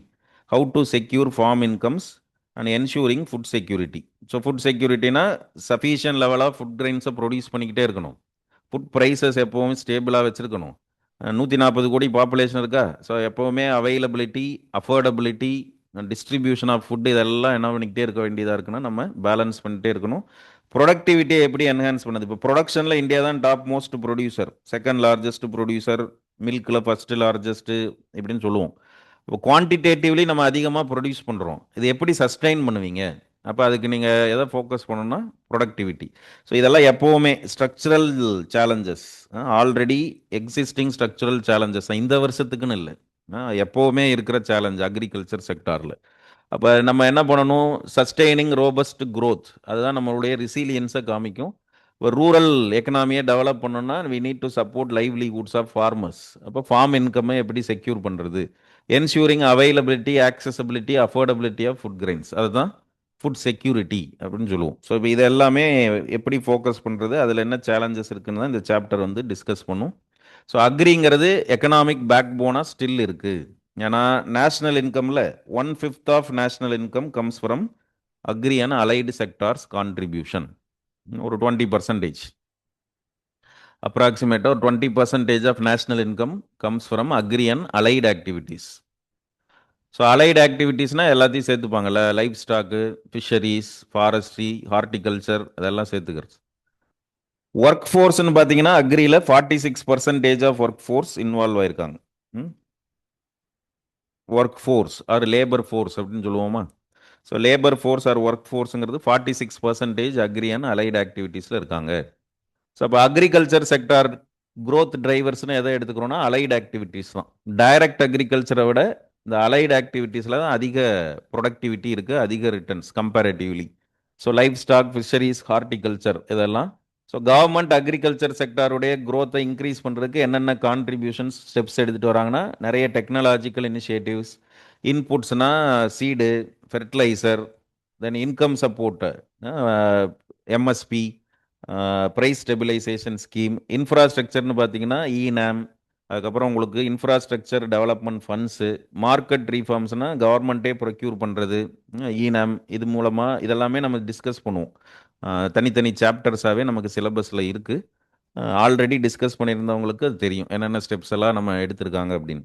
Speaker 1: how to secure farm incomes and ensuring food security. So food செக்யூரிட்டினா சஃபிஷியன்ட் லெவலாக ஃபுட் கிரெயின்ஸை ப்ரொடியூஸ் பண்ணிக்கிட்டே இருக்கணும். ஃபுட் ப்ரைஸஸ் எப்போவுமே ஸ்டேபிளாக வச்சுருக்கணும். 140 கோடி பாப்புலேஷன் இருக்கா. ஸோ எப்போவுமே availability, affordability, distribution of food இதெல்லாம் என்ன பண்ணிக்கிட்டே இருக்க வேண்டியதாக இருக்குன்னா நம்ம பேலன்ஸ் பண்ணிகிட்டே இருக்கணும். ப்ரொடக்டிவிட்டியை எப்படி என்ஹான்ஸ் பண்ணுது? இப்போ ப்ரொடக்ஷனில் இந்தியா தான் top most producer, second largest producer, மில்கில் ஃபஸ்ட்டு லார்ஜஸ்ட்டு இப்படின்னு சொல்லுவோம். இப்போ குவான்டிடேட்டிவ்லி நம்ம அதிகமாக ப்ரொடியூஸ் பண்ணுறோம். இது எப்படி சஸ்டைன் பண்ணுவீங்க? அப்போ அதுக்கு நீங்கள் எதை ஃபோக்கஸ் பண்ணணும்னா ப்ரொடக்டிவிட்டி. ஸோ இதெல்லாம் எப்போவுமே structural challenges, already existing structural challenges, இந்த வருஷத்துக்குன்னு இல்லை, எப்போவுமே இருக்கிற சேலஞ்ச் அக்ரிகல்ச்சர் செக்டாரில். அப்போ நம்ம என்ன பண்ணணும்? சஸ்டெய்னிங் ரோபஸ்ட் growth, அதுதான் நம்மளுடைய ரிசீலியன்ஸை காமிக்கும். இப்போ ரூரல் எக்கனாமியை டெவலப் பண்ணோம்னா we need to support livelihoods of farmers. அப்போ ஃபார்ம் இன்கம்மை எப்படி செக்யூர் பண்ணுறது? Ensuring availability, accessibility, affordability of food grains, அதுதான் ஃபுட் செக்யூரிட்டி அப்படின்னு சொல்லுவோம். ஸோ இப்போ இது எல்லாமே எப்படி ஃபோக்கஸ் பண்ணுறது, அதில் என்ன சேலஞ்சஸ் இருக்குன்னு தான் இந்த சாப்டர் வந்து டிஸ்கஸ் பண்ணும். ஸோ அக்ரிங்கிறது எக்கனாமிக் பேக் போனாக ஸ்டில் இருக்குது. ஏன்னா நேஷ்னல் இன்கமில் 1/5 of national income comes from agri and allied sectors contribution. ஒரு 20%, அப்ராக்சிமேட்டாக ஒரு 20% of national income comes from agri and allied activities. So allied ஆக்டிவிட்டீஸ்னால் எல்லாத்தையும் சேர்த்துப்பாங்கல்ல, livestock, fisheries, forestry, horticulture, அதெல்லாம் சேர்த்துக்கிறது. ஒர்க் ஃபோர்ஸ்னு பார்த்தீங்கன்னா அக்ரியில் 46% ஆஃப் ஒர்க் ஃபோர்ஸ் இன்வால்வ் ஆயிருக்காங்க. Workforce or labour force அப்படின்னு சொல்லுவோமா. ஸோ லேபர் ஃபோர்ஸ் ஆர் ஒர்க் ஃபோர்ஸுங்கிறது 46% அக்ரி அண்ட் அலைடு ஆக்டிவிட்டீஸில் இருக்காங்க. ஸோ அப்போ அக்ரிகல்ச்சர் செக்டார் க்ரோத் டிரைவர்ஸ்னு எதை எடுத்துக்கிறோன்னா அலைடு ஆக்டிவிட்டீஸ் தான். டைரக்ட் அக்ரிகல்ச்சரை விட இந்த அலைடு ஆக்டிவிட்டீஸில் தான் அதிக ப்ரொடக்டிவிட்டி இருக்குது, அதிக returns comparatively. So livestock, fisheries, horticulture இதெல்லாம். ஸோ கவர்மெண்ட் அக்ரிகல்ச்சர் செக்டாருடைய க்ரோத்தை இன்க்ரீஸ் பண்ணுறதுக்கு என்னென்ன கான்ட்ரிபியூஷன்ஸ் ஸ்டெப்ஸ் எடுத்துகிட்டு வராங்கன்னா நிறைய டெக்னாலஜிக்கல் இனிஷியேட்டிவ்ஸ், இன்புட்ஸ்னால் seed, fertiliser, then income support, MSP, price stabilisation scheme, இன்ஃப்ராஸ்ட்ரக்சர்னு பார்த்தீங்கன்னா இநாம், அதுக்கப்புறம் உங்களுக்கு இன்ஃப்ராஸ்ட்ரக்சர் டெவலப்மெண்ட் ஃபண்ட்ஸு, மார்க்கெட் ரீஃபார்ம்ஸ்னால் கவர்மெண்ட்டே ப்ரொக்யூர் பண்ணுறது, இநாம், இது மூலமாக இதெல்லாமே நம்ம டிஸ்கஸ் பண்ணுவோம். தனித்தனி சாப்டர்ஸாகவே நமக்கு சிலபஸில் இருக்குது. ஆல்ரெடி டிஸ்கஸ் பண்ணியிருந்தவங்களுக்கு அது தெரியும் என்னென்ன ஸ்டெப்ஸ் எல்லாம் நம்ம எடுத்திருக்காங்க அப்படின்னு.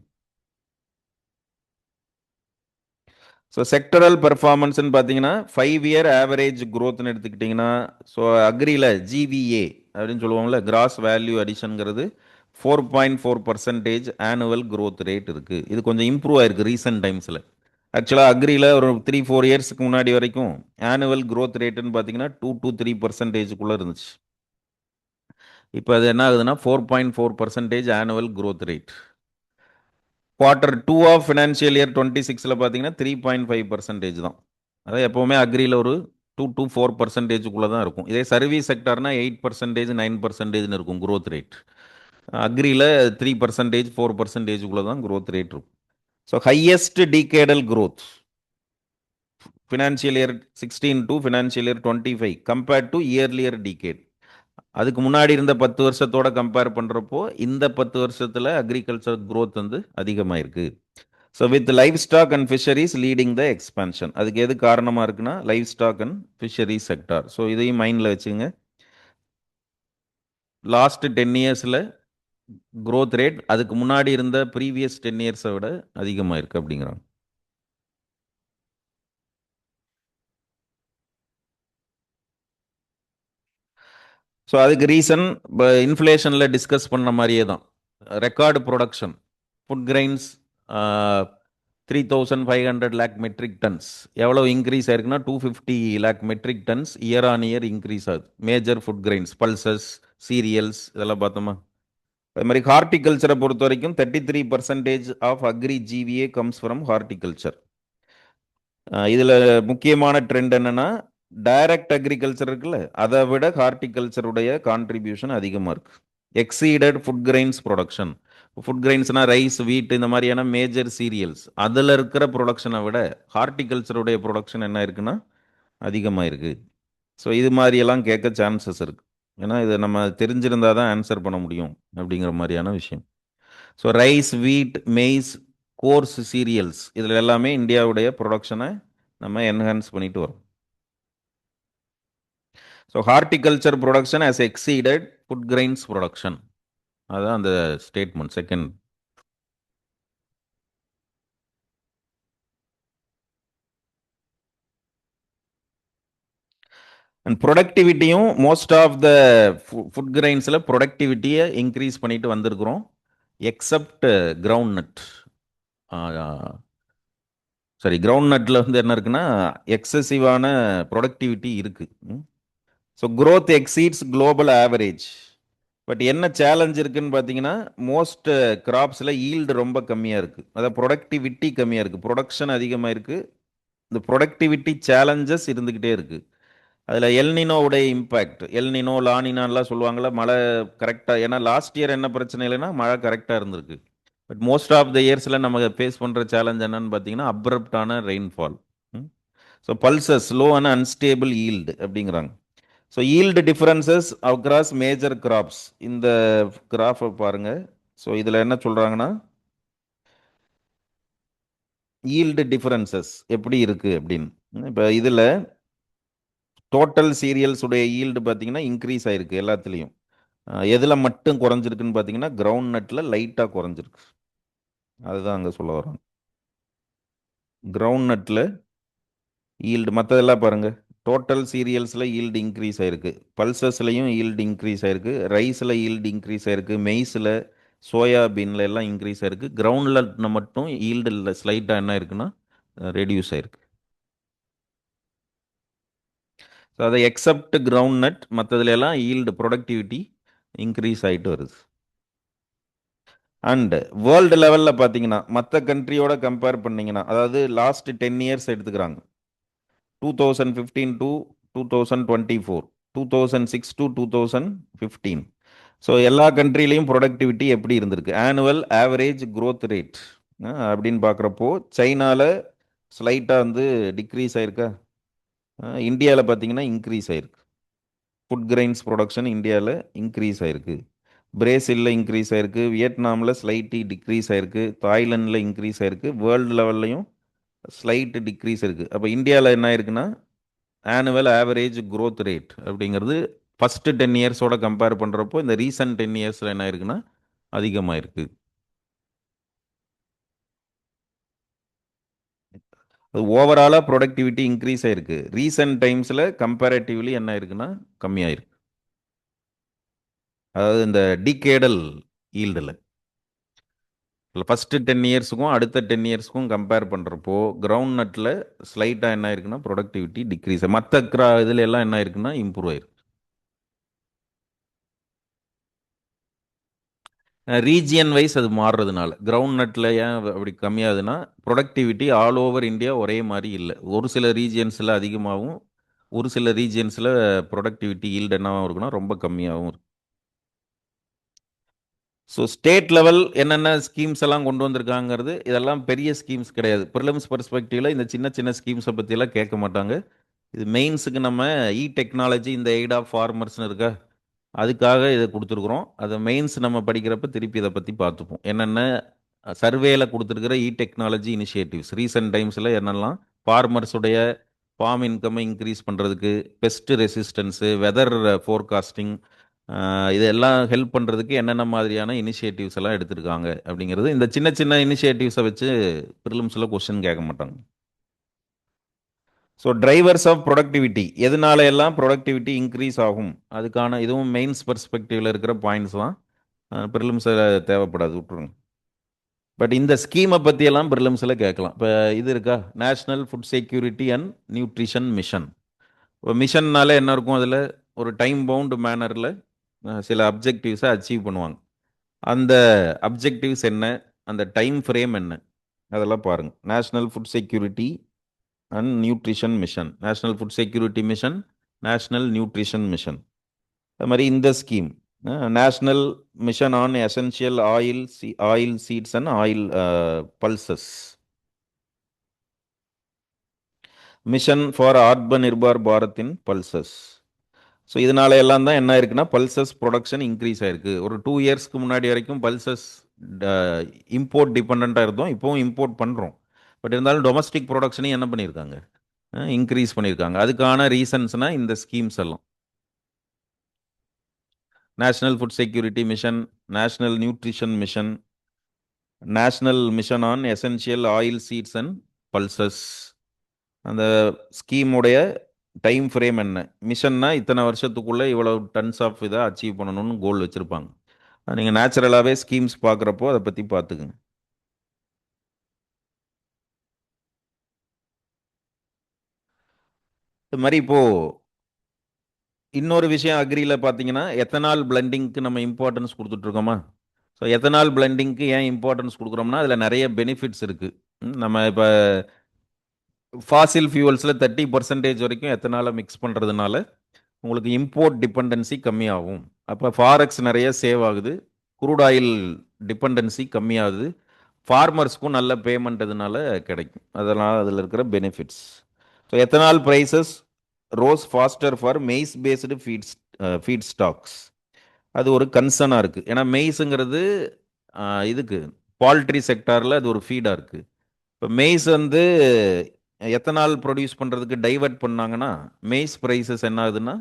Speaker 1: ஸோ செக்டரல் பெர்ஃபார்மன்ஸ்னு பார்த்தீங்கன்னா 5-year ஆவரேஜ் க்ரோத்னு எடுத்துக்கிட்டிங்கன்னா, ஸோ அக்ரியில் ஜிவிஏ அப்படின்னு சொல்லுவாங்கள்ல, கிராஸ் வேல்யூ அடிஷனுங்கிறது 4.4% ஆனுவல் க்ரோத் ரேட் இருக்குது. இது கொஞ்சம் இம்ப்ரூவ் ஆயிருக்கு ரீசெண்ட் டைம்ஸில். ஆக்சுவலாக அக்ரியில் ஒரு 3-4 இயர்ஸ்க்கு முன்னாடி வரைக்கும் ஆனுவல் க்ரோத் ரேட்டுன்னு பார்த்தீங்கன்னா 2 to 3%க்குள்ளே இருந்துச்சு. இப்போ அது என்ன ஆகுதுன்னா 4.4% annual growth rate. Q2 of financial year 26 பார்த்தீங்கன்னா 3.5% தான். அதாவது எப்போவுமே அக்ரியில் ஒரு 2 to 4%க்குள்ளே தான் இருக்கும். இதே சர்வீஸ் செக்டார்னா 8%, 9%ன்னு இருக்கும் க்ரோத் ரேட். அக்ரியில் 3%, 4%க்குள்ளே தான் க்ரோத் ரேட் இருக்கும். So highest decadal growth financial year 16 to financial year 25 compared to earlier decade. அதுக்கு முன்னாடி இருந்த 10 வருஷத்தோட கம்பேர் பண்ணுறப்போ இந்த 10 வருஷத்தில் அக்ரிகல்ச்சர் க்ரோத் வந்து அதிகமாக இருக்குது. So with livestock and fisheries leading the expansion. அதுக்கு எது காரணமாக இருக்குன்னா livestock and fisheries sector. So இதையும் மைண்டில் வச்சுங்க. லாஸ்ட் 10 இயர்ஸில் க்ரோத் ரேட் அதுக்கு முன்னாடி இருந்த ப்ரீவியஸ் 10 இயர்ஸை விட அதிகமாக இருக்குது அப்படிங்கிறாங்க. ஸோ அதுக்கு ரீசன் இன்ஃப்ளேஷனில் டிஸ்கஸ் பண்ண மாதிரியே தான். Record production, food grains 3,500 lakh metric tons. எவ்வளோ இன்க்ரீஸ் ஆயிருக்குன்னா 250 lakh metric tons year on year increase ஆகுது. Major food grains, pulses, cereals இதெல்லாம் பார்த்தோமா. அது மாதிரி ஹார்டிகல்ச்சரை பொறுத்த வரைக்கும் 33% of agri GVA comes from horticulture. இதில் முக்கியமான ட்ரெண்ட் என்னன்னா, டைரக்ட் அக்ரிகல்ச்சர் இருக்குல்ல, அதை விட ஹார்டிகல்ச்சருடைய கான்ட்ரிபியூஷன் அதிகமாக இருக்கு. Exceeded food grains production. Food கிரெயின்ஸ்னா ரைஸ், வீட் இந்த மாதிரியான மேஜர் சீரியல்ஸ், அதில் இருக்கிற ப்ரொடக்ஷனை விட ஹார்டிகல்ச்சருடைய ப்ரொடக்ஷன் என்ன இருக்குன்னா அதிகமாக இருக்கு. ஸோ இது மாதிரியெல்லாம் கேட்க சான்சஸ் இருக்கு. ஏன்னா இதை நம்ம தெரிஞ்சிருந்தா தான் ஆன்சர் பண்ண முடியும் அப்படிங்கிற மாதிரியான விஷயம். So rice, wheat, maize, coarse cereals இதில் எல்லாமே இந்தியாவுடைய ப்ரொடக்ஷனை நம்ம என்ஹான்ஸ் பண்ணிட்டு வரோம். So horticulture production has exceeded food grains production. அதுதான் அந்த ஸ்டேட்மெண்ட் செகண்ட். அண்ட் ப்ரொடக்டிவிட்டியும் மோஸ்ட் ஆஃப் த ஃபுட் கிரெயின்ஸில் ப்ரொடக்டிவிட்டியை இன்க்ரீஸ் பண்ணிட்டு வந்திருக்கிறோம். Except groundnut. சரி, கிரவுண்ட் நட்டில் வந்து என்ன இருக்குன்னா எக்ஸசிவான ப்ரொடக்டிவிட்டி இருக்குது. So growth exceeds global average. But என்ன சேலஞ்ச் இருக்குன்னு பார்த்தீங்கன்னா, மோஸ்ட் கிராப்ஸில் ஈல்டு ரொம்ப கம்மியாக இருக்குது. அதாவது ப்ரொடக்டிவிட்டி கம்மியாக இருக்குது, ப்ரொடக்ஷன் அதிகமாக இருக்குது. இந்த ப்ரொடக்டிவிட்டி சேலஞ்சஸ் இருந்துக்கிட்டே இருக்குது. அதில் எல்னினோவுடைய இம்பேக்ட், எல்னினோ லானினான்லாம் சொல்லுவாங்கள்ல, மழை கரெக்டாக. ஏன்னா லாஸ்ட் இயர் என்ன பிரச்சனை இல்லைன்னா மழை கரெக்டாக இருந்திருக்கு. பட் மோஸ்ட் ஆஃப் த இயர்ஸில் நம்ம ஃபேஸ் பண்ணுற சேலஞ்ச் என்னன்னு பார்த்தீங்கன்னா அப்ரப்டான rainfall. So pulses low and unstable yield அப்படிங்கிறாங்க. So yield differences across major crops. இந்த கிராஃபை பாருங்க. ஸோ இதில் என்ன சொல்கிறாங்கன்னா, ஈல்டு டிஃபரன்சஸ் எப்படி இருக்குது அப்படின்னு. இப்போ இதில் டோட்டல் சீரியல்ஸ் உடைய ஈல்டு பார்த்தீங்கன்னா இன்க்ரீஸ் ஆயிருக்கு எல்லாத்துலேயும். எதில் மட்டும் குறைஞ்சிருக்குன்னு பார்த்தீங்கன்னா கிரவுண்ட் நட்டில் லைட்டாக குறைஞ்சிருக்கு. அதுதான் அங்கே சொல்ல வரோம். கிரவுண்ட் நட்டில் ஈல்டு, மற்றதெல்லாம் பாருங்கள். டோட்டல் சீரியல்ஸில் ஈல்டு இன்க்ரீஸ் ஆயிருக்கு, பல்சஸ்லையும் ஈல்டு இன்க்ரீஸ் ஆயிருக்கு, ரைஸில் ஈல்டு இன்க்ரீஸ் ஆயிருக்கு, மெய்ஸில், சோயாபீனில் எல்லாம் இன்க்ரீஸ் ஆயிருக்கு. கிரவுண்டில் மட்டும் ஈல்டு ஸ்லைட்டாக என்ன இருக்குன்னா ரெடியூஸ் ஆயிருக்கு. ஸோ அதை எக்ஸப்ட் கிரவுண்ட் நட் மற்றதுல எல்லாம் ஈல்டு ப்ரொடக்டிவிட்டி இன்க்ரீஸ் ஆகிட்டு வருது. அண்டு வேர்ல்டு லெவலில் பார்த்தீங்கன்னா மற்ற கண்ட்ரியோட கம்பேர் பண்ணிங்கன்னா, அதாவது லாஸ்ட் 10 இயர்ஸ் எடுத்துக்கிறாங்க, 2015 to 2024, 2006 to 2015. ஸோ எல்லா கண்ட்ரிலையும் ப்ரொடக்டிவிட்டி எப்படி இருந்திருக்கு, ஆனுவல் ஆவரேஜ் growth ரேட் அப்படின்னு பார்க்குறப்போ சைனாவில் ஸ்லைட்டாக வந்து டிக்ரீஸ் ஆயிருக்கா, இந்தியாவில் பார்த்தீங்கன்னா இன்க்ரீஸ் ஆயிருக்கு. ஃபுட் கிரெயின்ஸ் ப்ரொடக்ஷன் இந்தியாவில் இன்க்ரீஸ் ஆயிருக்கு, பிரேசிலில் இன்க்ரீஸ் ஆயிருக்கு, வியட்நாமில் ஸ்லைட்டி டிக்ரீஸ் ஆயிருக்கு, தாய்லாண்டில் இன்க்ரீஸ் ஆயிருக்கு, வேர்ல்டு லெவல்லையும் ஸ்லைட் டிக்ரீஸ் இருக்குது. அப்போ இந்தியாவில் என்ன ஆயிருக்குன்னா ஆனுவல் ஆவரேஜ் growth ரேட் அப்படிங்கிறது ஃபஸ்ட்டு 10 இயர்ஸோட கம்பேர் பண்ணுறப்போ இந்த ரீசன்ட் 10 இயர்ஸில் என்ன இருக்குன்னா அதிகமாக இருக்குது. அது ஓவராலாக ப்ரொடக்டிவிட்டி இன்க்ரீஸ் ஆயிருக்கு. ரீசன்ட் டைம்ஸில் கம்பேரட்டிவ்லி என்ன இருக்குன்னா கம்மியாயிருக்கு. அதாவது இந்த டிகேடல் ஈல்டில் ஃபஸ்ட்டு 10 இயர்ஸுக்கும் அடுத்த 10 இயர்ஸுக்கும் கம்பேர் பண்ணுறப்போ கிரவுண்ட் நட்டில் ஸ்லைட்டாக என்ன இருக்குன்னா ப்ரொடக்டிவிட்டி டிக்ரீஸ், மற்ற இதில் எல்லாம் என்ன இருக்குன்னா இம்ப்ரூவ் ஆயிருக்கு. ரீஜியன் வைஸ் அது மாறுறதுனால கிரவுண்ட் நட்டில் ஏன் அப்படி கம்மியாகுதுன்னா, ப்ரொடக்டிவிட்டி ஆல் ஓவர் இந்தியா ஒரே மாதிரி இல்லை. ஒரு சில ரீஜியன்ஸில் அதிகமாகவும் ஒரு சில ரீஜியன்ஸில் ப்ரொடக்டிவிட்டி ஈல்டு என்னவாகவும் இருக்குன்னா ரொம்ப கம்மியாகவும் இருக்கும். ஸோ ஸ்டேட் லெவல் என்னென்ன ஸ்கீம்ஸ் எல்லாம் கொண்டு வந்திருக்காங்கிறது இதெல்லாம் பெரிய ஸ்கீம்ஸ் கிடையாது. ப்ரிலிம்ஸ் பெர்ஸ்பெக்டிவில் இந்த சின்ன சின்ன ஸ்கீம்ஸை பற்றியெல்லாம் கேட்க மாட்டாங்க. இது மெயின்ஸுக்கு நம்ம இ டெக்னாலஜி இந்த எய்ட் ஆஃப் ஃபார்மர்ஸ்னு இருக்கா, அதுக்காக இதை கொடுத்துருக்குறோம். அதை மெயின்ஸ் நம்ம படிக்கிறப்ப திருப்பி இதை பற்றி பார்த்துப்போம். என்னென்ன சர்வேல கொடுத்துருக்கிற இ டெக்னாலஜி இனிஷியேட்டிவ்ஸ் ரீசெண்ட் டைம்ஸில் என்னெல்லாம் ஃபார்மர்ஸுடைய ஃபார்ம் இன்கம்மை இன்க்ரீஸ் பண்ணுறதுக்கு, பெஸ்ட் ரெசிஸ்டன்ஸு, வெதர் ஃபோர்காஸ்டிங், இதெல்லாம் ஹெல்ப் பண்ணுறதுக்கு என்னென்ன மாதிரியான இனிஷியேட்டிவ்ஸ் எல்லாம் எடுத்திருக்காங்க அப்படிங்கிறது. இந்த சின்ன சின்ன இனிஷியேட்டிவ்ஸை வச்சு ப்ரிலிம்ஸில் கொஸ்டின் கேட்க மாட்டாங்க. ஸோ டிரைவர்ஸ் ஆஃப் ப்ரொடக்டிவிட்டி, எதனால எல்லாம் ப்ரொடக்டிவிட்டி இன்க்ரீஸ் ஆகும், அதுக்கான இதுவும் மெயின்ஸ் பெர்ஸ்பெக்டிவில் இருக்கிற பாயிண்ட்ஸ் தான். ப்ரிலிம்ஸில் தேவைப்படாது, விட்ருங்க. பட் இந்த ஸ்கீமை பற்றியெல்லாம் ப்ரிலிம்ஸில் கேட்கலாம். இப்போ இது இருக்கா, national food security and nutrition mission. இப்போ மிஷன்னாலே என்ன இருக்கும், அதில் ஒரு டைம் பவுண்ட் மேனரில் சில அப்ஜெக்டிவ்ஸை அச்சீவ் பண்ணுவாங்க. அந்த அப்ஜெக்டிவ்ஸ் என்ன, அந்த டைம் ஃப்ரேம் என்ன, அதெல்லாம் பாருங்கள். National food security and nutrition mission, national food security mission, national nutrition mission. அது மாதிரி இந்த scheme national mission on essential oil seeds and oil pulses, mission for Aatmanirbhar Bharat in pulses. So இதனால எல்லாம் தான் என்ன இருக்குன்னா, பல்சஸ் ப்ரொடக்ஷன் இன்க்ரீஸ் ஆயிருக்கு. ஒரு 2 இயர்ஸ்க்கு முன்னாடி வரைக்கும் பல்சஸ் இம்போர்ட் டிபெண்ட்டாக இருந்தோம், இப்போவும் இம்போர்ட் பண்ணுறோம். பட் இருந்தாலும் டொமஸ்டிக் ப்ரொடக்ஷனையும் என்ன பண்ணியிருக்காங்க, இன்க்ரீஸ் பண்ணியிருக்காங்க. அதுக்கான ரீசன்ஸ்னால் இந்த ஸ்கீம்ஸ் எல்லாம்: national food security mission, national nutrition mission, national mission on essential oil seeds and pulses. அந்த ஸ்கீமுடைய டைம் ஃப்ரேம் என்ன, மிஷன்னா இத்தனை வருஷத்துக்குள்ளே இவ்வளோ டன்ஸ் ஆஃப் இதை அச்சீவ் பண்ணணும்னு கோல் வச்சுருப்பாங்க. நீங்கள் நேச்சுரலாகவே ஸ்கீம்ஸ் பார்க்குறப்போ அதை பற்றி பார்த்துக்குங்க. இது மாதிரி இப்போது இன்னொரு விஷயம் அக்ரியில் பார்த்தீங்கன்னா, எத்தனால் பிளெண்டிங்க்கு நம்ம இம்பார்ட்டன்ஸ் கொடுத்துட்ருக்கோமா? ஸோ எத்தனால் பிளெண்டிங்க்கு ஏன் இம்பார்ட்டன்ஸ் கொடுக்குறோம்னா, அதில் நிறைய பெனிஃபிட்ஸ் இருக்குது. நம்ம இப்போ ஃபாசில் ஃபியூவல்ஸில் 30% வரைக்கும் எத்தனாலை மிக்ஸ் பண்ணுறதுனால உங்களுக்கு இம்போர்ட் டிபெண்டன்சி கம்மியாகும். அப்போ ஃபாரெக்ஸ் நிறைய சேவ் ஆகுது, குரூட் ஆயில் டிபெண்டன்சி கம்மியாகுது, ஃபார்மர்ஸ்க்கும் நல்ல பேமெண்ட் இதனால கிடைக்கும். அதனால் அதில் இருக்கிற benefits. So ethanol prices rose faster for maize based feedstocks. அது ஒரு கன்சர்னாக இருக்குது. ஏன்னா மெய்ஸுங்கிறது இதுக்கு பால்ட்ரி செக்டாரில் அது ஒரு ஃபீடாக இருக்குது. இப்போ மெய்ஸ் வந்து எத்தனால் ப்ரொடியூஸ் பண்ணுறதுக்கு டைவர்ட் பண்ணாங்கன்னா மெய்ஸ் ப்ரைஸஸ் என்ன ஆகுதுன்னா,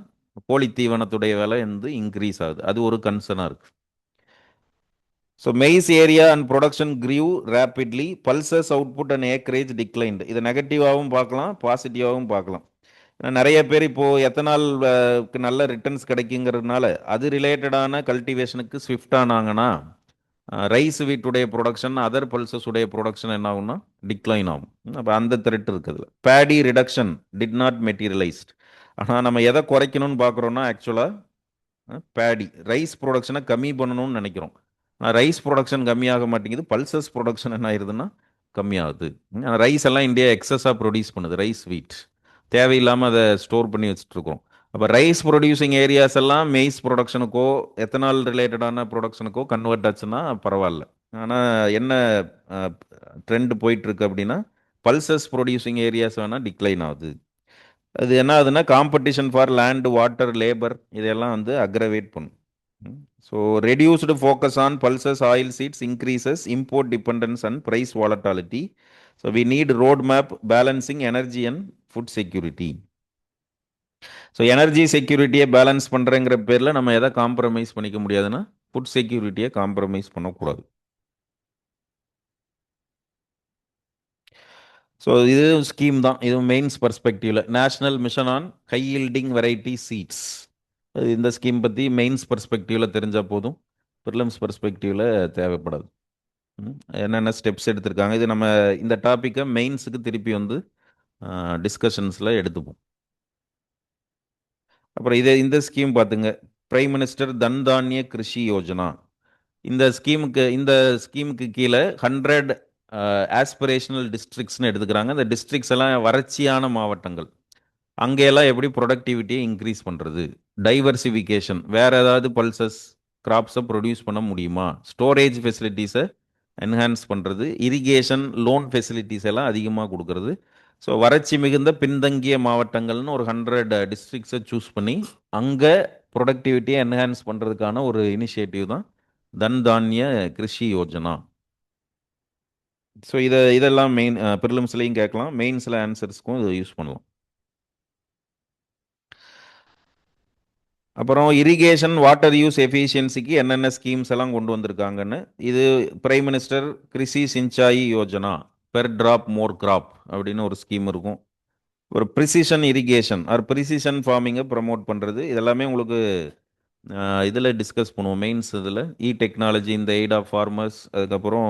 Speaker 1: கோழி தீவனத்துடைய விலை வந்து இன்க்ரீஸ் ஆகுது. அது ஒரு கன்சர்னாக இருக்குது. So maize area and production grew rapidly, pulses output and acreage declined. இதை நெகட்டிவாகவும் பார்க்கலாம், பாசிட்டிவாகவும் பார்க்கலாம். ஏன்னா நிறைய பேர் இப்போது எத்தனால் நல்ல ரிட்டர்ன்ஸ் கிடைக்குங்கிறதுனால அது ரிலேட்டடான கல்டிவேஷனுக்கு ஸ்விஃப்ட் ஆனாங்கன்னா, ரைஸ் வீட்டுடைய ப்ரொடக்ஷன், அதர் பல்சஸ் உடைய ப்ரொடக்ஷன் என்ன ஆகும்னா டிக்ளைன் ஆகும். அப்போ அந்த த்ரெட் இருக்குதுல. Bedi reduction did not materialised. ஆனால் நம்ம எதை குறைக்கணும்னு பார்க்குறோன்னா, ஆக்சுவலாக பேடி ரைஸ் ப்ரொடக்ஷனை கம்மி பண்ணணும்னு நினைக்கிறோம். ஆனால் ரைஸ் ப்ரொடக்ஷன் கம்மியாக மாட்டேங்குது, பல்சஸ் ப்ரொடக்ஷன் என்ன ஆயிருதுன்னா கம்மியாகுது. ரைஸ் எல்லாம் இந்தியா எக்ஸஸாக ப்ரொடியூஸ் பண்ணுது, ரைஸ் வீட் தேவையில்லாமல் அதை ஸ்டோர் பண்ணி வச்சுட்ருக்கோம். அப்போ ரைஸ் ப்ரொடியூசிங் ஏரியாஸ் எல்லாம் மெய்ஸ் ப்ரொடக்ஷனுக்கோ எத்தனால் ரிலேட்டடான ப்ரொடக்ஷனுக்கோ கன்வெர்ட் ஆச்சுன்னா பரவாயில்ல. ஆனால் என்ன ட்ரெண்ட் போயிட்டுருக்கு அப்படின்னா, பல்சஸ் ப்ரொடியூசிங் ஏரியாஸ் வேணால் டிக்ளைன் ஆகுது. அது என்ன ஆகுதுன்னா, competition for land, water, labour இதெல்லாம் வந்து அக்ரவேட் பண்ணும். So reduced focus on pulses oil seeds increases import dependence and price volatility. So we need roadmap balancing energy and food security. So energy செக்யூரிட்டியை balance பண்ணுறேங்கிற பேரில் நம்ம எதை compromise பண்ணிக்க முடியாதுன்னா, ஃபுட் செக்யூரிட்டியை காம்ப்ரமைஸ் பண்ணக்கூடாது. ஸோ இது ஸ்கீம் தான். இது மெயின்ஸ் பர்ஸ்பெக்டிவில் national mission on high yielding variety seeds. இந்த ஸ்கீம் பற்றி மெயின்ஸ் பர்ஸ்பெக்டிவில் தெரிஞ்சால் போதும், ப்ரிலிம்ஸ் பர்ஸ்பெக்டிவில் தேவைப்படாது. என்னென்ன ஸ்டெப்ஸ் எடுத்திருக்காங்க, இது நம்ம இந்த டாப்பிக்கை மெயின்ஸுக்கு திருப்பி வந்து டிஸ்கஷன்ஸில் எடுத்துப்போம். அப்புறம் இந்த ஸ்கீம் பார்த்துங்க, பிரைம் மினிஸ்டர் தன் தானிய கிருஷி யோஜனா. இந்த ஸ்கீமுக்கு கீழே 100 ஆஸ்பிரேஷனல் டிஸ்ட்ரிக்ட்ஸ்னு எடுத்துக்கிறாங்க. இந்த டிஸ்ட்ரிக்ட்ஸ் எல்லாம் வறட்சியான மாவட்டங்கள். அங்கெல்லாம் எப்படி ப்ரொடக்டிவிட்டியை இன்க்ரீஸ் பண்ணுறது, டைவர்சிஃபிகேஷன், வேறு ஏதாவது பல்சஸ் கிராப்ஸை ப்ரொடியூஸ் பண்ண முடியுமா, ஸ்டோரேஜ் ஃபெசிலிட்டிஸை என்ஹான்ஸ் பண்ணுறது, இரிகேஷன் லோன் ஃபெசிலிட்டிஸ் எல்லாம் அதிகமாக கொடுக்கறது. ஸோ வறட்சி மிகுந்த பின்தங்கிய மாவட்டங்கள்னு ஒரு 100 டிஸ்ட்ரிக்ட்ஸை சூஸ் பண்ணி அங்கே ப்ரொடக்டிவிட்டியை என்ஹான்ஸ் பண்ணுறதுக்கான ஒரு இனிஷியேட்டிவ் தான் தன் தானிய கிருஷி யோஜனா. ஸோ இதெல்லாம் மெயின் ப்ரிலிம்ஸ்லையும் கேட்கலாம், மெயின்ஸில் ஆன்சர்ஸ்க்கும் இதை யூஸ் பண்ணலாம். அப்புறம் இரிகேஷன் வாட்டர் யூஸ் எஃபிஷியன்சிக்கு என்னென்ன ஸ்கீம்ஸ் எல்லாம் கொண்டு வந்திருக்காங்கன்னு. இது prime minister Krishi Sinchayee Yojana, per drop more crop அப்படின்னு ஒரு ஸ்கீம் இருக்கும். ஒரு ப்ரிசிஷன் இரிகேஷன் ஆர் ப்ரிசிஷன் ஃபார்மிங்கை ப்ரமோட் பண்ணுறது. இதெல்லாமே உங்களுக்கு இதில் டிஸ்கஸ் பண்ணுவோம் மெயின்ஸ். இதில் டெக்னாலஜி இந்த எய்ட் ஆஃப் ஃபார்மர்ஸ், அதுக்கப்புறம்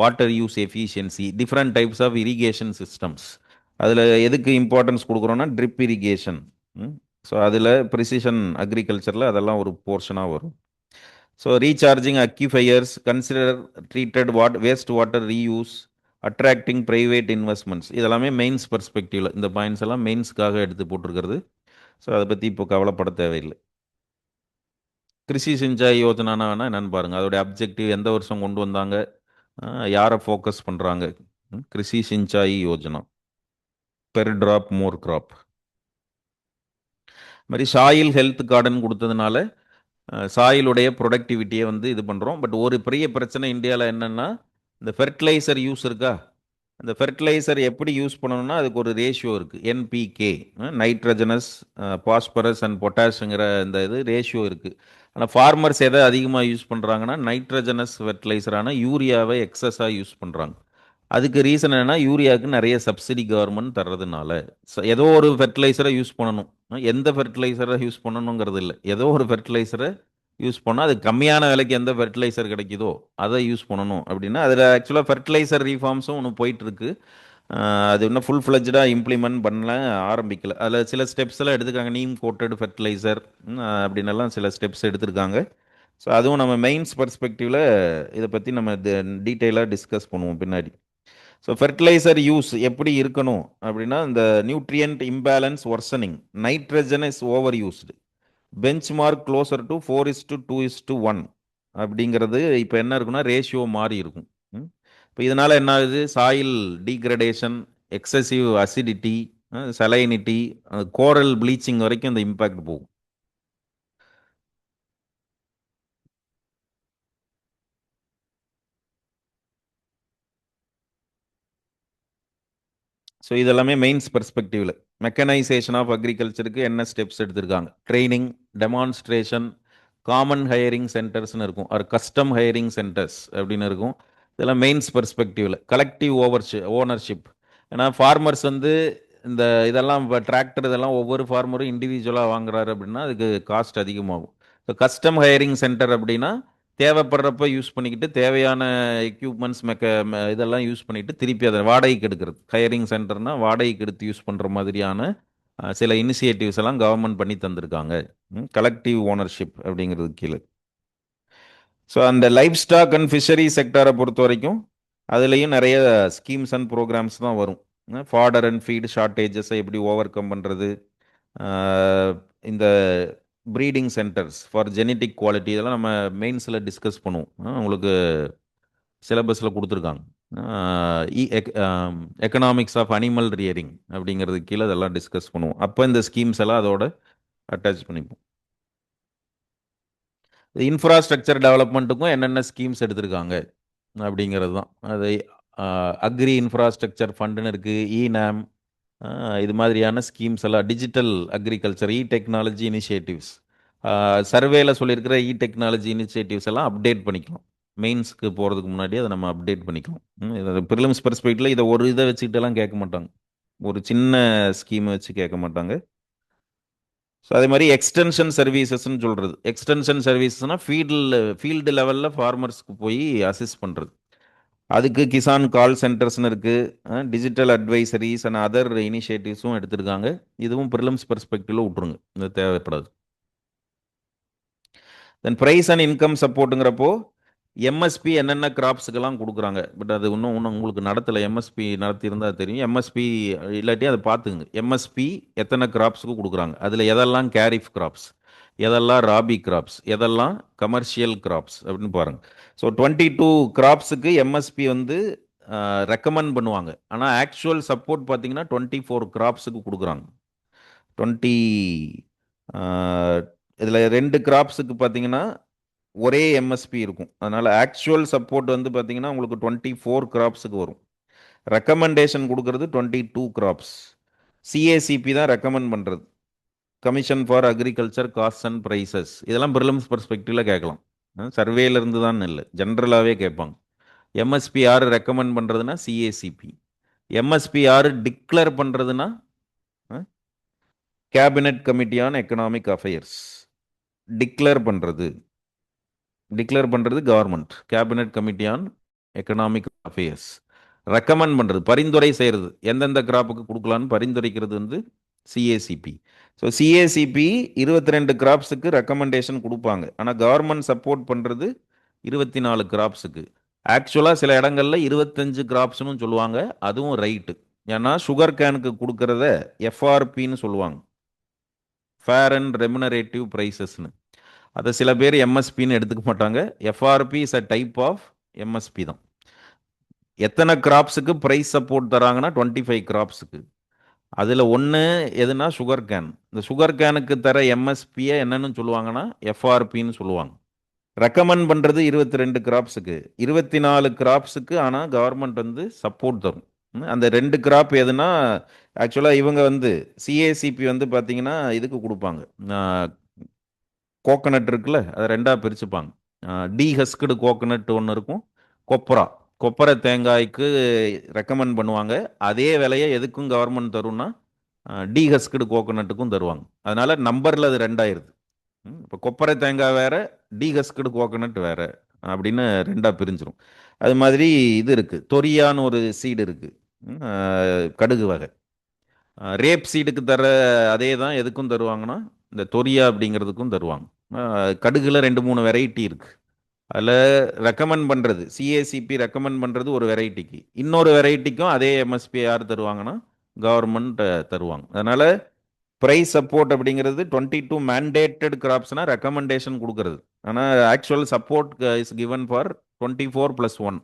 Speaker 1: water use efficiency, different types of irrigation systems. அதில் எதுக்கு இம்பார்ட்டன்ஸ் கொடுக்குறோன்னா ட்ரிப் இரிகேஷன். ஸோ அதில் ப்ரிசிஷன் அக்ரிகல்ச்சரில் அதெல்லாம் ஒரு போர்ஷனாக வரும். So recharging aquifers, consider treated wastewater reuse, attracting private investments, இதெல்லாமே மெயின்ஸ் பெர்ஸ்பெக்டிவில் இந்த பாயிண்ட்ஸ் எல்லாம் மெயின்ஸ்க்காக எடுத்து போட்டிருக்கிறது. ஸோ அதை பற்றி இப்போ கவலைப்பட தேவையில்லை. கிருஷி சிஞ்சாய் யோஜனானா என்னன்னு பாருங்கள். அதோடைய அப்ஜெக்டிவ் எந்த வருஷம் கொண்டு வந்தாங்க, யாரை ஃபோக்கஸ் பண்ணுறாங்க. Krishi Sinchai Yojana, per drop more graph. மாதிரி சாயில் ஹெல்த் கார்டன் கொடுத்ததுனால சாயிலுடைய ப்ரொடக்டிவிட்டியை வந்து இது பண்ணுறோம். பட் ஒரு பெரிய பிரச்சனை இந்தியாவில் என்னென்னா, இந்த ஃபெர்டிலைசர் யூஸ் இருக்கா, அந்த ஃபெர்டிலைசர் எப்படி யூஸ் பண்ணணும்னா அதுக்கு ஒரு ரேஷியோ இருக்குது. என்பிகே, நைட்ரஜனஸ், பாஸ்பரஸ் அண்ட் பொட்டாஷுங்கிற இந்த இது ரேஷியோ இருக்குது. ஆனால் ஃபார்மர்ஸ் எதை அதிகமாக யூஸ் பண்ணுறாங்கன்னா நைட்ரஜனஸ் ஃபெர்டிலைசரான யூரியாவை எக்ஸஸாக யூஸ் பண்ணுறாங்க. அதுக்கு ரீசன் என்னென்னா யூரியாவுக்கு நிறைய சப்சிடி கவர்மெண்ட் தர்றதுனால. ஏதோ ஒரு ஃபெர்டிலைசரை யூஸ் பண்ணணும், எந்த ஃபெர்டிலைசரை யூஸ் பண்ணணுங்கிறது இல்லை, ஏதோ ஒரு ஃபெர்டிலைசரை யூஸ் பண்ணால் அது கம்மியான விலைக்கு எந்த ஃபெர்டிலைசர் கிடைக்குதோ அதை யூஸ் பண்ணணும் அப்படின்னா அதில் ஆக்சுவலாக ஃபெர்டிலைசர் ரீஃபார்ம்ஸும் ஒன்று போயிட்டுருக்கு. அது இன்னும் ஃபுல் ஃப்ளெஜ்டாக இம்ப்ளிமெண்ட் பண்ணல, ஆரம்பிக்கல. அதில் சில ஸ்டெப்ஸ் எல்லாம் எடுத்துக்காங்க. நீம் கோட்டட் ஃபெர்டிலைசர் அப்படின்னெல்லாம் சில ஸ்டெப்ஸ் எடுத்திருக்காங்க. ஸோ அதுவும் நம்ம மெயின்ஸ் பர்ஸ்பெக்டிவில் இதை பற்றி நம்ம டீட்டெயிலாக டிஸ்கஸ் பண்ணுவோம் பின்னாடி. ஸோ ஃபெர்டிலைசர் யூஸ் எப்படி இருக்கணும் அப்படின்னா, இந்த nutrient imbalance worsening, nitrogen is over used, benchmark closer to 4:2:1 அப்படிங்கிறது இப்போ என்ன இருக்குன்னா ரேஷியோ மாறி இருக்கும். இப்போ இதனால் என்ன ஆகுது, soil degradation, excessive acidity, salinity, coral bleaching வரைக்கும் இந்த இம்பேக்ட் போகும். ஸோ இதெல்லாமே மெயின்ஸ் பெர்ஸ்பெக்டிவில் மெக்கனைசேஷன் ஆஃப் அக்ரிகல்ச்சருக்கு என்ன ஸ்டெப்ஸ் எடுத்திருக்காங்க. ட்ரைனிங், டெமான்ஸ்ட்ரேஷன், காமன் ஹையரிங் சென்டர்ஸ்னு இருக்கும், ஒரு கஸ்டம் ஹையரிங் சென்டர்ஸ் அப்படின்னு இருக்கும். இதெல்லாம் மெயின்ஸ் பெர்ஸ்பெக்டிவில் கலெக்டிவ் ஓனர்ஷிப். ஏன்னா ஃபார்மர்ஸ் வந்து இந்த இதெல்லாம் இப்போ டிராக்டர் இதெல்லாம் ஒவ்வொரு ஃபார்மரும் இண்டிவிஜுவலாக வாங்குறாரு அப்படின்னா அதுக்கு காஸ்ட் அதிகமாகும். ஸோ கஸ்டம் ஹையரிங் சென்டர் அப்படின்னா தேவைப்படுறப்ப யூஸ் பண்ணிக்கிட்டு தேவையான எக்யூப்மெண்ட்ஸ் இதெல்லாம் யூஸ் பண்ணிட்டு திருப்பி அதை வாடகைக்கு எடுக்கிறது. ஹையரிங் சென்டர்னால் வாடகைக்கு எடுத்து யூஸ் பண்ணுற மாதிரியான சில இனிஷியேட்டிவ்ஸ் எல்லாம் கவர்மெண்ட் பண்ணி தந்திருக்காங்க. கலெக்டிவ் ஓனர்ஷிப் அப்படிங்கிறது கீழே. ஸோ அந்த லைஃப் ஸ்டாக் அண்ட் ஃபிஷரி செக்டாரை பொறுத்த வரைக்கும் அதுலேயும் நிறைய ஸ்கீம்ஸ் அண்ட் ப்ரோக்ராம்ஸ் தான் வரும். ஃபாடர் அண்ட் ஃபீட் ஷார்ட்டேஜஸை எப்படி ஓவர் கம் பண்ணுறது, இந்த breeding centres for genetic quality, இதெல்லாம் நம்ம மெயின்ஸில் டிஸ்கஸ் பண்ணுவோம். உங்களுக்கு சிலபஸில் கொடுத்துருக்காங்க. எக்கனாமிக்ஸ் ஆஃப் அனிமல் ரியரிங் அப்படிங்கிறது கீழே இதெல்லாம் டிஸ்கஸ் பண்ணுவோம். அப்போ இந்த ஸ்கீம்ஸ் எல்லாம் அதோட அட்டாச் பண்ணிப்போம். இன்ஃப்ராஸ்ட்ரக்சர் டெவலப்மெண்ட்டுக்கும் என்னென்ன ஸ்கீம்ஸ் எடுத்திருக்காங்க அப்படிங்கிறது தான். அது அக்ரி இன்ஃப்ராஸ்ட்ரக்சர் ஃபண்டுன்னு இருக்குது, இநேம், இது மாதிரியான ஸ்கீம்ஸ் எல்லாம், டிஜிட்டல் அக்ரிகல்ச்சர், டெக்னாலஜி இனிஷியேட்டிவ்ஸ், சர்வேல சொல்லியிருக்கிற டெக்னாலஜி இனிஷியேட்டிவ்ஸ் எல்லாம் அப்டேட் பண்ணிக்கலாம். மெயின்ஸ்க்கு போகிறதுக்கு முன்னாடி அதை நம்ம அப்டேட் பண்ணிக்கலாம். ப்ரிலிம்ஸ் பெர்ஸ்பெக்டிவில் இதை ஒரு இதை வச்சுக்கிட்டெல்லாம் கேட்க மாட்டாங்க, ஒரு சின்ன ஸ்கீமை வச்சு கேட்க மாட்டாங்க. ஸோ அதே மாதிரி எக்ஸ்டென்ஷன் சர்வீசஸ்ன்னு சொல்கிறது. எக்ஸ்டென்ஷன் சர்வீசஸ்னால் ஃபீல்டு லெவலில் ஃபார்மர்ஸ்க்கு போய் அசிஸ்ட் பண்ணுறது. அதுக்கு கிசான் கால் சென்டர்ஸ்னு இருக்குது, டிஜிட்டல் அட்வைசரிஸ் அண்ட் அதர் இனிஷியேட்டிவ்ஸும் எடுத்திருக்காங்க. இதுவும் ப்ரிலிம்ஸ் பெர்ஸ்பெக்டிவில் விட்ருங்க, இது தேவைப்படாது. தென் ப்ரைஸ் அண்ட் இன்கம் சப்போர்ட்டுங்கிறப்போ எம்எஸ்பி என்னென்ன கிராப்ஸுக்கெல்லாம் கொடுக்குறாங்க. பட் அது இன்னும் உங்களுக்கு நடத்தலை. எம்எஸ்பி நடத்தியிருந்தால் தெரியும். எம்எஸ்பி இல்லாட்டி அதை பார்த்துங்க. எம்எஸ்பி எத்தனை கிராப்ஸுக்கு கொடுக்குறாங்க, அதில் எதெல்லாம் கேரிஃப் கிராப்ஸ், எதெல்லாம் ராபி கிராப்ஸ், எதெல்லாம் கமர்ஷியல் கிராப்ஸ் அப்படின்னு பாருங்கள். ஸோ 22 கிராப்ஸுக்கு எம்எஸ்பி வந்து ரெக்கமெண்ட் பண்ணுவாங்க. ஆனால் ஆக்சுவல் சப்போர்ட் பார்த்தீங்கன்னா 24 கிராப்ஸுக்கு கொடுக்குறாங்க. 20 இதில் 2 கிராப்ஸுக்கு பார்த்தீங்கன்னா ஒரே எம்எஸ்பி இருக்கும். அதனால் ஆக்சுவல் சப்போர்ட் வந்து பார்த்தீங்கன்னா உங்களுக்கு 24 கிராப்ஸுக்கு வரும். ரெக்கமெண்டேஷன் கொடுக்கறது 22 கிராப்ஸ். சிஏசிபி தான் ரெக்கமெண்ட் பண்ணுறது, commission for agriculture cost and prices. இதெல்லாம் ப்ரிலிம்ஸ் பெர்ஸ்பெக்டிவில் கேட்கலாம், சர்வேலேருந்து தான் இல்லை, ஜென்ரலாகவே கேட்பாங்க. எம்எஸ்பி யார் ரெக்கமெண்ட் பண்ணுறதுனா சிஏசிபி. எம்எஸ்பி யார் டிக்ளேர் பண்ணுறதுனா cabinet committee on economic affairs. Declare பண்ணுறது government, cabinet committee on economic affairs. Recommend பண்ணுறது, பரிந்துரை செய்கிறது, எந்தெந்த கிராப்புக்கு கொடுக்கலான்னு பரிந்துரைக்கிறது வந்து சிஏசிபி. ஸோ சிஏசிபி 22 கிராப்ஸுக்கு ரெக்கமெண்டேஷன் கொடுப்பாங்க. ஆனால் கவர்மெண்ட் சப்போர்ட் பண்ணுறது 24 கிராப்ஸுக்கு. ஆக்சுவலாக சில இடங்கள்ல 25 கிராப்ஸ்னு சொல்லுவாங்க. அதுவும் ரைட்டு. ஏன்னா சுகர் கேனுக்கு கொடுக்கறத எஃப்ஆர்பின்னு சொல்லுவாங்க, ஃபேர் அண்ட் ரெமுனரேட்டிவ் ப்ரைஸஸ்னு. அதை சில பேர் எம்எஸ்பின்னு எடுத்துக்க மாட்டாங்க. FRP is a type of MSP தான். எத்தனை கிராப்ஸுக்கு ப்ரைஸ் சப்போர்ட் தராங்கன்னா 25 கிராப்ஸுக்கு. அதில் ஒன்று எதுனா சுகர் கேன். இந்த சுகர் கேனுக்கு தர எம்எஸ்பியை என்னன்னு சொல்லுவாங்கன்னா எஃப்ஆர்பின்னு சொல்லுவாங்க. ரெக்கமெண்ட் பண்ணுறது 22 கிராப்ஸுக்கு, 24 கிராப்ஸுக்கு ஆனால் கவர்மெண்ட் வந்து சப்போர்ட் தரும். அந்த 2 கிராப் எதுனா, ஆக்சுவலாக இவங்க வந்து சிஏசிபி வந்து பார்த்தீங்கன்னா இதுக்கு கொடுப்பாங்க. கோகனட் இருக்குல்ல, அதை ரெண்டாக பிரிச்சுப்பாங்க. டீஹஸ்கடு கோகனட் ஒன்று இருக்கும், கொப்பரா, கொப்பரை தேங்காய்க்கு ரெக்கமெண்ட் பண்ணுவாங்க. அதே விலையை எதுக்கும் கவர்மெண்ட் தரும்னா டீஹஸ்கடு கோகனட்டுக்கும் தருவாங்க. அதனால நம்பரில் அது ரெண்டாயிருது. இப்போ கொப்பரை தேங்காய் வேற, டீஹஸ்கடு கோகனட் வேற அப்படின்னு ரெண்டாக பிரிஞ்சிரும். அது மாதிரி இது இருக்குது, தொரியான்னு ஒரு சீடு இருக்குது, கடுகு வகை. ரேப் சீடுக்கு தர அதே தான் எதுக்கும் தருவாங்கன்னா இந்த தொரியா அப்படிங்கிறதுக்கும் தருவாங்க. கடுகுல 2-3 வெரைட்டி இருக்கு. அதில் ரெக்கமெண்ட் பண்ணுறது, சிஏசிபி ரெக்கமெண்ட் பண்ணுறது ஒரு வெரைட்டிக்கு, இன்னொரு வெரைட்டிக்கும் அதே எம்எஸ்பி யார் தருவாங்கன்னா கவர்மெண்ட் தருவாங்க. அதனால் ப்ரைஸ் சப்போர்ட் அப்படிங்கிறது 22 மேண்டேட்டட் கிராப்ஸ்னால் ரெக்கமெண்டேஷன் கொடுக்கறது. ஆனால் actual support is given for 24+1,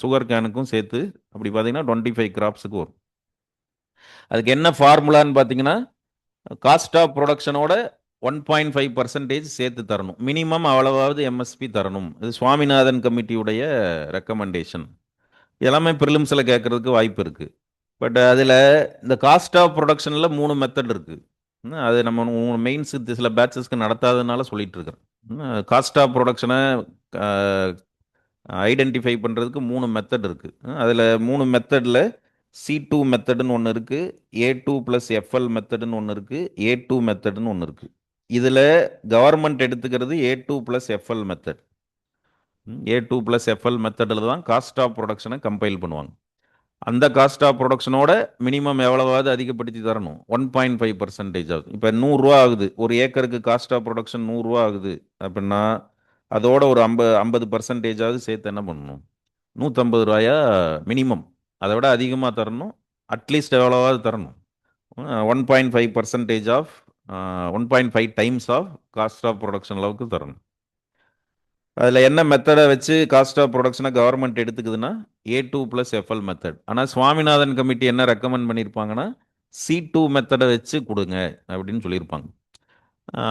Speaker 1: sugar கேனுக்கும் சேர்த்து அப்படி பார்த்தீங்கன்னா 25 கிராப்ஸுக்கு வரும். அதுக்கு என்ன ஃபார்முலான்னு பார்த்தீங்கன்னா காஸ்ட் ஆஃப் ப்ரொடக்ஷனோட 1.5% சேர்த்து தரணும். மினிமம் அவ்வளவாவது எம்எஸ்பி தரணும். இது சுவாமிநாதன் கமிட்டியுடைய ரெக்கமெண்டேஷன். எல்லாமே ப்ரிலிம்ஸில் கேட்கறதுக்கு வாய்ப்பு இருக்குது. பட் அதில் இந்த காஸ்ட் ஆஃப் ப்ரொடக்ஷனில் 3 மெத்தட் இருக்குது. அது நம்ம மெயின்ஸுக்கு சில பேட்சஸ்க்கு நடத்தாததுனால சொல்லிட்டு இருக்கிறேன். காஸ்ட் ஆஃப் ப்ரொடக்ஷனை ஐடென்டிஃபை பண்ணுறதுக்கு 3 மெத்தட் இருக்குது. அதில் 3 மெத்தடில் C2 மெத்தடுன்னு ஒன்று இருக்குது, A2+FL மெத்தடுன்னு ஒன்று இருக்குது, A2 மெத்தடுன்னு ஒன்று இருக்குது. இதில் கவர்மெண்ட் எடுத்துக்கிறது A2+FL மெத்தட். A2+FL மெத்தடில் தான் காஸ்ட் ஆஃப் ப்ரொடக்ஷனை கம்பைல் பண்ணுவாங்க. அந்த காஸ்ட் ஆஃப் ப்ரொடக்ஷனோட மினிமம் எவ்வளவாவது அதிகப்படுத்தி தரணும், 1.5% ஆகுது. இப்போ 100 ஆகுது, ஒரு ஏக்கருக்கு காஸ்ட் ஆஃப் ப்ரொடக்ஷன் 100 ஆகுது அப்படின்னா அதோட ஒரு 50% சேர்த்து என்ன பண்ணணும், 150 மினிமம். அதை விட அதிகமாக தரணும், அட்லீஸ்ட் எவ்வளவாவது தரணும். 1.5% of 1.5 times of cost of production அளவுக்கு தரணும். அதில் என்ன மெத்தடை வச்சு காஸ்ட் ஆஃப் ப்ரொடக்ஷனை கவர்மெண்ட் எடுத்துக்குதுன்னா A2+FL மெத்தட். ஆனால் சுவாமிநாதன் கமிட்டி என்ன ரெக்கமெண்ட் பண்ணியிருப்பாங்கன்னா C2 மெத்தடை வச்சு கொடுங்க அப்படின்னு சொல்லியிருப்பாங்க.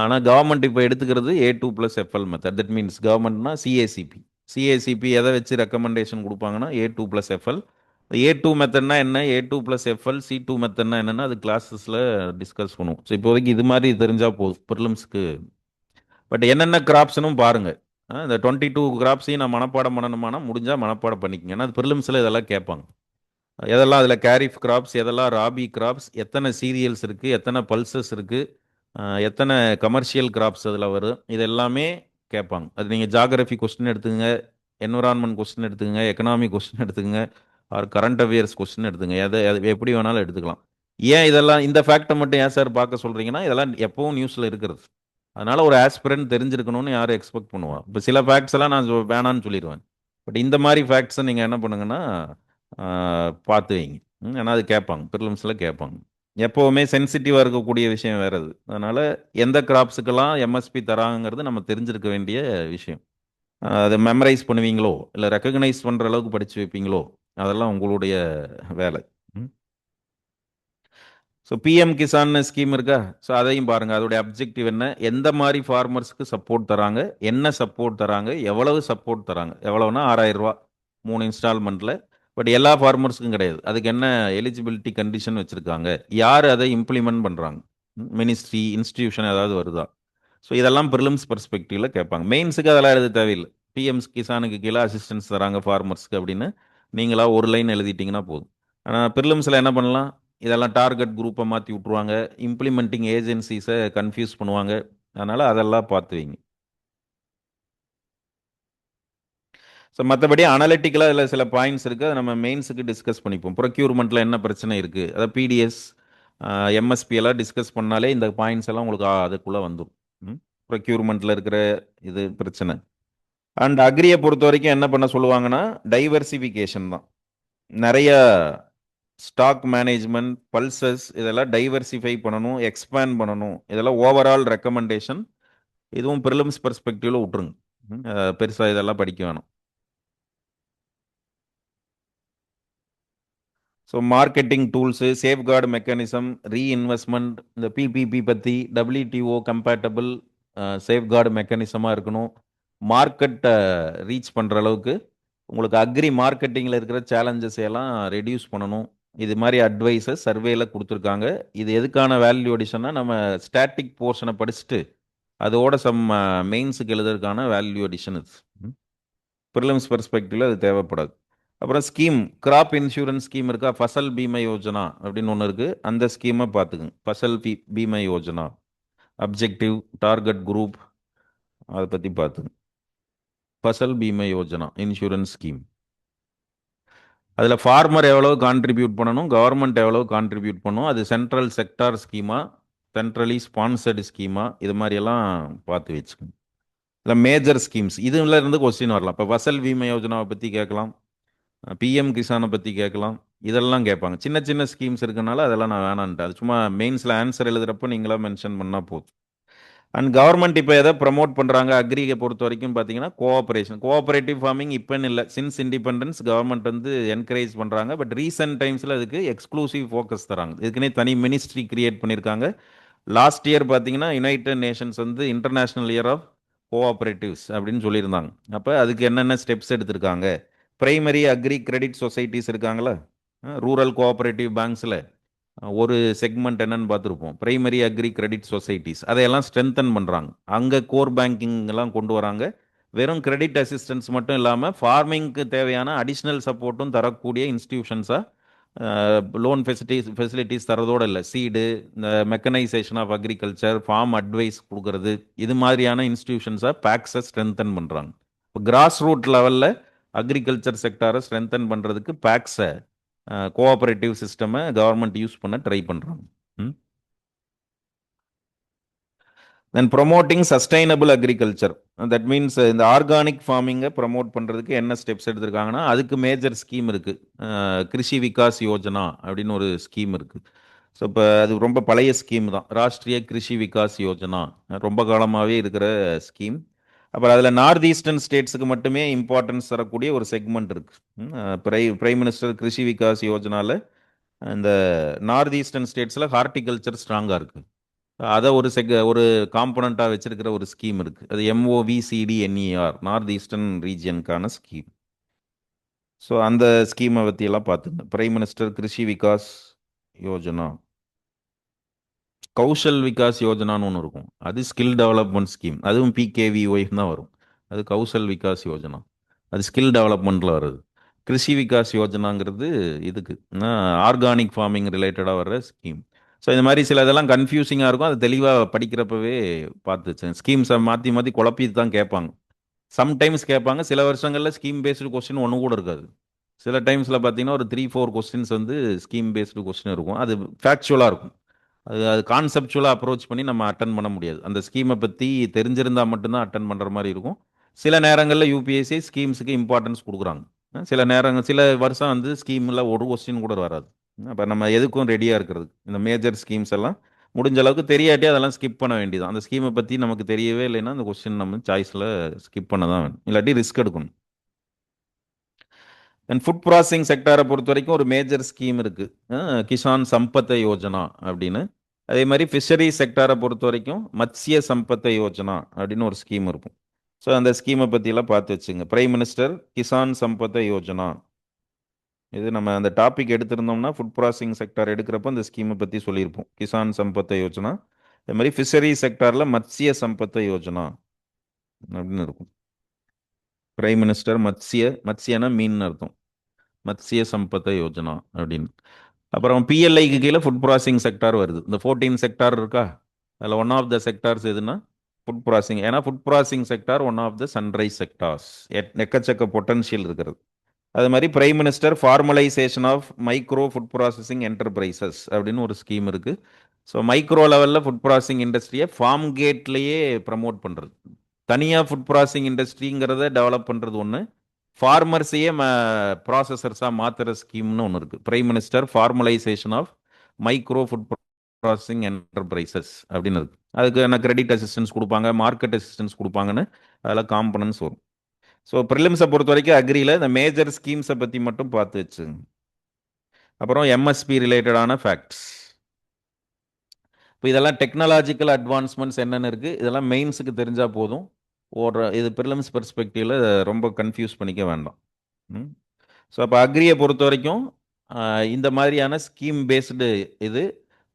Speaker 1: ஆனால் கவர்மெண்ட் இப்போ எடுத்துக்கிறது A2+FL மெத்தட். தட் மீன்ஸ் கவர்மெண்ட்னா சிஏசிபி. சிஏசிபி எதை வச்சு ரெக்கமெண்டேஷன் கொடுப்பாங்கன்னா A2+FL. A2 மெத்தட்னா என்ன, A2+FL, C2 மெத்தட்னா என்னென்னா அது கிளாஸஸில் டிஸ்கஸ் பண்ணுவோம். ஸோ இப்போதைக்கு இது மாதிரி தெரிஞ்சால் போதும் ப்ரிலிம்ஸ்க்கு. பட் என்னென்ன கிராப்ஸ்னும் பாருங்கள். இந்த 22 கிராப்ஸையும் நான் மனப்பாடம் பண்ணணுமானா முடிஞ்சால் மனப்பாடம் பண்ணிக்கங்க. ஏன்னா அது ப்ரிலிம்ஸில் இதெல்லாம் கேட்பாங்க. எதெல்லாம் அதில் கேரிஃப் கிராப்ஸ், எதெல்லாம் ராபி கிராப்ஸ், எத்தனை சீரியல்ஸ் இருக்குது, எத்தனை பல்சஸ் இருக்குது, எத்தனை கமர்ஷியல் கிராப்ஸ் அதில் வரும், இது எல்லாமே கேட்பாங்க. அது நீங்கள் ஜாகிரஃபி கொஸ்டின் எடுத்துக்கங்க, என்விரான்மெண்ட் கொஸ்டின் எடுத்துக்கங்க, எக்கனாமிக் கொஸ்டின் எடுத்துக்கங்க, ஆர் கரண்ட் அஃபேர்ஸ் கொஸ்டின் எடுத்துங்க. எதை எப்படி வேணாலும் எடுத்துக்கலாம். ஏன் இதெல்லாம் இந்த ஃபேக்டை மட்டும் ஏன் சார் பார்க்க சொல்கிறீங்கன்னா இதெல்லாம் எப்பவும் நியூஸில் இருக்கிறது. அதனால ஒரு ஆஸ்பிரண்ட் தெரிஞ்சிருக்கணும்னு யாரும் எக்ஸ்பெக்ட் பண்ணுவான். இப்போ சில ஃபேக்ட்ஸ் எல்லாம் நான் வேணான்னு சொல்லிடுவேன். பட் இந்த மாதிரி ஃபேக்ட்ஸை நீங்கள் என்ன பண்ணுங்கன்னா பார்த்து வைங்க. ஏன்னா அது கேட்பாங்க, ப்ரிலிம்ஸில் கேட்பாங்க. எப்போவுமே சென்சிட்டிவாக இருக்கக்கூடிய விஷயம் வேறு அது. அதனால் எந்த கிராப்ஸுக்கெல்லாம் எம்எஸ்பி தராங்கிறது நம்ம தெரிஞ்சிருக்க வேண்டிய விஷயம். அதை மெமரைஸ் பண்ணுவீங்களோ இல்லை ரெக்கக்னைஸ் பண்ணுற அளவுக்கு படித்து வைப்பீங்களோ அதெல்லாம் உங்களுடைய வேலை. ஸோ பிஎம் கிசான் ஸ்கீம் இருக்கா, ஸோ அதையும் பாருங்கள். அதோடைய அப்ஜெக்டிவ் என்ன, எந்த மாதிரி ஃபார்மர்ஸ்க்கு சப்போர்ட் தராங்க, என்ன சப்போர்ட் தராங்க, எவ்வளவு சப்போர்ட் தராங்க. எவ்வளவுனா 6000 ரூபா 3 இன்ஸ்டால்மெண்ட்டில். பட் எல்லா ஃபார்மர்ஸுக்கும் கிடையாது. அதுக்கு என்ன எலிஜிபிலிட்டி கண்டிஷன் வச்சுருக்காங்க, யார் அதை இம்ப்ளிமெண்ட் பண்ணுறாங்க, மினிஸ்ட்ரி இன்ஸ்டிடியூஷன் ஏதாவது வருதா. ஸோ இதெல்லாம் ப்ரிலிம்ஸ் பெர்ஸ்பெக்டிவில் கேட்பாங்க. மெயின்ஸுக்கு அதெல்லாம் எழுத தேவையில்லை. பிஎம் கிசானுக்கு கீழே அசிஸ்டன்ஸ் தராங்க ஃபார்மர்ஸ்க்கு அப்படின்னு நீங்களா ஒரு லைன் எழுதிட்டிங்கன்னா போதும். ஆனால் ப்ரிலிம்ஸில் என்ன பண்ணலாம், இதெல்லாம் டார்கெட் குரூப்பை மாற்றி விட்ருவாங்க, இம்ப்ளிமெண்டிங் ஏஜென்சிஸை கன்ஃபியூஸ் பண்ணுவாங்க. அதனால் அதெல்லாம் பார்த்து வைங்க. ஸோ மற்றபடி அனலிட்டிக்கலாக இதில் சில பாயிண்ட்ஸ் இருக்குது, அதை நம்ம மெயின்ஸுக்கு டிஸ்கஸ் பண்ணிப்போம். ப்ரொக்யூர்மெண்ட்டில் என்ன பிரச்சனை இருக்குது, அதாவது பிடிஎஸ், எம்எஸ்பி எல்லாம் டிஸ்கஸ் பண்ணாலே இந்த பாயிண்ட்ஸ் எல்லாம் உங்களுக்கு அதுக்குள்ளே வந்துடும். ப்ரொக்யூர்மெண்ட்டில் இருக்கிற இது பிரச்சனை. அண்ட் அக்ரியை பொறுத்த வரைக்கும் என்ன பண்ண சொல்லுவாங்கன்னா, டைவர்சிஃபிகேஷன் தான். நிறைய ஸ்டாக் மேனேஜ்மெண்ட், பல்சஸ் இதெல்லாம் டைவர்சிஃபை பண்ணணும், எக்ஸ்பேண்ட் பண்ணணும். இதெல்லாம் ஓவரால் ரெக்கமெண்டேஷன். இதுவும் ப்ரிலிம்ஸ் பெர்ஸ்பெக்டிவ்ல விட்டுருங்க. பெருசாக இதெல்லாம் படிக்க வேணும். So marketing tools, safeguard mechanism, reinvestment, இந்த பிபிபி பற்றி, டபிள்யூடிஓ கம்பேட்டபிள் சேஃப்கார்டு மெக்கானிசமாக இருக்கணும். மார்க்கெட்டை ரீச் பண்ணுற அளவுக்கு உங்களுக்கு அக்ரி மார்க்கெட்டிங்கில் இருக்கிற சேலஞ்சஸ் எல்லாம் ரெடியூஸ் பண்ணணும். இது மாதிரி அட்வைஸஸ் சர்வேல கொடுத்துருக்காங்க. இது எதுக்கான வேல்யூ அடிஷன்னா, நம்ம ஸ்டாட்டிக் போர்ஷனை படிச்சுட்டு அதோட சம் மெயின்ஸுக்கு எழுதுறதுக்கான வேல்யூ அடிஷன் இது. ப்ரிலிம்ஸ் பெர்ஸ்பெக்டிவ்ல அது தேவைப்படாது. அப்புறம் ஸ்கீம், கிராப் இன்சூரன்ஸ் ஸ்கீம் இருக்கா, ஃபசல் பீமா யோஜனா அப்படின்னு ஒன்று இருக்குது. அந்த ஸ்கீமை பார்த்துக்குங்க. Fasal Bima Yojana, objective, target group, அதை பற்றி பார்த்துங்க. Fasal Bima Yojana insurance scheme. அதில் ஃபார்மர் எவ்வளோ கான்ட்ரிபியூட் பண்ணணும், கவர்மெண்ட் எவ்வளோ கான்ட்ரிபியூட் பண்ணணும், அது சென்ட்ரல் செக்டார் ஸ்கீமா, சென்ட்ரலி ஸ்பான்சர்டு ஸ்கீமா, இது மாதிரியெல்லாம் பார்த்து வச்சுக்கோங்க. இல்லை மேஜர் ஸ்கீம்ஸ் இதுல இருந்து கொஸ்டின் வரலாம். இப்போ ஃபசல் பீமா யோஜனாவை பற்றி கேட்கலாம், பிஎம் கிசானை பற்றி கேட்கலாம், இதெல்லாம் கேட்பாங்க. சின்ன சின்ன ஸ்கீம்ஸ் இருக்கனால அதெல்லாம் நான் வேணான்ட்டு, அது சும்மா மெயின்ஸில் ஆன்சர் எழுதுறப்போ நீங்களாம் மென்ஷன் பண்ணால் போதும். அண்ட் கவர்மெண்ட் இப்போ எதை ப்ரமோட் பண்ணுறாங்க அக்ரியை பொறுத்த வரைக்கும் பார்த்தீங்கன்னா, கோஆப்ரேஷன், கோஆப்ரேட்டிவ் ஃபார்மிங் இப்போன்னு இல்லை, சின்ஸ் இண்டிபெண்டன்ஸ் கவர்மெண்ட் வந்து என்கரேஜ் பண்ணுறாங்க. பட் ரீசெண்ட் டைம்ஸில் அதுக்கு எக்ஸ்க்ளூசிவ் ஃபோக்கஸ் தராங்க. இதுக்குன்னே தனி மினிஸ்ட்ரி கிரியேட் பண்ணியிருக்காங்க. லாஸ்ட் இயர் பார்த்தீங்கன்னா யுனைடெட் நேஷன்ஸ் வந்து இன்டர்நேஷ்னல் இயர் ஆஃப் கோஆப்ரேட்டிவ்ஸ் அப்படின்னு சொல்லியிருந்தாங்க. அப்போ அதுக்கு என்னென்ன ஸ்டெப்ஸ் எடுத்திருக்காங்க, பிரைமரி அக்ரி கிரெடிட் சொசைட்டிஸ் இருக்காங்களா, ரூரல் கோஆப்ரேட்டிவ் பேங்க்ஸில் ஒரு செக்மெண்ட் என்னன்னு பார்த்துருப்போம், பிரைமரி அக்ரி கிரெடிட் சொசைட்டிஸ், அதையெல்லாம் ஸ்ட்ரென்தன் பண்ணுறாங்க. அங்கே கோர் பேங்கிங் எல்லாம் கொண்டு வராங்க. வெறும் கிரெடிட் அசிஸ்டன்ஸ் மட்டும் இல்லாமல் ஃபார்மிங்க்கு தேவையான அடிஷ்னல் சப்போர்ட்டும் தரக்கூடிய இன்ஸ்டிடியூஷன்ஸாக லோன் ஃபெசிலிட்டிஸ் தரதோடு இல்லை, சீடு, இந்த mechanisation of agriculture, farm advice கொடுக்கறது, இது மாதிரியான இன்ஸ்டிடியூஷன்ஸாக பேக்ஸை ஸ்ட்ரென்தன் பண்ணுறாங்க. இப்போ கிராஸ் ரூட் லெவலில் அக்ரிகல்ச்சர் செக்டாரை ஸ்ட்ரென்தன் பண்ணுறதுக்கு பேக்ஸை, கோஆபரேட்டிவ் சிஸ்டமை கவர்மெண்ட் யூஸ் பண்ண ட்ரை பண்ணுறாங்க. Then promoting sustainable agriculture, that means இந்த ஆர்கானிக் ஃபார்மிங்கை ப்ரமோட் பண்ணுறதுக்கு என்ன ஸ்டெப்ஸ் எடுத்திருக்காங்கன்னா, அதுக்கு மேஜர் ஸ்கீம் இருக்குது. கிருஷி விகாஸ் யோஜனா அப்படின்னு ஒரு ஸ்கீம் இருக்குது. ஸோ இப்போ அது ரொம்ப பழைய ஸ்கீம் தான், ராஷ்ட்ரிய கிருஷி விகாஸ் யோஜனா, ரொம்ப காலமாகவே இருக்கிற ஸ்கீம். அப்புறம் அதில் நார்த் ஈஸ்டர்ன் ஸ்டேட்ஸுக்கு மட்டுமே இம்பார்ட்டன்ஸ் தரக்கூடிய ஒரு செக்மெண்ட் இருக்குது. பிரைம் மினிஸ்டர் கிருஷி விகாஸ் யோஜனாவில் இந்த நார்த் ஈஸ்டர்ன் ஸ்டேட்ஸில் ஹார்டிகல்ச்சர் ஸ்ட்ராங்காக இருக்குது. அதை ஒரு காம்பனண்ட்டாக வச்சிருக்கிற ஒரு ஸ்கீம் இருக்குது. அது MOVCDNER, நார்த் ஈஸ்டர்ன் ரீஜியனுக்கான ஸ்கீம். ஸோ அந்த ஸ்கீமை பற்றியெல்லாம் பார்த்துங்க. பிரைம் மினிஸ்டர் கிருஷி விகாஸ் யோஜனா, கௌஷல் விகாஸ் யோஜனான்னு ஒன்று இருக்கும், அது ஸ்கில் டெவலப்மெண்ட் ஸ்கீம், அதுவும் PKVY தான் வரும். அது கௌஷல் விகாஸ் யோஜனா, அது ஸ்கில் டெவலப்மெண்ட்டில் வருது. கிருஷி விகாஸ் யோஜனாங்கிறது இதுக்கு ஆர்கானிக் ஃபார்மிங் ரிலேட்டடாக வர்ற ஸ்கீம். ஸோ இந்த மாதிரி சில இதெல்லாம் கன்ஃபியூசிங்காக இருக்கும், அது தெளிவாக படிக்கிறப்பவே பார்த்து ஸ்கீம்ஸை மாற்றி மாற்றி குழப்பி தான் கேட்பாங்க. சம்டைம்ஸ் கேட்பாங்க, சில வருஷங்களில் ஸ்கீம் பேஸ்டு கொஸ்டின் ஒன்று கூட இருக்காது. சில டைம்ஸில் பார்த்தீங்கன்னா ஒரு 3-4 கொஸ்டின்ஸ் வந்து ஸ்கீம் பேஸ்டு கொஸ்டின் இருக்கும். அது ஃபேக்சுவலாக இருக்கும். அது அது கான்செப்சுவலாக அப்ரோச் பண்ணி நம்ம அட்டன் பண்ண முடியாது. அந்த ஸ்கீமை பற்றி தெரிஞ்சிருந்தால் மட்டும்தான் அட்டன் பண்ணுற மாதிரி இருக்கும். சில நேரங்களில் UPSC ஸ்கீம்ஸுக்கு இம்பார்ட்டன்ஸ் கொடுக்குறாங்க. சில வருஷம் வந்து ஸ்கீமில் ஒரு கொஸ்டின் கூட வராது. அப்போ நம்ம எதுக்கும் ரெடியாக இருக்கிறது, இந்த மேஜர் ஸ்கீம்ஸ் எல்லாம் முடிஞ்ச அளவுக்கு தெரியாட்டி அதெல்லாம் ஸ்கிப் பண்ண வேண்டியதான். அந்த ஸ்கீமை பற்றி நமக்கு தெரியவே இல்லைன்னா அந்த கொஸ்டின் நம்ம சாய்ஸில் ஸ்கிப் பண்ண தான் வேணும், இல்லாட்டி ரிஸ்க் எடுக்கணும். அண்ட் ஃபுட் ப்ராசஸிங் செக்டாரை பொறுத்த வரைக்கும் ஒரு மேஜர் ஸ்கீம் இருக்குது, கிசான் சம்பத்த யோஜனா அப்படின்னு. அதே மாதிரி ஃபிஷரி செக்டாரை பொறுத்த வரைக்கும் மத்ஸ்ய சம்பத்த யோஜனா அப்படின்னு ஒரு ஸ்கீம் இருக்கும். ஸோ அந்த ஸ்கீமை பற்றியெல்லாம் பார்த்து வச்சுங்க. பிரைம் மினிஸ்டர் கிசான் சம்பத்த யோஜனா, இது நம்ம அந்த டாபிக் எடுத்திருந்தோம்னா ஃபுட் ப்ராசஸிங் செக்டார் எடுக்கிறப்போ அந்த ஸ்கீமை பற்றி சொல்லியிருப்போம், கிசான் சம்பத்த யோஜனா. அதே மாதிரி ஃபிஷரி செக்டாரில் மத்ஸ்ய சம்பத்த யோஜனா அப்படின்னு இருக்கும். பிரைம் மினிஸ்டர் மத்ஸ்யனா மீன் அர்த்தம், மத்ஸ்ய சம்பத்த யோஜனா அப்படின்னு. அப்புறம் PLIக்கு கீழே ஃபுட் ப்ராசஸிங் செக்டார் வருது. இந்த 14 செக்டார் இருக்கா, அதில் ஒன் ஆஃப் த செக்டார்ஸ் எதுனா ஃபுட் ப்ராசஸிங். ஏன்னா food processing sector one of the sunrise sectors. எக்கச்சக்க பொட்டன்ஷியல் இருக்கிறது. அது மாதிரி prime minister formalisation of micro food processing enterprises அப்படின்னு ஒரு ஸ்கீம் இருக்கு. ஸோ மைக்ரோ லெவலில் ஃபுட் ப்ராசஸிங் இண்டஸ்ட்ரியை ஃபார்ம் கேட்லேயே ப்ரமோட் பண்ணுறது. தனியாக ஃபுட் ப்ராசஸிங் இண்டஸ்ட்ரிங்கிறத டெவலப் பண்ணுறது ஒன்று, ஃபார்மர்ஸையே ப்ராசஸர்ஸாக மாற்றுற ஸ்கீம்னு ஒன்று இருக்குது. Prime minister formalisation of micro food processing enterprises அப்படின்னு இருக்கு. அதுக்கு என்ன கிரெடிட் அசிஸ்டன்ஸ் கொடுப்பாங்க, மார்க்கெட் அசிஸ்டன்ஸ் கொடுப்பாங்கன்னு அதில் காம்பனன்ஸ் வரும். ஸோ ப்ரிலிம்ஸை பொறுத்த வரைக்கும் அக்ரியில் இந்த மேஜர் ஸ்கீம்ஸை பற்றி மட்டும் பார்த்து வச்சுங்க. அப்புறம் எம்எஸ்பி ரிலேட்டடான ஃபேக்ட்ஸ். இப்போ இதெல்லாம் டெக்னாலஜிக்கல் அட்வான்ஸ்மெண்ட்ஸ் என்னென்ன இருக்குது, இதெல்லாம் மெயின்ஸுக்கு தெரிஞ்சால் போதும். இது ப்ரிலிம்ஸ் பெர்ஸ்பெக்டிவில் ரொம்ப கன்ஃபியூஸ் பண்ணிக்க வேண்டாம். ஸோ அப்போ அக்ரியை பொறுத்த வரைக்கும் இந்த மாதிரியான ஸ்கீம் பேஸ்டு இது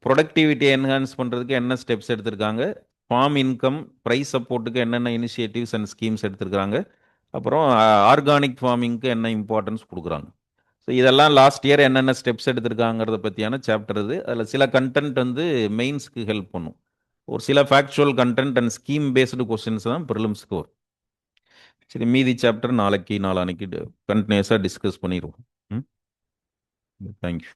Speaker 1: ப்ரொடக்டிவிட்டி என்ஹான்ஸ் பண்ணுறதுக்கு என்ன ஸ்டெப்ஸ் எடுத்திருக்காங்க, ஃபார்ம் இன்கம் ப்ரைஸ் சப்போர்ட்டுக்கு என்னென்ன இனிஷியேட்டிவ்ஸ் அண்ட் ஸ்கீம்ஸ் எடுத்திருக்காங்க, அப்புறம் ஆர்கானிக் ஃபார்மிங்க்கு என்ன இம்பார்ட்டன்ஸ் கொடுக்குறாங்க. ஸோ இதெல்லாம் லாஸ்ட் இயர் என்னென்ன ஸ்டெப்ஸ் எடுத்திருக்காங்கிறத பற்றியான சாப்டர் இது. அதில் சில கண்டென்ட் வந்து மெயின்ஸ்க்கு ஹெல்ப் பண்ணும். ஒரு சில factual content and scheme based questions தான் ப்ரிலிம்ஸ்க்கு வரும். சரி, மீதி சாப்டர் நாளைக்கு நாளான்னைக்கு கண்டினியூஸாக டிஸ்கஸ் பண்ணிடுவோம். தேங்க்யூ.